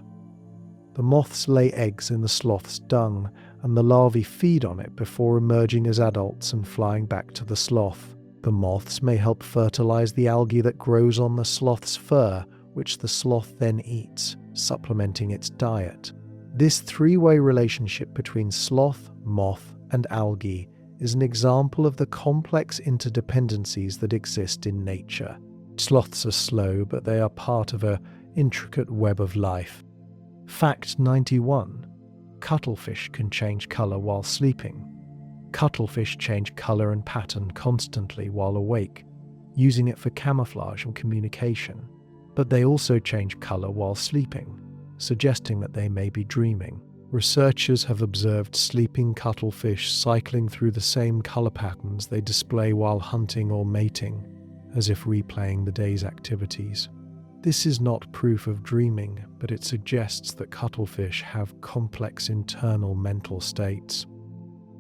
The moths lay eggs in the sloth's dung, and the larvae feed on it before emerging as adults and flying back to the sloth. The moths may help fertilize the algae that grows on the sloth's fur, which the sloth then eats, supplementing its diet. This three-way relationship between sloth, moth, and algae is an example of the complex interdependencies that exist in nature. Sloths are slow, but they are part of an intricate web of life. Fact 91. Cuttlefish can change color while sleeping. Cuttlefish change color and pattern constantly while awake, using it for camouflage and communication. But they also change color while sleeping, suggesting that they may be dreaming. Researchers have observed sleeping cuttlefish cycling through the same color patterns they display while hunting or mating, as if replaying the day's activities. This is not proof of dreaming, but it suggests that cuttlefish have complex internal mental states.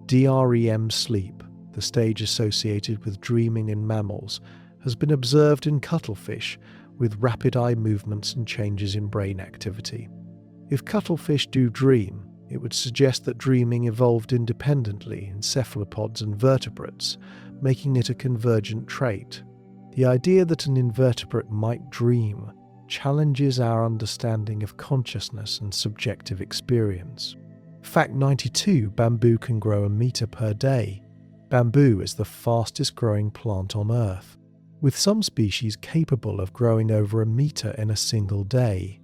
DREM sleep, the stage associated with dreaming in mammals, has been observed in cuttlefish with rapid eye movements and changes in brain activity. If cuttlefish do dream, it would suggest that dreaming evolved independently in cephalopods and vertebrates, making it a convergent trait. The idea that an invertebrate might dream challenges our understanding of consciousness and subjective experience. Fact 92, bamboo can grow a meter per day. Bamboo is the fastest growing plant on Earth, with some species capable of growing over a meter in a single day.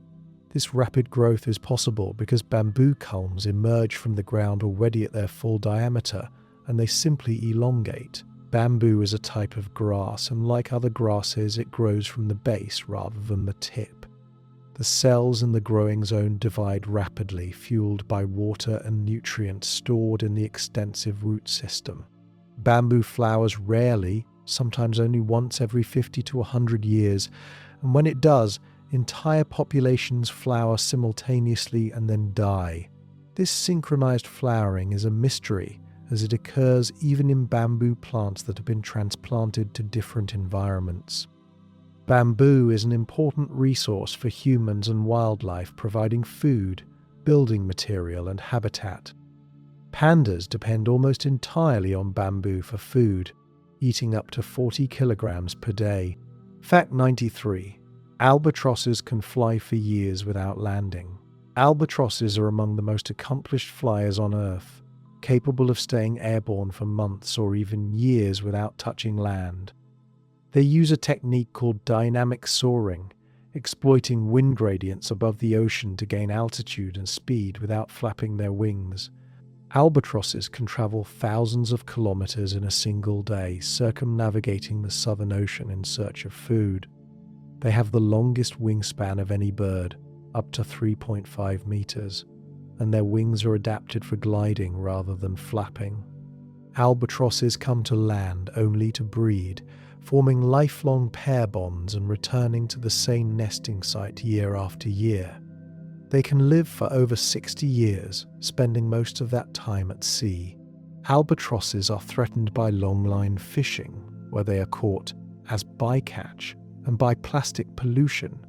This rapid growth is possible because bamboo culms emerge from the ground already at their full diameter, and they simply elongate. Bamboo is a type of grass, and like other grasses, it grows from the base rather than the tip. The cells in the growing zone divide rapidly, fueled by water and nutrients stored in the extensive root system. Bamboo flowers rarely, sometimes only once every 50 to 100 years, and when it does, entire populations flower simultaneously and then die. This synchronized flowering is a mystery, as it occurs even in bamboo plants that have been transplanted to different environments. Bamboo is an important resource for humans and wildlife, providing food, building material, and habitat. Pandas depend almost entirely on bamboo for food, eating up to 40 kilograms per day. Fact 93. Albatrosses can fly for years without landing. Albatrosses are among the most accomplished flyers on Earth, capable of staying airborne for months or even years without touching land. They use a technique called dynamic soaring, exploiting wind gradients above the ocean to gain altitude and speed without flapping their wings. Albatrosses can travel thousands of kilometers in a single day, circumnavigating the Southern Ocean in search of food. They have the longest wingspan of any bird, up to 3.5 meters, and their wings are adapted for gliding rather than flapping. Albatrosses come to land only to breed, forming lifelong pair bonds and returning to the same nesting site year after year. They can live for over 60 years, spending most of that time at sea. Albatrosses are threatened by longline fishing, where they are caught as bycatch, and by plastic pollution,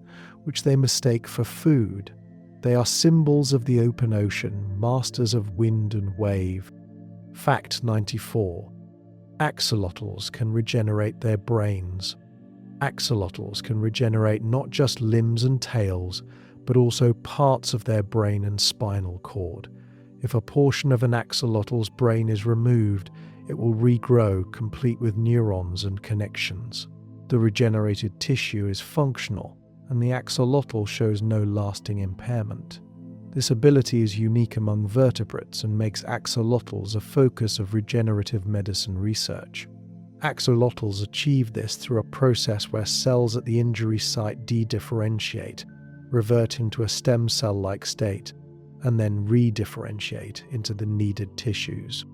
which they mistake for food. They are symbols of the open ocean, masters of wind and wave. Fact 94. Axolotls can regenerate their brains. Axolotls can regenerate not just limbs and tails, but also parts of their brain and spinal cord. If a portion of an axolotl's brain is removed, it will regrow, complete with neurons and connections. The regenerated tissue is functional, and the axolotl shows no lasting impairment. This ability is unique among vertebrates and makes axolotls a focus of regenerative medicine research. Axolotls achieve this through a process where cells at the injury site dedifferentiate, reverting to a stem cell-like state, and then redifferentiate into the needed tissues.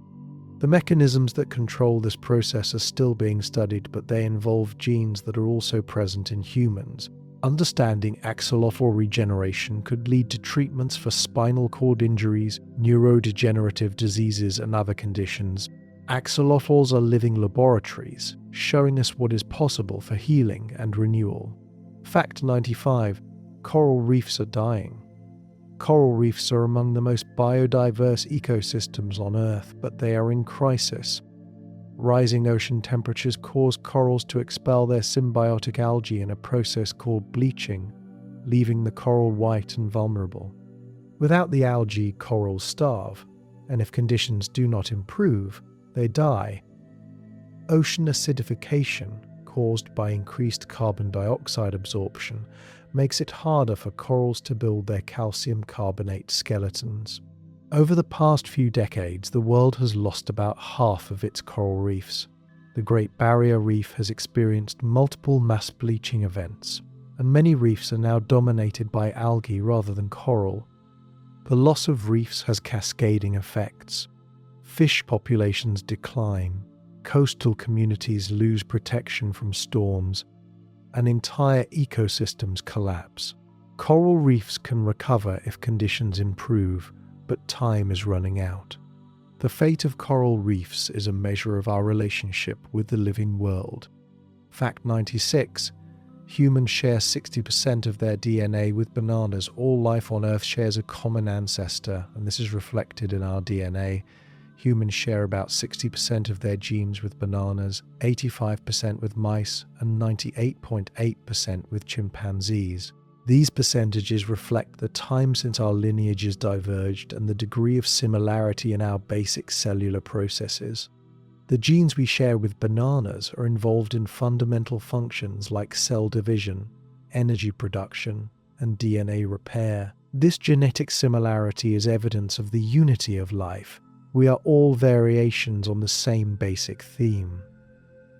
The mechanisms that control this process are still being studied, but they involve genes that are also present in humans. Understanding axolotl regeneration could lead to treatments for spinal cord injuries, neurodegenerative diseases, and other conditions. Axolotls are living laboratories, showing us what is possible for healing and renewal. Fact 95. Coral reefs are dying. Coral reefs are among the most biodiverse ecosystems on Earth, but they are in crisis. Rising ocean temperatures cause corals to expel their symbiotic algae in a process called bleaching, leaving the coral white and vulnerable. Without the algae, corals starve, and if conditions do not improve, they die. Ocean acidification, caused by increased carbon dioxide absorption, makes it harder for corals to build their calcium carbonate skeletons. Over the past few decades, the world has lost about half of its coral reefs. The Great Barrier Reef has experienced multiple mass bleaching events, and many reefs are now dominated by algae rather than coral. The loss of reefs has cascading effects. Fish populations decline, coastal communities lose protection from storms, and entire ecosystems collapse. Coral reefs can recover if conditions improve, but time is running out. The fate of coral reefs is a measure of our relationship with the living world. Fact 96. Humans share 60% of their DNA with bananas. All life on Earth shares a common ancestor, and this is reflected in our DNA. Humans share about 60% of their genes with bananas, 85% with mice, and 98.8% with chimpanzees. These percentages reflect the time since our lineages diverged and the degree of similarity in our basic cellular processes. The genes we share with bananas are involved in fundamental functions like cell division, energy production, and DNA repair. This genetic similarity is evidence of the unity of life. We are all variations on the same basic theme.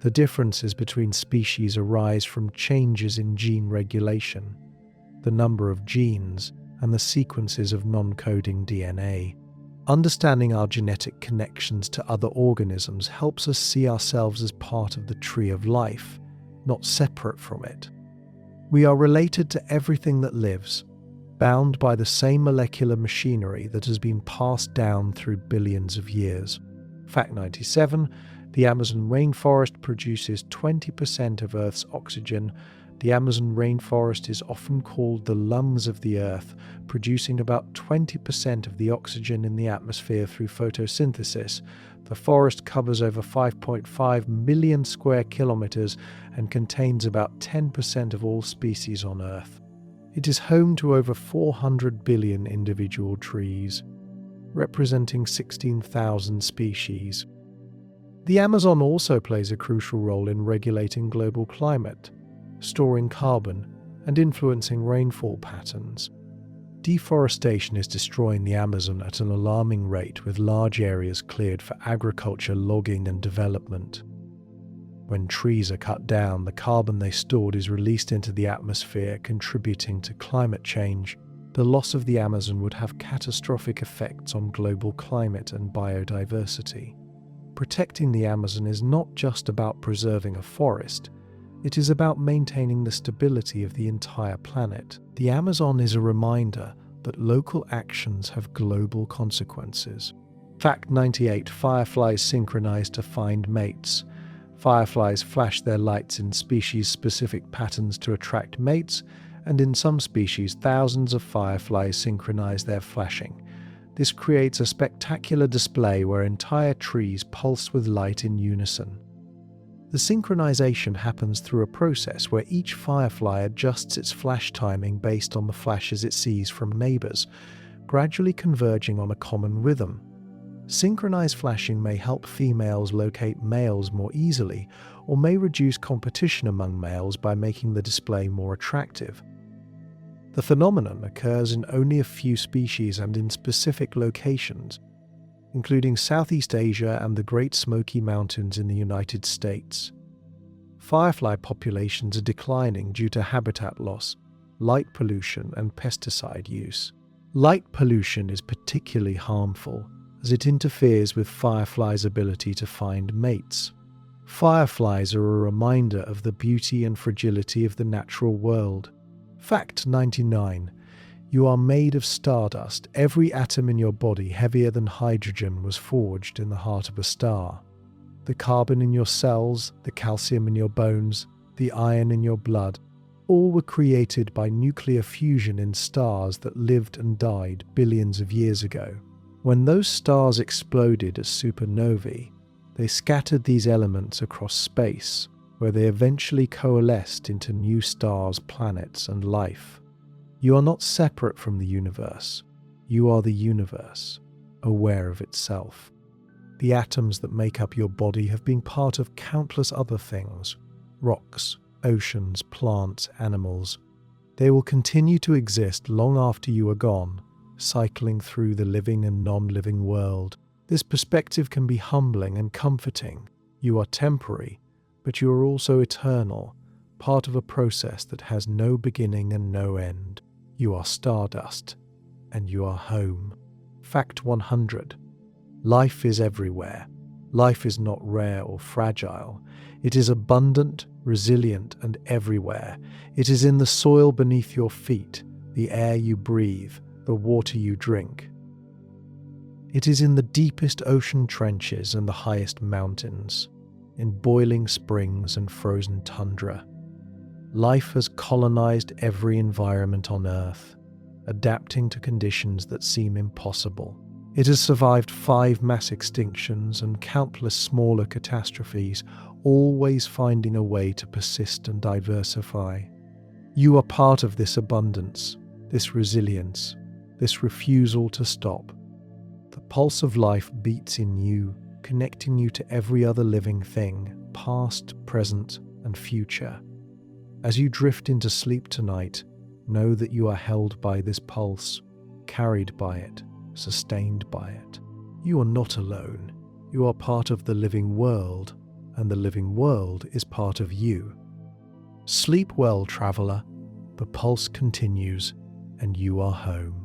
The differences between species arise from changes in gene regulation, the number of genes, and the sequences of non-coding DNA. Understanding our genetic connections to other organisms helps us see ourselves as part of the tree of life, not separate from it. We are related to everything that lives, bound by the same molecular machinery that has been passed down through billions of years. Fact 97. The Amazon rainforest produces 20% of Earth's oxygen. The Amazon rainforest is often called the lungs of the Earth, producing about 20% of the oxygen in the atmosphere through photosynthesis. The forest covers over 5.5 million square kilometers and contains about 10% of all species on Earth. It is home to over 400 billion individual trees, representing 16,000 species. The Amazon also plays a crucial role in regulating global climate, storing carbon, and influencing rainfall patterns. Deforestation is destroying the Amazon at an alarming rate, with large areas cleared for agriculture, logging, and development. When trees are cut down, the carbon they stored is released into the atmosphere, contributing to climate change. The loss of the Amazon would have catastrophic effects on global climate and biodiversity. Protecting the Amazon is not just about preserving a forest. It is about maintaining the stability of the entire planet. The Amazon is a reminder that local actions have global consequences. Fact 98. Fireflies synchronize to find mates. Fireflies flash their lights in species-specific patterns to attract mates, and in some species, thousands of fireflies synchronize their flashing. This creates a spectacular display where entire trees pulse with light in unison. The synchronization happens through a process where each firefly adjusts its flash timing based on the flashes it sees from neighbors, gradually converging on a common rhythm. Synchronized flashing may help females locate males more easily, or may reduce competition among males by making the display more attractive. The phenomenon occurs in only a few species and in specific locations, including Southeast Asia and the Great Smoky Mountains in the United States. Firefly populations are declining due to habitat loss, light pollution, and pesticide use. Light pollution is particularly harmful, as it interferes with fireflies' ability to find mates. Fireflies are a reminder of the beauty and fragility of the natural world. Fact 99. You are made of stardust. Every atom in your body heavier than hydrogen was forged in the heart of a star. The carbon in your cells, the calcium in your bones, the iron in your blood, all were created by nuclear fusion in stars that lived and died billions of years ago. When those stars exploded as supernovae, they scattered these elements across space, where they eventually coalesced into new stars, planets, and life. You are not separate from the universe. You are the universe, aware of itself. The atoms that make up your body have been part of countless other things: rocks, oceans, plants, animals. They will continue to exist long after you are gone, cycling through the living and non-living world. This perspective can be humbling and comforting. You are temporary, but you are also eternal, part of a process that has no beginning and no end. You are stardust, and you are home. Fact 100. Life is everywhere. Life is not rare or fragile. It is abundant, resilient, and everywhere. It is in the soil beneath your feet, the air you breathe, the water you drink. It is in the deepest ocean trenches and the highest mountains, in boiling springs and frozen tundra. Life has colonized every environment on Earth, adapting to conditions that seem impossible. It has survived 5 mass extinctions and countless smaller catastrophes, always finding a way to persist and diversify. You are part of this abundance, this resilience, this refusal to stop. The pulse of life beats in you, connecting you to every other living thing, past, present, and future. As you drift into sleep tonight, know that you are held by this pulse, carried by it, sustained by it. You are not alone. You are part of the living world, and the living world is part of you. Sleep well, traveler. The pulse continues, and you are home.